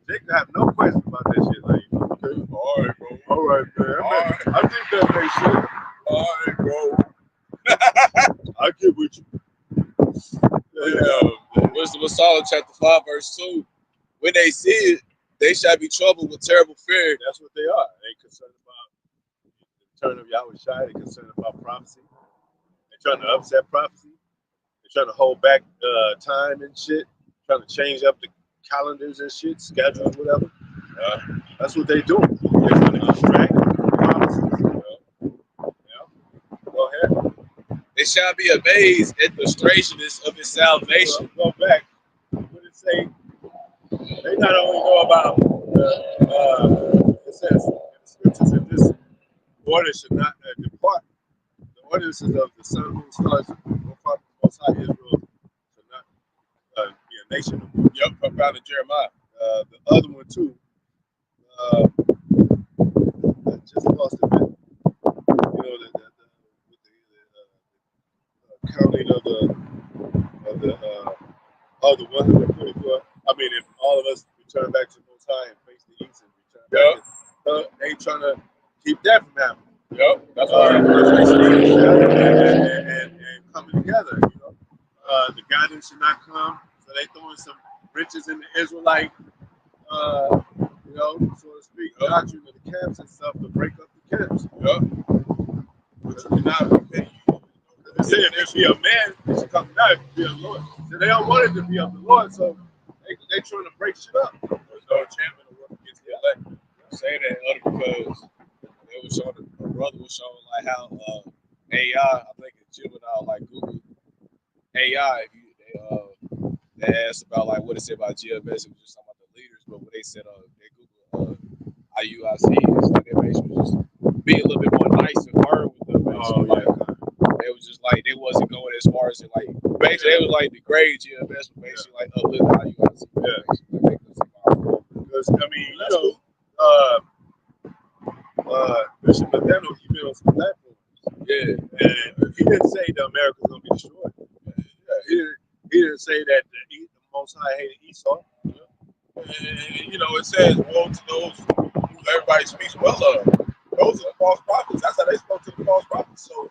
Jake have no question about that shit. Like, okay, all right, bro. All right, man. I think that makes sense. All right, bro. I get with you. Wisdom of Solomon, chapter 5, verse 2. When they see it, they shall be troubled with terrible fear. That's what they are. They concerned about the return of Yahawashi. They're concerned about prophecy. They're trying to upset prophecy. They're trying to hold back time and shit. Trying to change up the calendars and shit, schedules, whatever. That's what they're doing. They're trying to distract promises. Yeah. Go ahead. They shall be amazed at the strangeness of his salvation. Go back. What it say? They not only know about it says in the scriptures that this order should not depart. The ordinances of the sun, moon, stars, depart from Most High Israel should not be a nation. Yep, come out of Jeremiah. The other one too. I just lost a bit. You know, the counting of the 144. I mean, if all of us return back to the Most High and face the east and return back, they trying to keep that from happening. Yep, that's and coming together. You know, the guidance should not come, so they throwing some riches in the Israelite, you know, so to speak, doctrine of the camps and stuff to break up the camps. Yep. Which will not repay you. They say if it be a man, it should come down. If it be a Lord, so they don't want it to be of the Lord, so they trying to break shit up. There's no enchantment of what gets the elect. I say that because they was showing, a brother was showing like how AI, I think it's juvenile, like Google AI. They asked about like what it said about GMS. It was just talking about the leaders, but when they said they Google IUIC, it's like they basically just be a little bit more nice and firm with them. It was just like they wasn't going as far as it like basically they was like degrade GMS, but basically like uplift IUIC. Because I mean, you know, Bishop Nathaniel, he been on some platforms. Yeah, and he didn't say that America's gonna be destroyed. He didn't say that the Most High hated Esau. And you know, it says, woe to those who everybody speaks well of. Those are the false prophets. That's how they spoke to the false prophets. So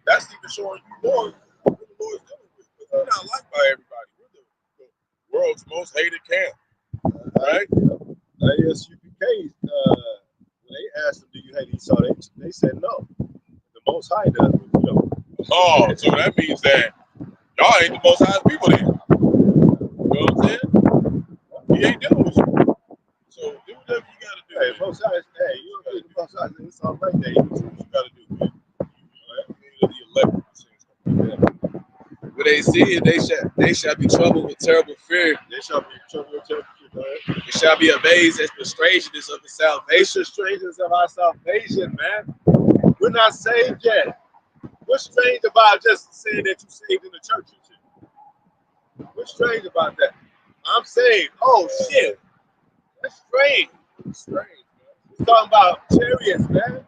that's even showing you more what the Lord's dealing with. Because we're not liked by everybody. We're the world's most hated camp. Right? ASUPK, when they asked them, do you hate Esau? They said no. The Most High does, but you know. Oh, so that means that y'all ain't the Most High's people then. You know what I'm saying? He ain't dealing with you. So do whatever you gotta do. Hey, Most High, hey, you don't get the Most High, it's all right there. You do what you gotta do, man. When they see it, they shall be troubled with terrible fear. They shall be troubled with terrible fear. They shall be amazed at the strangeness of the salvation. The strangeness of our salvation, man. We're not saved yet. What's strange about just saying that you saved in the church and shit? What's strange about that? I'm saved. Oh shit. That's strange. It's strange, man. We're talking about chariots, man.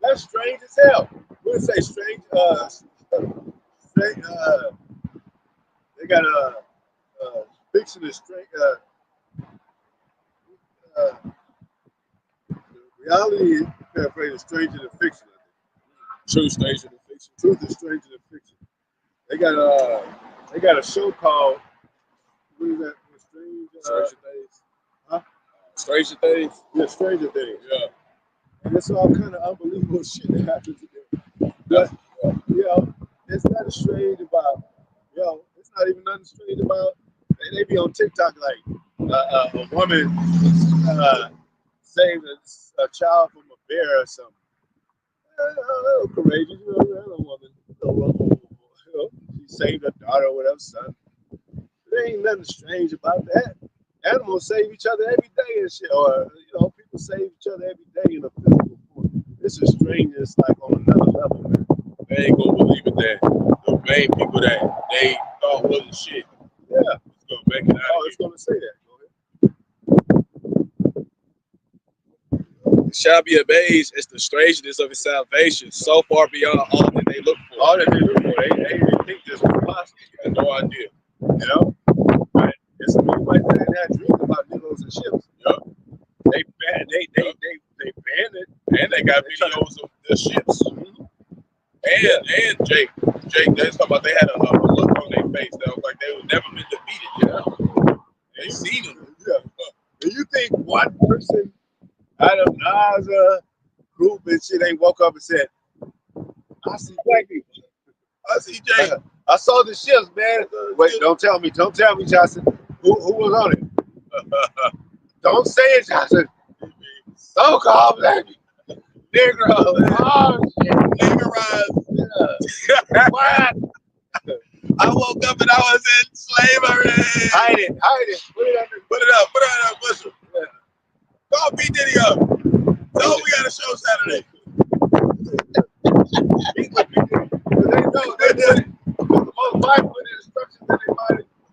That's strange as hell. We would say strange, they got a fiction is strange. Reality, paraphrase, is stranger than fiction. True stranger than fiction. Truth is stranger than fiction. They got a show called, what is that? Stranger Things. Huh? Stranger Things. Yeah, Stranger Things. Yeah. And it's all kind of unbelievable shit that happens to them. But you know, it's nothing strange about. It's not even nothing strange about. They be on TikTok like a woman saved a child from a bear or something. Courageous, you know, a woman. She saved her daughter or whatever, son. There ain't nothing strange about that. Animals save each other every day and shit, or people save each other every day in a physical form. This is strange. It's like on another level, man. They ain't gonna believe it that the main people that they thought wasn't shit. Yeah, it's gonna make it out. Oh, it's gonna say that. Shall be amazed at the strangeness of his salvation, so far beyond all that they look for. All that they look for, they didn't think this was possible. They had no idea. You know, right? There's some people like that that had dreams about niggas and ships. Yep. They banned it, and they got videos of the ships. And Jake, they talking about they had a look on their face that was like they was never been defeated. Yeah, they seen them. Yeah. Do you think one person out of NASA group and shit ain't woke up and said, I see black people. I see Jake. I saw the ships, man. Wait, don't tell me, Johnson. Who was on it? Don't say it, Johnson. So-called black people. Negro. Oh, shit. Niggerized. What? I woke up and I was in slavery. Hide it. Put it under. Put it up, bushel. Yeah. Call B Diddy up. Tell him we got a show Saturday. They know they did it. The most Bible instructions that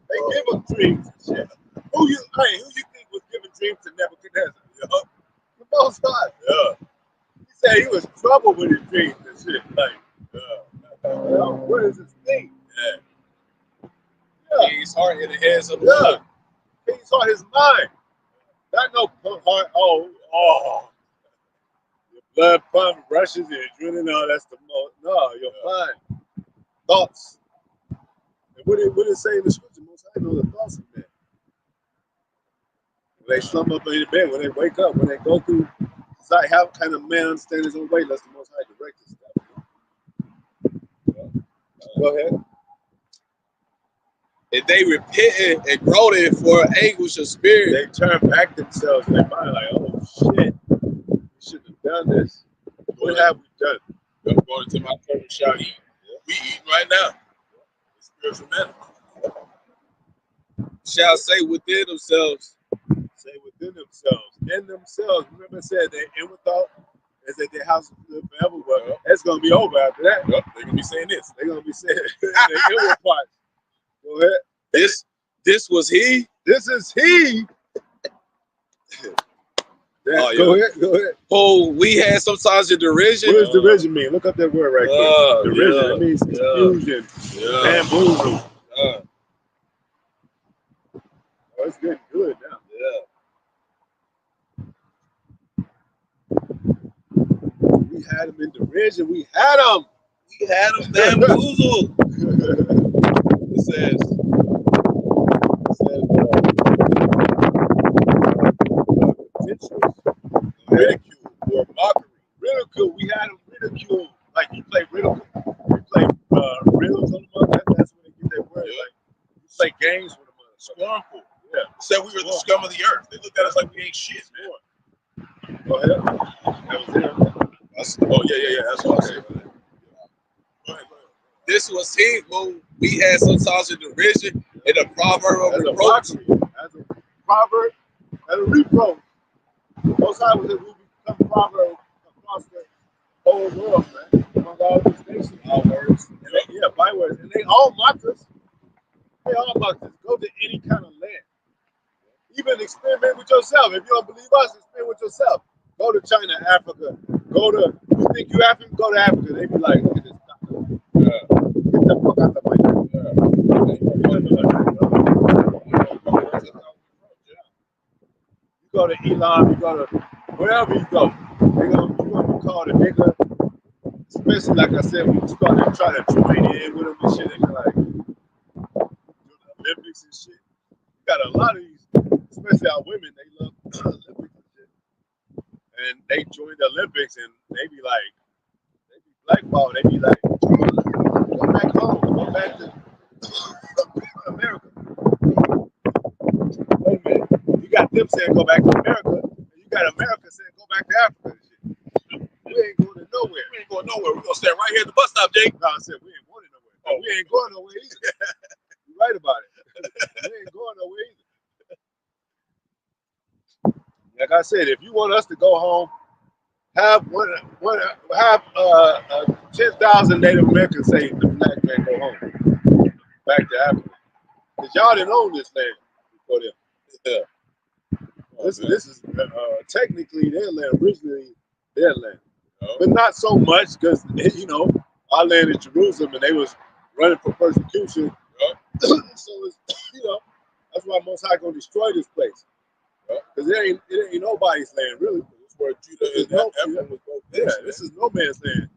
they give them dreams and shit. Who you think was giving dreams to Nebuchadnezzar? The Most High. Yeah. He said he was trouble with his dreams and shit. Like, what is this thing? Yeah. His heart in the hands of the Lord. King's heart, his mind. Not no heart. Oh. Your blood pump rushes and adrenaline. No, that's the most. No, your mind. Thoughts. And what did it say in the scripture? Most High know the thoughts of men. When they slump up in the bed, when they wake up, when they go through, like how kind of man understand his own way, lest the Most High direct his stuff. Go ahead. And they repented and groaning for anguish of spirit. They turn back themselves in their mind like, oh shit, we shouldn't have done this. What have we done? I'm going to my corner shop eat. We eating right now. Spiritual man. Shall say within themselves. Say within themselves. In themselves. Remember I said that inward thought is that their house will live forever. Well, that's going to be over after that. They're going to be saying this. They're going to be saying the inward part. Go ahead. This was he. This is he. Go ahead. Oh, we had sometimes a derision. What does derision mean? Look up that word right quick. Derision. It means confusion. Bamboozle. Oh, it's getting good now. We had him in derision. We had him bamboozled. It says ridicule or mockery. Ridicule. We had him ridiculed. Like you play ridicule. You play riddles on the mother. That's where they get that word. Like you play games with them. Scornful. Yeah. Said we were the scum of the earth. They looked at us like we ain't shit, man. Go ahead. That was it. Yeah. That's what I said. Go ahead. This was he who we had sometimes a derision and a proverb of reproach. As a proverb and a reproach. Most High was it we become proverb across the whole world, man. Among all these nations. All words. Bywords. And they all mock us. They all mock us. Go to any kind of land. Even experiment with yourself. If you don't believe us, experiment with yourself. Go to China, Africa. You think you African? Go to Africa. They be like, look at this stuff. Get the fuck out the mic. You go to Elam, you go to wherever you go. You're gonna be called a nigga. Especially like I said, when you start to try to join in with them and shit, they be like, do the Olympics and shit. You got a lot of these, especially our women, they love Olympics and shit. And they join the Olympics and they be blackballed. They be like, go back home, go back to America. Wait a minute. You got them saying go back to America, and you got America saying go back to Africa and shit. We ain't going nowhere. We're going to stand right here at the bus stop, Jake. No, I said we ain't going nowhere. Oh, we ain't going nowhere either. You're right about it. We ain't going nowhere either. Like I said, if you want us to go home, have 10,000 Native Americans say the black man go home, back to Africa, because y'all didn't own this land before them. Yeah. This is technically their land, originally their land, but not so much because our land is Jerusalem and they was running for persecution. So it's, that's why Most High gonna destroy this place. Because it ain't nobody's land, really. It's where Judah is. This is no man's land.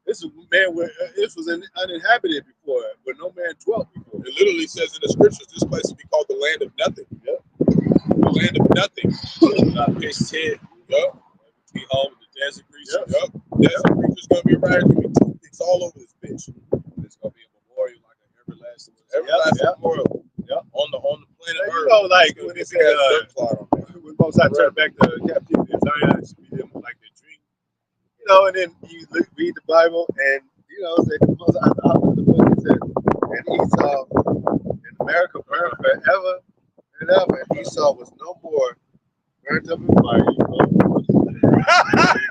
This is man where this was uninhabited before, where no man dwelt before. It literally says in the scriptures, this place will be called the land of nothing. The land of nothing. Page 10. Be home with the dancing creatures. Dancing creatures gonna be around. It's gonna be toothpicks all over this bitch. It's gonna be a memorial, like an everlasting memorial. On the planet Earth. Like when they said when Most High turned back the captivity of Zion, it should be them like their dream. And then you read the Bible and you know, said the most I was the book it said, and Esau in America burned forever and ever, and Esau was no more burnt up in fire. You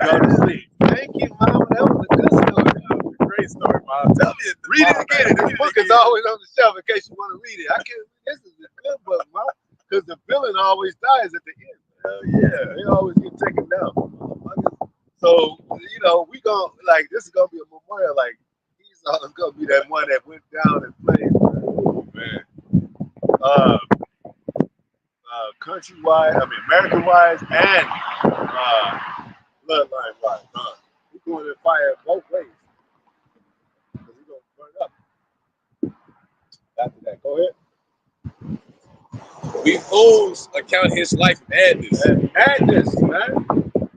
go to sleep. Thank you, Mom. That was a good story. That was a great story, Mom. Tell me, read it again. This book is always on the shelf in case you want to read it. I can't. This is a good book, Mom, because the villain always dies at the end. Hell yeah, they always get taken down. So you know, we gonna like this is gonna be a memorial. Like Esau is gonna be that one that went down in flames. Oh man. Countrywide, I mean American-wise and bloodline-wise. We're going to fire both ways. Because we're going to burn up. After that, go ahead. We fools account his life madness. Madness, man.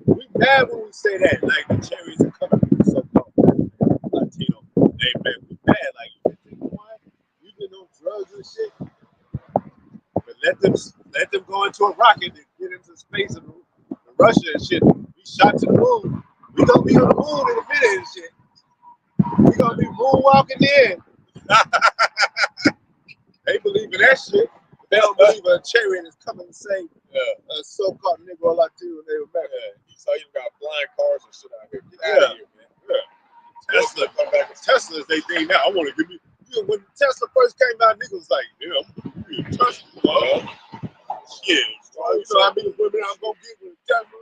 We mad when we say that. Like the cherries are coming from the so-called Latino. They man, we mad. Like you been on drugs and shit. But let them go into a rocket and get into space and Russia and shit. We shot to the moon. We gonna be on the moon in a minute and shit. We gonna be moonwalking in. They believe in that shit. They don't believe a chariot is coming to save a so-called Negro Latino Native American. You saw you got blind cars and shit out here. Get out of here, man. Yeah. Tesla come back. Tesla's they think now. I want to give me. When Tesla first came out, niggas was like, yeah, I'm gonna be Tesla. Shit. So, you know how many women I'm gonna get with Tesla?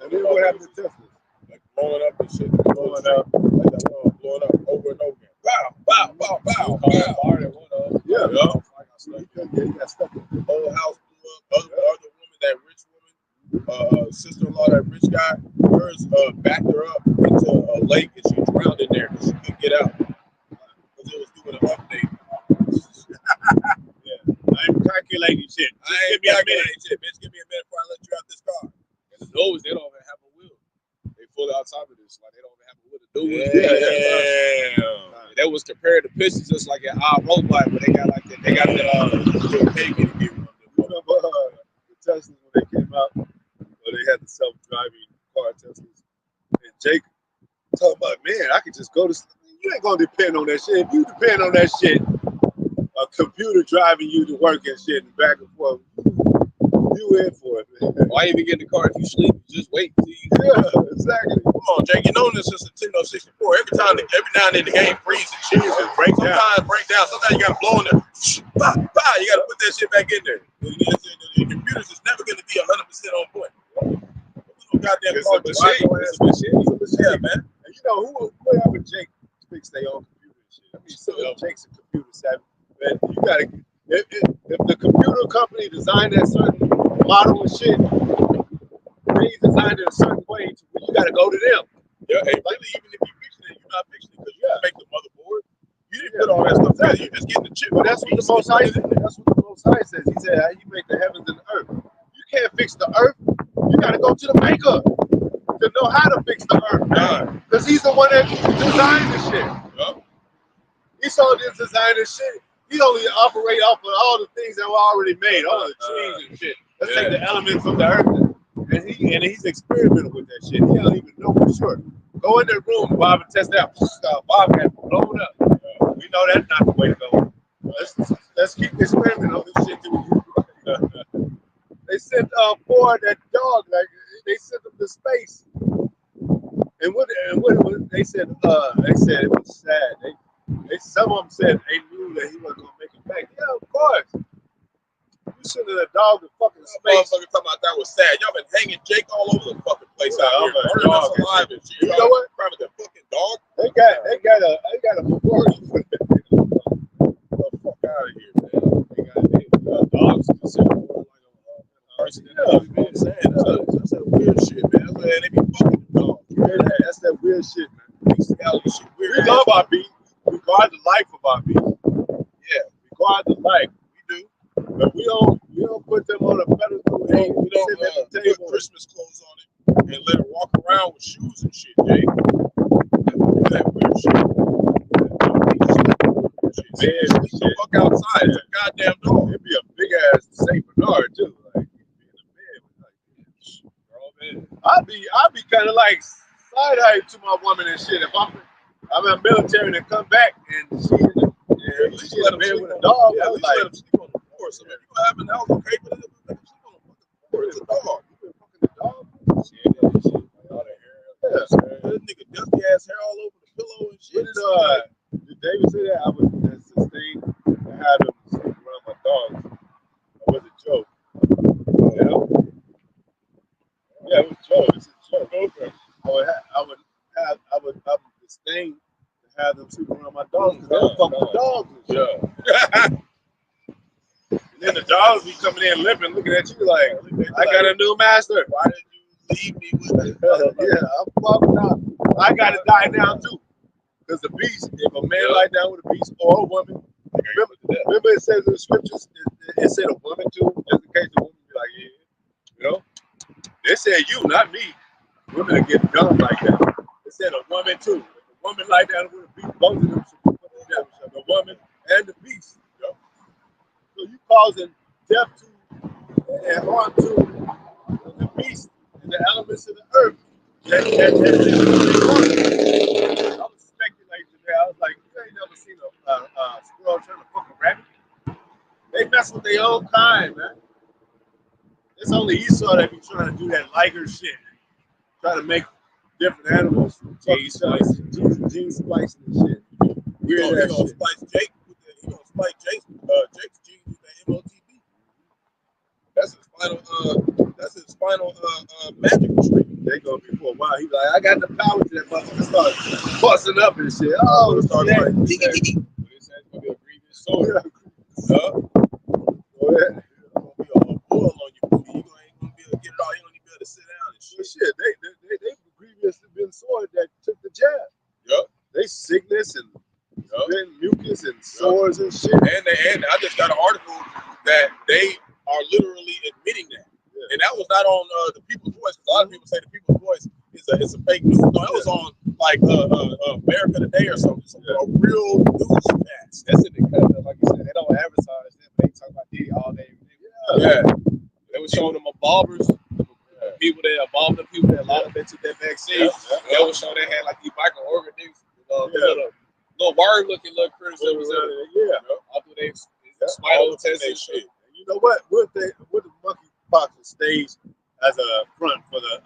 And then what happened to Tesla? Like blowing up and shit. Blowing up. Like that blowing up over and over again. Bow, bow, bow, bow, bow. Yeah. He got stuck. The whole house blew up. Other woman, that rich woman, sister-in-law, that rich guy, hers backed her up into a lake and she drowned in there because she couldn't get out. Because it was doing an update. Yeah. I ain't calculating shit. I ain't calculating shit, bitch. Give me a minute before I let you out this car. And the nose, they don't even have a wheel. They fully on top of this. Like, they don't even have a wheel to do it. Yeah. That was compared to Pistons, just like an roadblock, but they got like that. They got the pavement to give them. Remember the Teslas when they came out? Or they had the self-driving car Teslas. And Jake talking about, man, I could just go to sleep. You ain't gonna depend on that shit. If you depend on that shit, a computer driving you to work and shit and back and forth, you in for it, man. Why even get in the car if you sleep? Just wait. Yeah, exactly. Come on, Jake. You know this since the Nintendo 64. Every now and then the game freezes and shit. Sometimes break down. Sometimes you gotta blow in there. Bah, bah, you gotta put that shit back in there. The computers is never gonna be 100% on point. Goddamn it's a machine. It's a machine, man. And you know who ever Jake fix their own computer and shit. I mean, so Jake's a computer savvy. But you gotta if the computer company designed that certain model and shit, they designed it a certain way. You gotta go to them. Yeah, hey, really, even if you fix it, you're not fixing it because you didn't make the motherboard. You didn't put all that stuff together. You just getting the chip. But that's what the Most High says. That's what the Most High says. He said, "How you make the heavens and the earth? You can't fix the earth. You gotta go to the maker to know how to fix the earth, man. Because he's the one that designed the shit. Yep. He saw this design and shit. He only operate off of all the things that were already made, all the trees and shit. Let's take the elements from the earth, and he's experimenting with that shit. He don't even know for sure. Go in the room, Bob, and test out. Bob got blown up. We know that's not the way to go. Let's keep experimenting on this shit till we They sent Ford that dog, like they sent him to space. And what they said it was sad. Some of them said they knew that he wasn't gonna make it back. Yeah, of course. You sending a dog to fucking space. Motherfucker talking about that was sad. Y'all been hanging Jake all over the fucking place out here. Burning us alive and shit. You know what? Grabbing the fucking dog. They got a memorial for that. Get the fuck out of here, man. They got dogs considered more like a person. That's that weird shit, man. They be fucking dogs. That's that weird shit, man. Bestiality shit. We love our beef. We guard the life of our beef. Yeah, we guard the life. We do. But we don't put them on a pedestal. We don't put Christmas clothes on it and let it walk around with shoes and shit, Jay. That weird shit. Man, shit. Fuck outside. It's a goddamn dog. It'd be a big ass Saint Bernard too. Like, be in the bed with like, man. I'd be kind of like side eye to my woman and shit. If I'm in military and come back and she in the bed with a dog, yeah, I was like, let him sleep on the floor. So if you gonna have an house, okay, but let him sleep on the fucking floor. It's a dog. you been fucking the dog? Shit, that shit, like, all that hair. Yeah, that nigga dusty ass hair all over the pillow and shit. Did David say that? I was sustained to have them sleep around my dogs. Or was it Joe? Yeah, it was Joe. This is Joe. Okay. I would disdain to have them sleep around my dogs because they fuck with dogs and shit. Yeah. And then the dogs be coming in limping, looking at you like, I got a new master. Why did you leave me with it? Yeah, I'm fucking out. I gotta die now too. Because the beast, if a man lie down with a beast or a woman, remember it says in the scriptures, it said a woman too, just in case the woman be like, yeah, you know? They said you, not me. Women are getting dumb like that. They said a woman too. If a woman lie down with a beast, both of them should be put together. The woman and the beast. You know? So you causing death to and harm to the beast and the elements of the earth. I was speculating there. I was like, you ain't never seen a squirrel trying to fuck a rabbit. They mess with their own kind, man. It's only Esau that be trying to do that liger shit. Trying to make different animals. Gene splicing and shit. He gonna splice Jake with that. He gonna splice Jake's gene with that MOTB. That's his final magic trick. They gonna be for a while. He's like, I got the power to that motherfucker. Start busting up and shit. Oh, start yeah. like, it's gonna be a grievous sword. Go ahead. Gonna be a boil on your booty. You ain't gonna be able to get it all. You don't even be able to sit down and shit. Well, shit, they grievously been sword that took the jab. Yep. They sickness and mucus and sores and shit. And I just got an article that they are literally admitting that. Yeah. And that was not on the People's Voice. A lot of people say the People's Voice is a fake news. No, it was on like America Today or something. A real news cast. That's in the cut. Like you said, they don't advertise that. They talk about D all day. Yeah. They were showing them barbers, people that are bombing the people that a lot of them took that vaccine. They were showing they had like these microorganisms, little worm looking little critters that was in it. After they spinal test and shit. You know what? Would the monkeypox stage as a front for the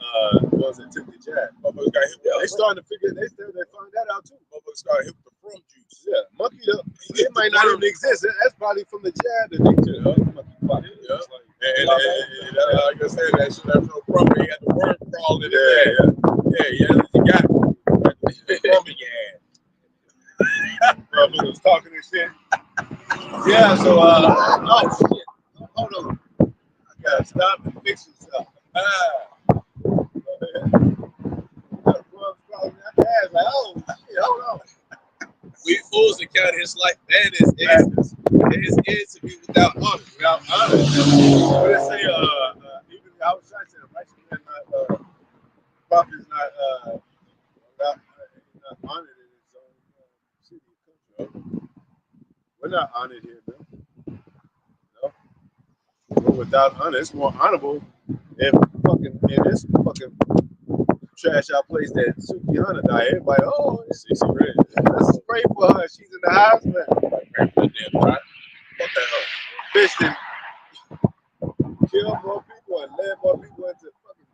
ones that took the jab? Motherfuckers got hit. They starting to figure. They find that out too. Motherfuckers got hit with the from juice. Yeah, monkey. It might not even exist. That's probably from the jab that they took. Monkeypox. Yeah. And like I said, that shit that's no problem. You got the worm crawling in there. Yeah, you got it. From your Motherfuckers talking and shit. Yeah, so oh shit. Hold on. I gotta stop and fix yourself. Like, oh shit, hold on. We fools and count his life bad as it is to be without honor. Without honor. What they say, even the outside said, righteous man not prophet is not honored in his own city and country. We're not honored here, man. No. But without honor, it's more honorable if fucking in this fucking trash out place that Suki Hunter died. Everybody, oh, it's great. Let's pray for her. She's in the hospital. Pray for the damn right. What the hell? Fished and killed more people and led more people into fucking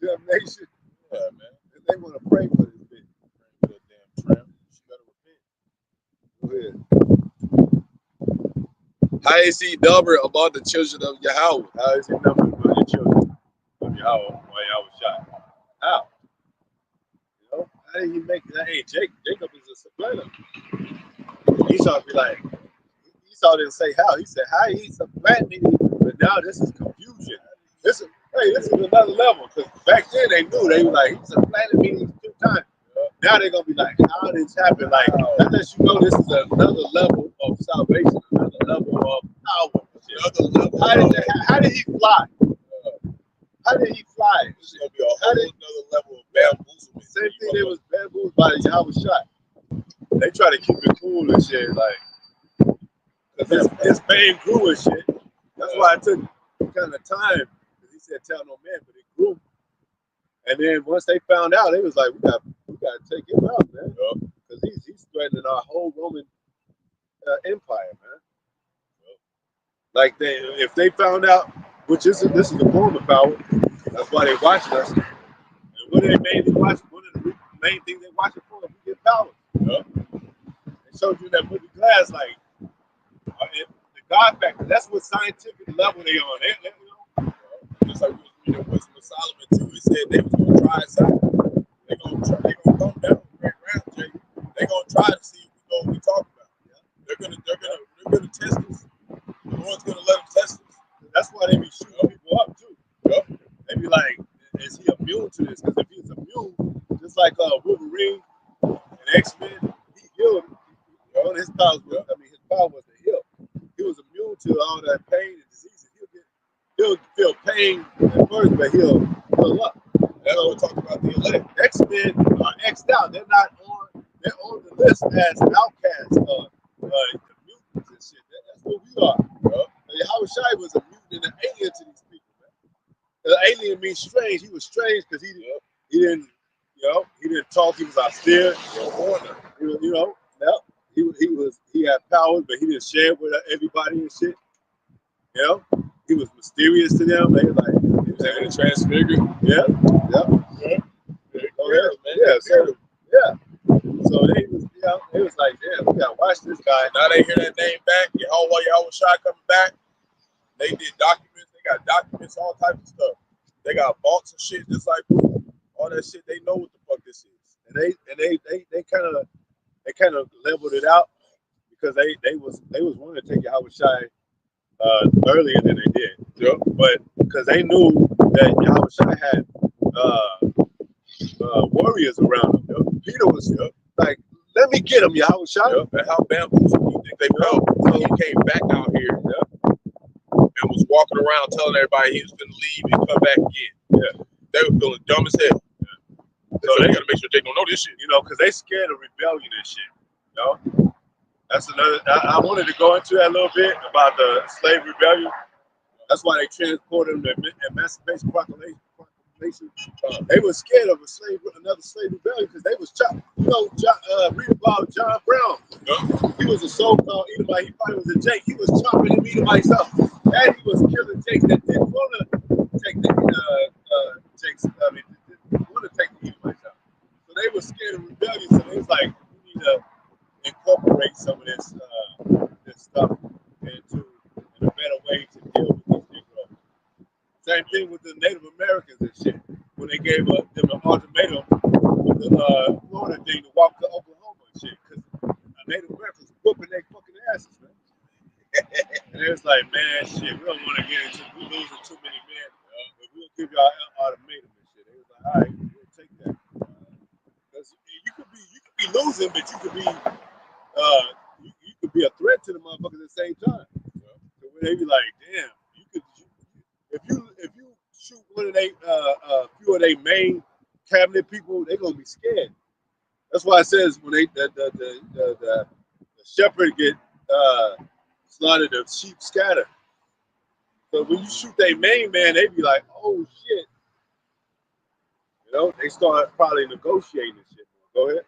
damnation. Yeah, man. And they want to pray for this bitch. Pray for that damn tramp. She better repent. Go ahead. How is he numbered among the children of Yahawah? How is he numbered among the children of Yahawah while Yahawah shot? How? You know? How did he make that? Hey, Jacob is a supplanter. Esau be like, Esau didn't say how. He said, how he supplanted me, but now this is confusion. This is another level. Because back then they knew. They were like, he supplanted me 2 times. Now they're going to be like, how did this happen? Like, that lets you know this is another level of salvation, another level of power. How did he fly? How did he fly? It's going to be a whole another level of bamboozlement. Same thing, they was bamboozled by the Yahawah shot. They try to keep it cool and shit, like, because his fame grew and shit. That's why it took kind of time. Because he said, tell no man, but it grew. And then once they found out, it was like, we got to take him out, man. Because he's threatening our whole Roman empire, man. Like if they found out, this is a form of power. That's why they watching us. And what are they mainly watching? One of the main things they watching for is we get power. They showed you that movie Glass, like the God factor. That's what scientific level they on. Just like we was Wisdom of Solomon too. He said they was gonna try us out. They gonna come down great round, Jay. They gonna try to see if we know what we talking about. They're gonna test us. No one's gonna let them test us. That's why they be shooting people up too. They be like, is he immune to this? Because if he's immune, just like Wolverine and X-Men, he healed. One of his powers was, his power was to heal. He was immune to all that pain and diseases. He'll feel pain at first, but he'll heal up. That's what we're talking about the elect. X-Men are X'd out. They're not on. They're on the list as outcasts, mutants and shit. That's what we are. Yahawashi was a mutant and an alien to these people, man. The alien means strange. He was strange because he didn't talk. He was austere. He had powers, but he didn't share it with everybody and shit. He was mysterious to them. They were like, he was having a transfigure. Yeah. So they was, it was like, damn, we gotta watch this guy. Now they hear that name back. Yahawashi coming back. They did documents. They got documents, all types of stuff. They got vaults and shit, just like all that shit. They know what the fuck this is, and they kind of leveled it out because they was wanting to take Yahawashi earlier than they did. But because they knew that Yahawashi had warriors around him. Peter was like, let me get him, Yahawashi. And how bamboozled do you think they felt when he came back out here and was walking around telling everybody he was going to leave and come back again? They were feeling dumb as hell. So they got to make sure they don't know this shit. Because they scared of rebellion and shit. That's another. I wanted to go into that a little bit about the slave rebellion. That's why they transported them to Emancipation Proclamation. They were scared of another slave rebellion because they was chopped. Read about John Brown. He was a so-called Edomite. He probably was a Jake. He was chopping the Edomites up, and he was killing Jakes that didn't want to take the Jakes. Didn't want to take the Edomites out. So they were scared of rebellion. So they was like, we need to incorporate some of this stuff into a better way to deal with these Negroes. Same thing with the Native Americans and shit. When they gave them an ultimatum with the Florida thing to walk to Oklahoma and shit, because Native Americans whooping their fucking asses, man. And it was like, man, shit, we don't want to get into, we losing too many men, but we'll give y'all an ultimatum and shit. They was like, all right, we'll take that. Because you could be losing, but you could be you could be a threat to the motherfuckers at the same time. So when they be like, damn, if you shoot one of few of their main cabinet people, they're gonna be scared. That's why it says when the shepherd get slaughtered, the sheep scatter. So when you shoot their main man, they be like, oh shit. They start probably negotiating and shit. Go ahead.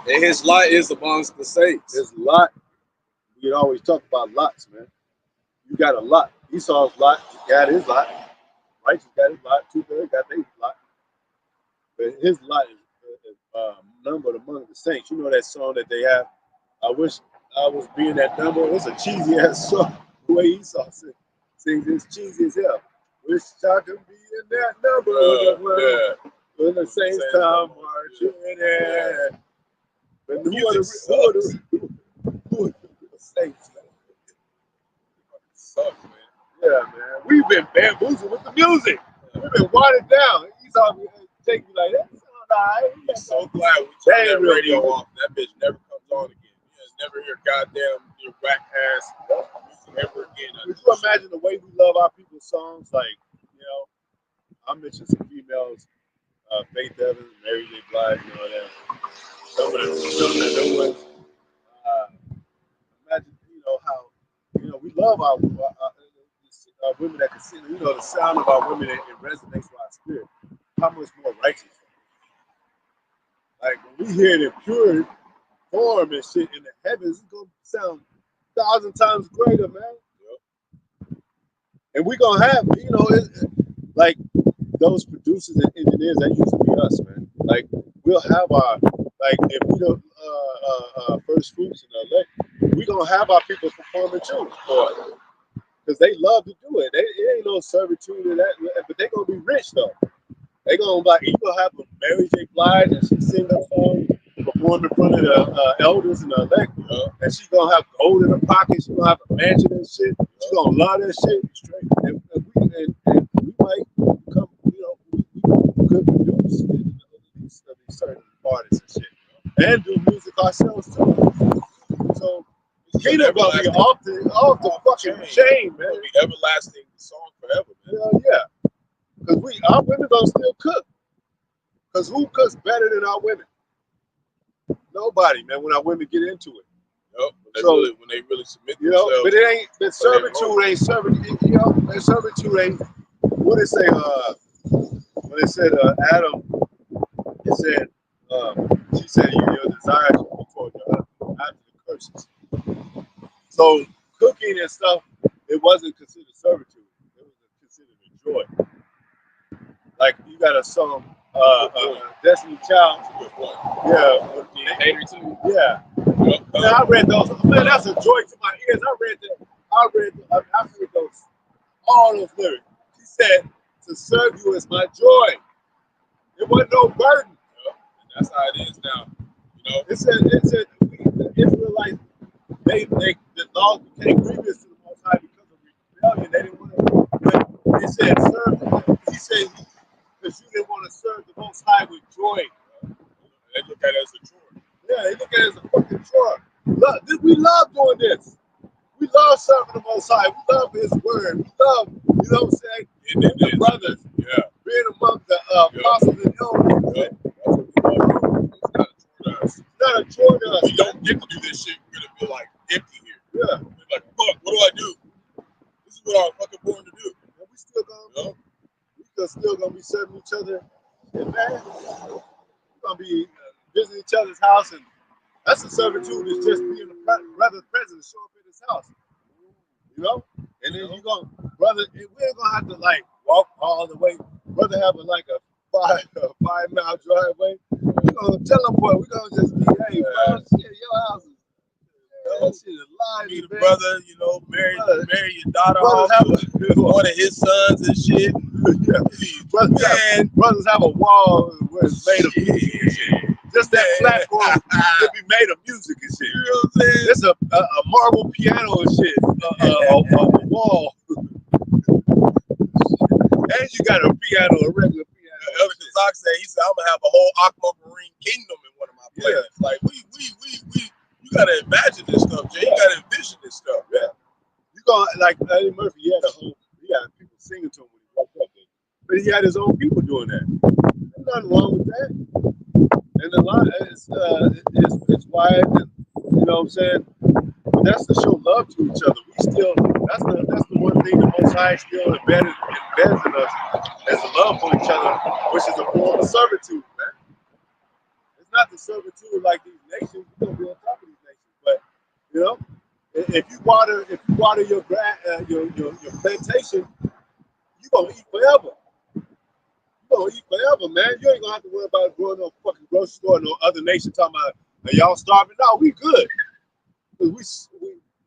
And his lot is amongst the saints. His lot. You always talk about lots, man. You got a lot. Esau's lot, he got his lot. Righteous got his lot. 2/3 got their lot. But his lot is numbered among the saints. You know that song that they have? I wish I was being that number. It's a cheesy ass song. The way Esau sings, it's cheesy as hell. Wish I could be in that number. When the saints come marching in. But who are the saints, man? Sucks, man. Yeah, man. We've been bamboozled with the music. We've been watered down. He's always take me like that. I'm so glad we turned that radio off. That bitch never comes on again. You just never hear goddamn your whack ass music ever again. Could you imagine the way we love our people's songs? Like, I mentioned some females, Faith Evans, Mary J. Blige, that. Some of the new ones. Imagine, how, we love our women that can sing, you know, the sound of our women, it resonates with our spirit. How much more righteous? Like when we hear it in pure form and shit in the heavens, it's gonna sound 1,000 times greater, man. And we gonna have, you know, like those producers and engineers that used to be us, man. Like we'll have our, like if we don't first fruits in LA, we gonna have our people performing too, because they love to do it. It ain't no servitude in that, but they gonna be rich though. They gonna like you gonna have a Mary J. Blige and she sing that song, perform in front of the elders and the elect, and she gonna have gold in her pocket. She gonna have a mansion and shit. She gonna love that shit. And we might become, you know, we could produce these certain artists and shit, and do music ourselves too. So Kingdom gonna be off the fucking chain, man. It'll be everlasting song forever, man. Hell yeah. Because our women gonna still cook. Because who cooks better than our women? Nobody, man, when our women get into it. Yep. When they really submit you know, themselves. but it ain't, but servitude ain't servitude, you know, and servitude ain't, what did it say, when it said Adam, it said, she said, your desires before your husband after the curses. So cooking and stuff, it wasn't considered servitude. It was considered a joy. Like you got a song, Destiny Child. Yeah. Yeah. Man, I read those. Man, that's a joy to my ears. I read those, all those lyrics. She said, to serve you is my joy. It wasn't no burden. And that's how it is now. You know? It said the Israelites, the law became grievous to the Most High because of rebellion. They didn't want to, but it said serve. He said, because you didn't want to serve the Most High with joy. They look at it as a chore. Yeah, they look at it as a fucking chore. We love doing this. We love serving the Most High. We love His word. We love, you know what I'm saying? The brothers. Yeah. Being among the apostles and elders. Yeah. It's not a chore to us. It's not a chore to us. We don't get to do this shit. We're gonna be like empty here. Yeah. We're like, fuck, what do I do? This is what I was fucking born to do. And we still gonna, we still gonna be serving each other. And man, we're gonna be visiting each other's house, and that's a servitude. Is just being the brother's presence, show up at his house. You know, and then you gonna, brother, we ain't gonna have to like walk all the way. Brother have a 5-mile driveway. We gonna tell them, boy, we gonna just be, hey, bro, shit, your house is, that shit is live, Meet a man. brother, you know, marry your daughter off to one of his sons and shit. Yeah. Brothers have a wall where it's made of music and shit. Just that platform to be made of music and shit. You know what I'm saying? It's a marble piano and shit. A wall. And you got a piano, a regular piano. Elder Kazak said, he said, I'm gonna have a whole aquamarine kingdom in one of my playlists. Yeah. Like you gotta imagine this stuff, Jay. You gotta envision this stuff. Yeah. You gonna, like Eddie Murphy, he had people singing to him when he woke up there. But he had his own people doing that. There's nothing wrong with that. And the line it's wide, and you know what I'm saying? But that's to show love to each other. We still, that's the one thing the Most High still embeds in us, is the love for each other, which is a form of servitude, man. It's not the servitude like these nations. We're gonna be on top of these nations, but you know, if you water your plantation, you gonna eat forever. You gonna eat forever, man. You ain't gonna have to worry about going to no fucking grocery store or no other nation talking about, are y'all starving? No, we good. Because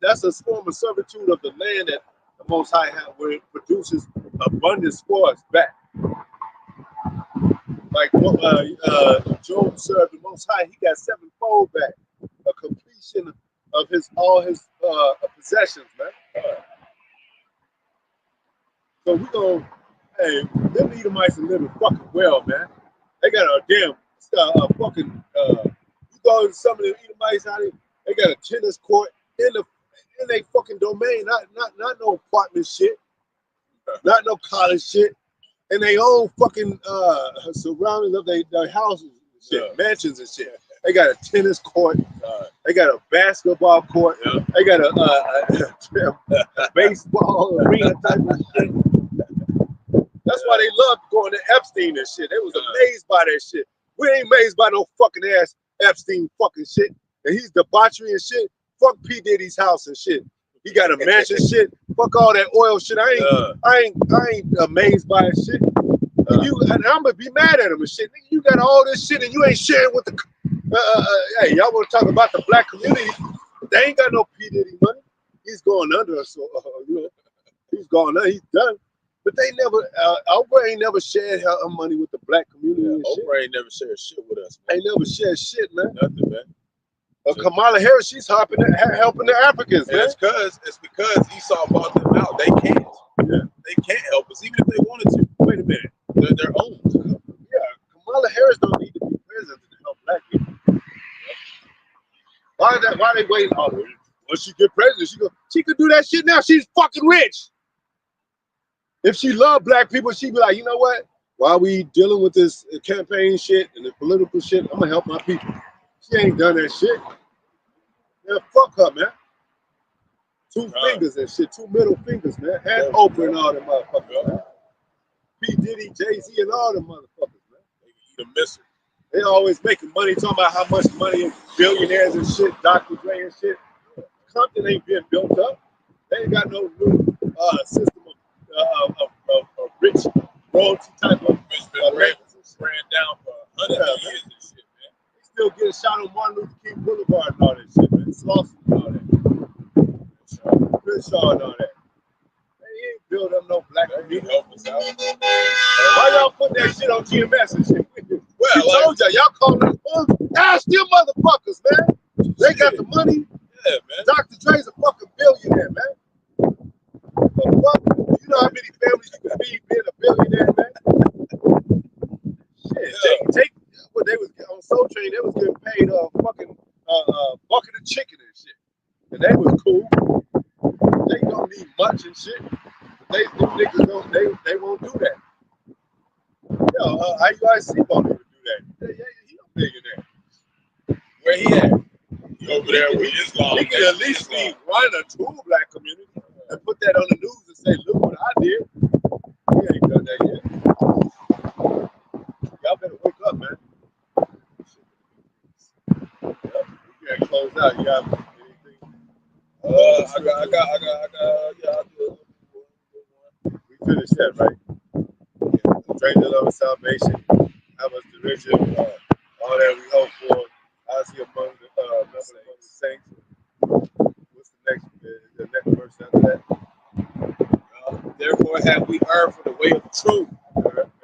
that's a form of servitude of the land that the Most High has, where it produces abundance for us back. Like Job served the Most High, he got 7-fold back, a completion of all his possessions, man. So we gonna, hey, them Edomites are living fucking well, man. They got a damn fucking. You go to some of the Edomites out here, they got a tennis court in their fucking domain, not no apartment shit, not no college shit, and they own fucking surroundings of their houses and shit, mansions and shit. They got a tennis court. They got a basketball court. Yeah. They got a baseball arena type of shit. That's why they loved going to Epstein and shit. They was amazed by that shit. We ain't amazed by no fucking ass Epstein fucking shit. And he's debauchery and shit. Fuck P. Diddy's house and shit. He got a mansion shit. Fuck all that oil shit. I ain't amazed by his shit. And I'm gonna be mad at him and shit. Nigga, you got all this shit and you ain't sharing with the. Hey, y'all want to talk about the black community? They ain't got no P. Diddy money. He's going under us, so you know, he's going under. He's done. But they never. Oprah ain't never shared her money with the black community. And Oprah ain't never shared shit with us. Man. Ain't never shared shit, man. Nothing, man. Kamala Harris, she's helping the Africans, man. It's because Esau bought them out. They can't. Yeah. They can't help us, even if they wanted to. Wait a minute. They're their own. Yeah, Kamala Harris don't need to be president to help black people. Why they waiting on her? Once she get president, she could do that shit now. She's fucking rich. If she loved black people, she'd be like, you know what? While we dealing with this campaign shit and the political shit, I'm gonna help my people. She ain't done that shit. Yeah, fuck her, man. Two fingers and shit, two middle fingers, man. And Oprah and all them motherfuckers, man. P. Diddy, Jay-Z, and all them motherfuckers, man. They eat a missile. They always making money, talking about how much money billionaires and shit, Dr. Dre and shit. Compton ain't being built up. They ain't got no new system of rich royalty type of ran down for 100 years and shit, man. They still getting shot on Martin Luther King Boulevard and all that shit, man. Slauson and all that. Crenshaw and all that. They ain't build up no black community. Help us out. Why y'all put that shit on GMS and shit? Well, I told y'all calling them ask them motherfuckers, man. They got the money. Yeah, man. Dr. Dre's a fucking billionaire, man. The fuck? You know how many families you can feed being a billionaire, man? Shit. Yeah. What they was on Soul Train, they was getting paid a fucking bucket of chicken and shit. And they was cool. They don't need much and shit. Them niggas don't, they won't do that. Yo, IUIC won't even do that. He a billionaire. Where he at? He over there with Islam. He can at least be running a true black community and put that on the news and say, look what I did. He ain't done that yet. Y'all better wake up, man. You can't close out. You got anything? I got, yeah, We finished that, right? Train the love of salvation. Have us the riches, all that we hope for. I see among the saints. What's the next verse after that? Therefore have we erred from the way of truth.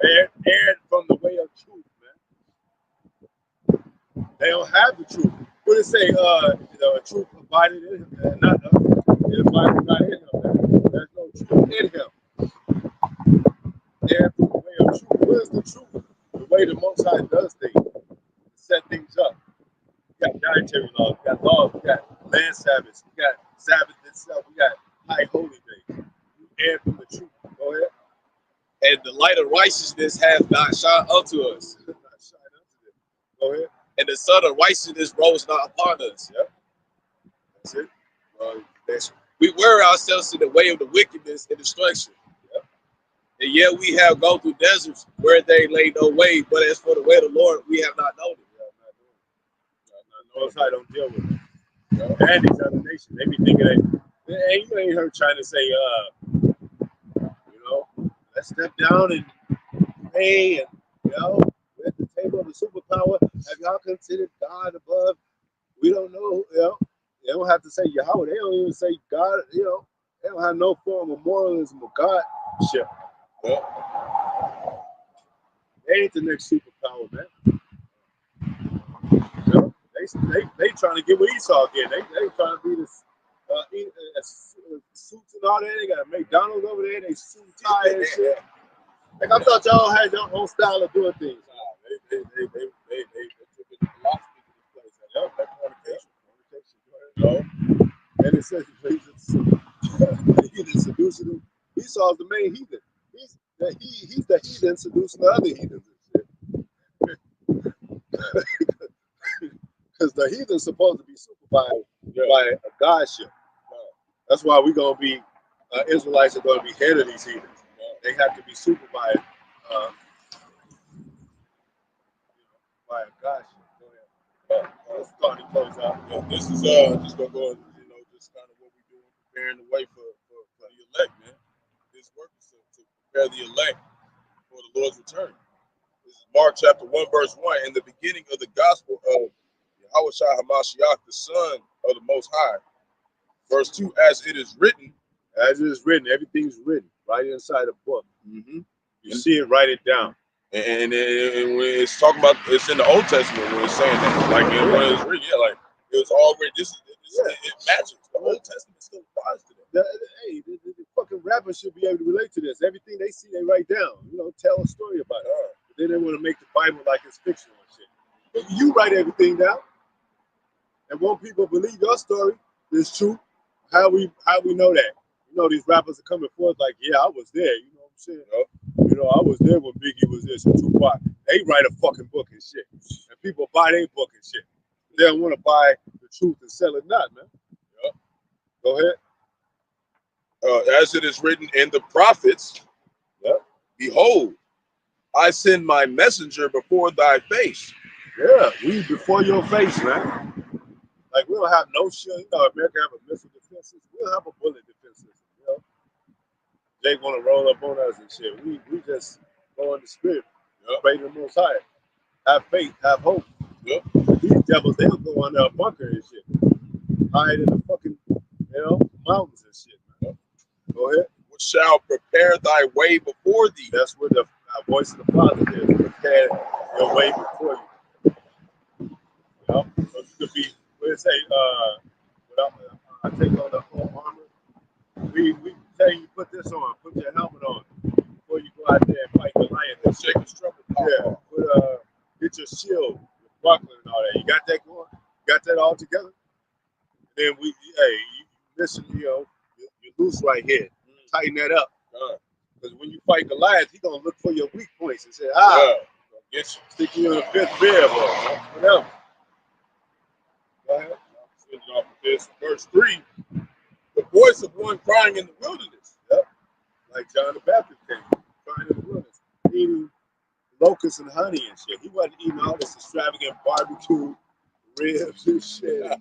Erred from the way of truth, man. They don't have the truth. What it say? Truth abided in him, man. Not it abided not in him, man. There's no truth in him. Erred from the way of truth. What is the truth? The way the Most High does things, set things up. We got dietary laws, we got laws, we got land Sabbaths, we got Sabbath itself, we got high holy days. We err from the truth. Go ahead. And the light of righteousness hath not shone unto us. Go ahead. And the sun of righteousness rose not upon us. Yeah. That's it. We wear ourselves in the way of the wickedness and destruction. Yeah. And yet we have gone through deserts where they lay no way, but as for the way of the Lord, we have not known it. Most High don't deal with it. And these other nations, they be thinking that you ain't heard trying to say, let's step down and pray and we're at the table of the superpower. Have y'all considered God above? We don't know, They don't have to say Yahawah. They don't even say God, They don't have no form of moralism or Godship. Yeah. They ain't the next superpower, man. They trying to get what Esau get. They trying to be this suits and all that. They got a McDonald's over there. They suit tie and shit. Like I thought y'all had your own style of doing things. They took it to philosophy to this place. Like fornication. And it says heathen seducing them. Esau's the main heathen. He's the heathen seducing the other heathens and shit. because the heathen's supposed to be supervised by a godship. That's why we're gonna be Israelites are gonna be head of these heathens. They have to be supervised by a godship. Go ahead. Let's start to close out. This is just gonna go, just kind of what we're doing, preparing the way for the elect, man. This work is to prepare the elect for the Lord's return. This is Mark chapter 1, verse 1. In the beginning of the gospel of Yahawashi Hamashiach, the Son of the Most High. Verse 2, as it is written. As it is written, everything's written right inside the book. Mm-hmm. You see it, write it down. And when it's talking about, it's in the Old Testament when it's saying that, like when it's written, like it was already. It matches. The Old Testament still applies to them. Hey, the fucking rappers should be able to relate to this. Everything they see, they write down. Tell a story about it. But then they want to make the Bible like it's fictional and shit. But you write everything down, and won't people believe your story is true? How we know that? These rappers are coming forth like, yeah, I was there. You know what I'm saying? I was there when Biggie was this and Tupac. They write a fucking book and shit, and people buy their book and shit. They don't want to buy the truth and sell it not, man. Go ahead. As it is written in the prophets, behold, I send my messenger before thy face. Yeah, we before your face, man. Like, we don't have no shit. America have a missile defense system. We don't have a bullet defense system, They want to roll up on us and shit. We just go in the spirit. Pray to the Most High. Have faith, have hope. These devils, they'll go under a bunker and shit. Hide in the fucking, mountains and shit, man. Go ahead. Which shall prepare thy way before thee. That's where the voice of the Father is. Prepare your way before you. So you could be, what it say, I take on the whole armor. We tell you put this on, put your helmet on before you go out there and fight Goliath and shake the trumpet. Yeah, get your shield, your buckler and all that. You got that going? Got that all together? And then you listen, you're loose right here. Tighten that up. Because when you fight Goliath, he's gonna look for your weak points and say, get you, stick you in the fifth rib or whatever. Go ahead. Off of this, verse 3, the voice of one crying in the wilderness. Like John the Baptist came, crying in the wilderness, eating locusts and honey and shit. He wasn't eating all this extravagant barbecue ribs and shit.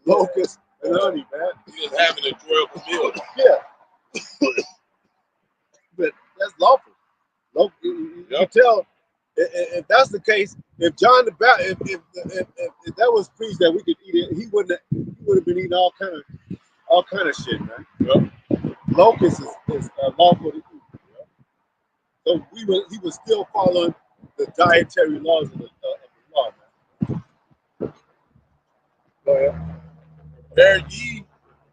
Locusts and honey, man. He was having an enjoyable meal. Yeah. But that's lawful. You can tell if that's the case. If John the Baptist, if that was preached that we could eat it, he would have been eating all kind of shit, man. Locusts is lawful to eat. So he was still following the dietary laws of the law, man. Go ahead. Prepare ye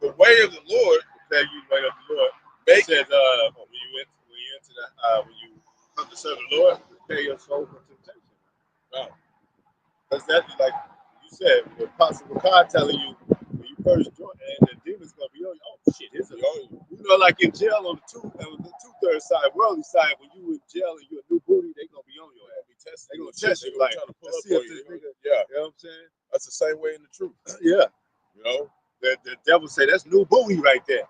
the way of the Lord. Prepare ye the way of the Lord. It says when you come to serve the Lord, prepare your soul for temptation. Because that's like you said, the Apostle Bakar telling you when you first join, and the demon's gonna be on you. Oh shit, here's like in jail on the two-thirds side, worldly side, when you in jail and you're a new booty, they gonna be on your ass. They gonna test you like, trying to pull up see on if you. this nigga, Yeah, you know what I'm saying? That's the same way in the truth. Yeah. The devil say that's new booty right there.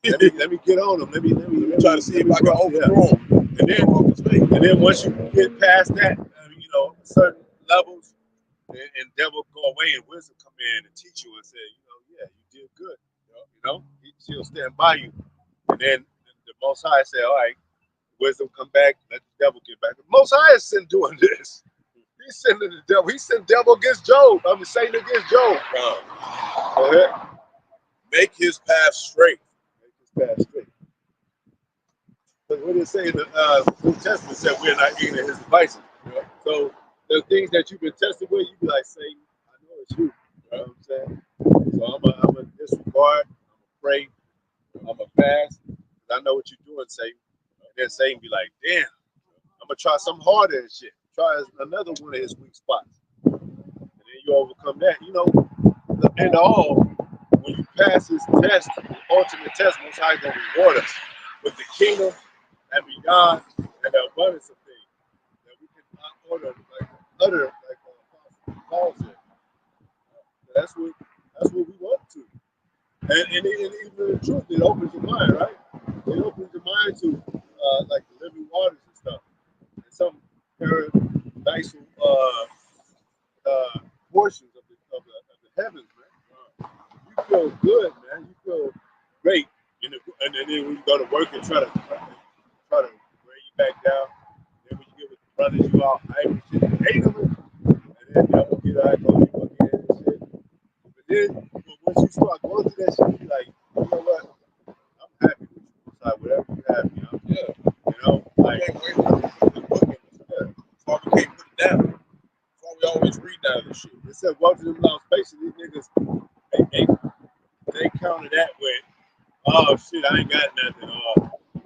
Let me get on him. Let me try to see if I can overthrow him. And then once you get past that, certain levels, and devil go away and wisdom come in and teach you and say, yeah, you did good. She'll stand by you. And then the Most High say, all right, wisdom come back, let the devil get back. The Most High is doing this. He's sending the devil. He sent devil against Job. Satan against Job. Go ahead. Make his path straight. But what it say in the New Testament said we're not eating his devices. So the things that you've been tested with, you be like, Satan, I know it's you. You know what I'm saying? So I'm a disregard, I'm a pray, I'm a fast. I know what you're doing, Satan. And then Satan be like, damn, I'm gonna try something harder and shit. Try another one of his weak spots. And then you overcome that. And all, when you pass this test, the ultimate test, Most High gonna reward us with the kingdom and beyond and the abundance of things that we can not utter cause it. That's what we want to. And even the truth, it opens your mind, right? It opens your mind to like the living waters and stuff. And some paradise portions of the heavens, man. You feel good, man. You feel great. And then when you go to work and try to bring you back down, then when you get with the brothers, you all hype and shit, you hate them. And then y'all will get out, go you again and shit. But then once you start going through that shit, you like, you know what? I'm happy with you. It's like whatever you have, you know? Yeah. You know, like, Can't wait for the book. Yeah. That's why we can't put it down. That's why we always read down this shit. it said, welcome to them lost spaces. These niggas, they counter that with, oh shit, I ain't got nothing.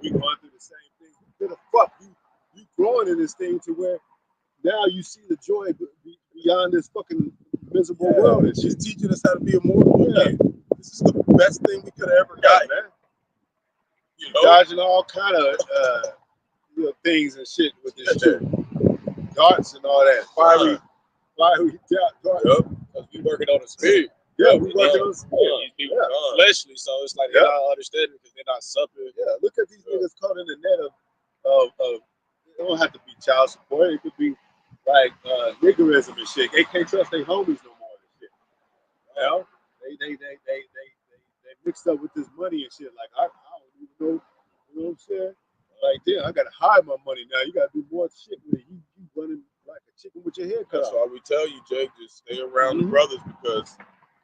We going through the same thing. Who the fuck? You growing in this thing to where now you see the joy beyond this fucking miserable world. And She's shit. teaching us how to be immortal again. This is the best thing we could have ever got, man. You know? Dodging all kind of things and shit with this shit. Darts and all that. Fiery darts. Yep. Because we working on the spirit. Yeah, we working on the spirit. These people fleshly, so it's like they're not understanding because they're not supping. Yeah, look at these niggas caught in the net of it don't have to be child support. It could be like niggerism and shit. They can't trust their homies no more and shit. You know? They mixed up with this money and shit. Like I don't even know. You know what I'm saying? Like, damn, I gotta hide my money now. You gotta do more shit with it. You running like a chicken with your head cut That's off. why we tell you, Jake, just stay around the brothers because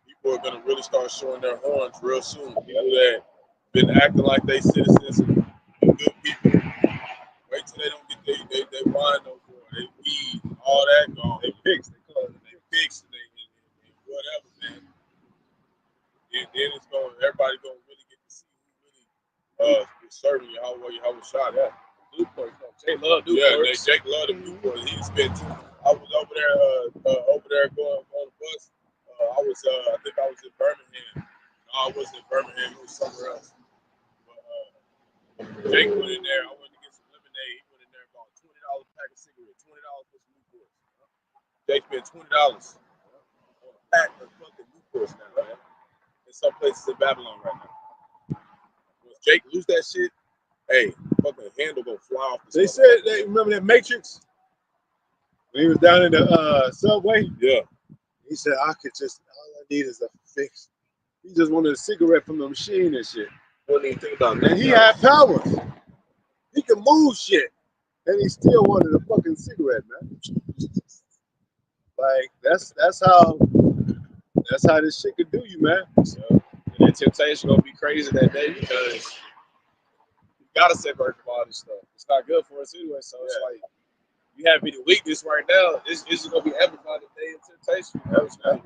people are gonna really start showing their horns real soon. People that been acting like they citizens and good people. Wait till they don't get they wine no more. They weed, all that gone. They pigs. They call it. They fix and and whatever, man. And then it's going. Everybody gonna really get to see who really is serving Yahawashi. Yeah. Newport. Jake love Newport. Yeah, Jake loved them Newport. He spent. I was over there going on the bus. I think I was in Birmingham. No, I wasn't in Birmingham. It was somewhere else. But Jake went in there. I went to get some lemonade. He went in there and bought $20 pack of cigarettes. $20 for some Newports. Jake spent $20 on a pack of fucking Newports now, man. In some places in Babylon right now. Once Jake lose that shit, hey, fucking handle gonna fly off. They said they remember that Matrix when he was down in the subway. Yeah. He said, all I need is a fix. He just wanted a cigarette from the machine and shit. Wouldn't even think about And that. he had powers. He could move shit. And he still wanted a fucking cigarette, man. Like that's how this shit could do you, man. So, and that temptation gonna be crazy that day because you gotta separate from all this stuff. It's not good for us anyway. So it's like you have any weakness right now. It's gonna be amplified today in temptation. You know, it's like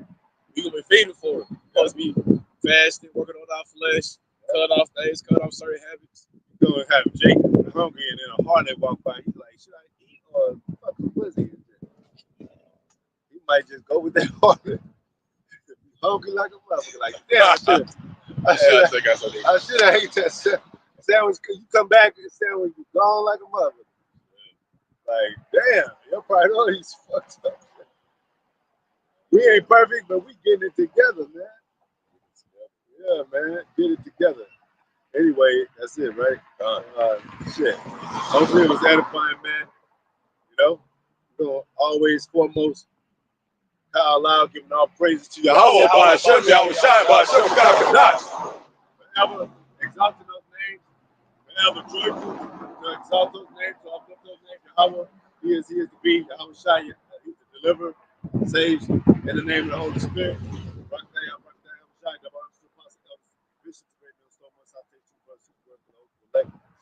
we gonna be feeding for it. Because be fasting, working on our flesh, cut off things, cut off certain habits. You're gonna have Jake hungry and then a Harley walk by. He's like, should I eat or fucking pussy? He might just go with that Harley. Hungry like a motherfucker. Like, damn, I should have ate that sandwich. You come back and the sandwich be gone like a motherfucker. Like, damn, your priorities fucked up. We ain't perfect, but we getting it together, man. Yeah, man, get it together. Anyway, that's it, right? Shit. Hopefully it was edifying, man. You know, we're gonna always foremost Halal, giving all praises to Yahawah, Bahasham, Yahawashi, Bahasham, Qadash. Forever exalting those names, forever joyful to exalt those names, to uplift those names. Yahawah, he is to be. Yahawashi, he's to deliver, saves in the name of the Holy Spirit.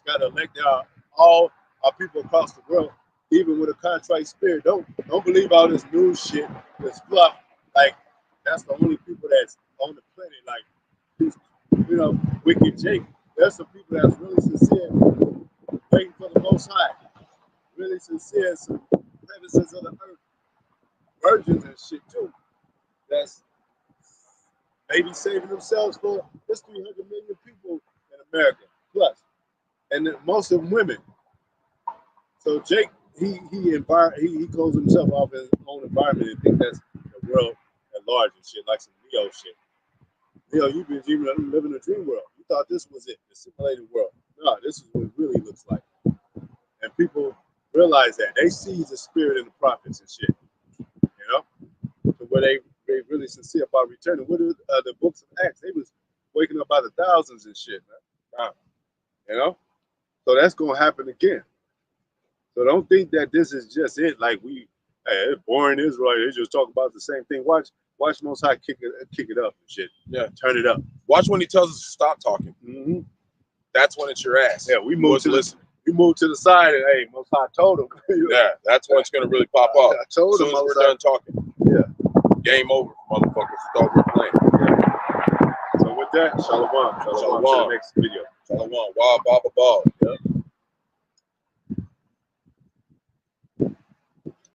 Got to elect all our people across the world, even with a contrite spirit. Don't believe all this new shit, this fluff. Like, that's the only people that's on the planet. Like, you know, Wicked Jake. There's some people that's really sincere, waiting for the Most High. Really sincere, some predators of the earth, virgins and shit too. That's maybe saving themselves for there's 300 million people in America plus, and most of them women. So Jake, he closed himself off his own environment and think that's the the world at large and shit, like some Neo shit. Neo, you've been living a dream world. You thought this was it, the simulated world. No, this is what it really looks like. And people realize that. They see the spirit in the prophets and shit. You know? So where they really sincere about returning. What are the books of Acts? They was waking up by the thousands and shit, man. You know? So that's gonna happen again. So don't think that this is just it. Like hey, it's boring Israel. They just talk about the same thing. Watch Most High kick it up and shit. Yeah, turn it up. Watch when he tells us to stop talking. Mm-hmm. That's when it's your ass. Yeah, we moved to listening. We moved to the side and hey, Most High told him. Yeah, that's when it's gonna really pop off. I told him as soon as we're done talking. Yeah. Game over, motherfuckers. Thought we're playing. Yeah. So with that, shalom. Shalom. To the next video. Shalom. Wow, baba, ball. Yeah.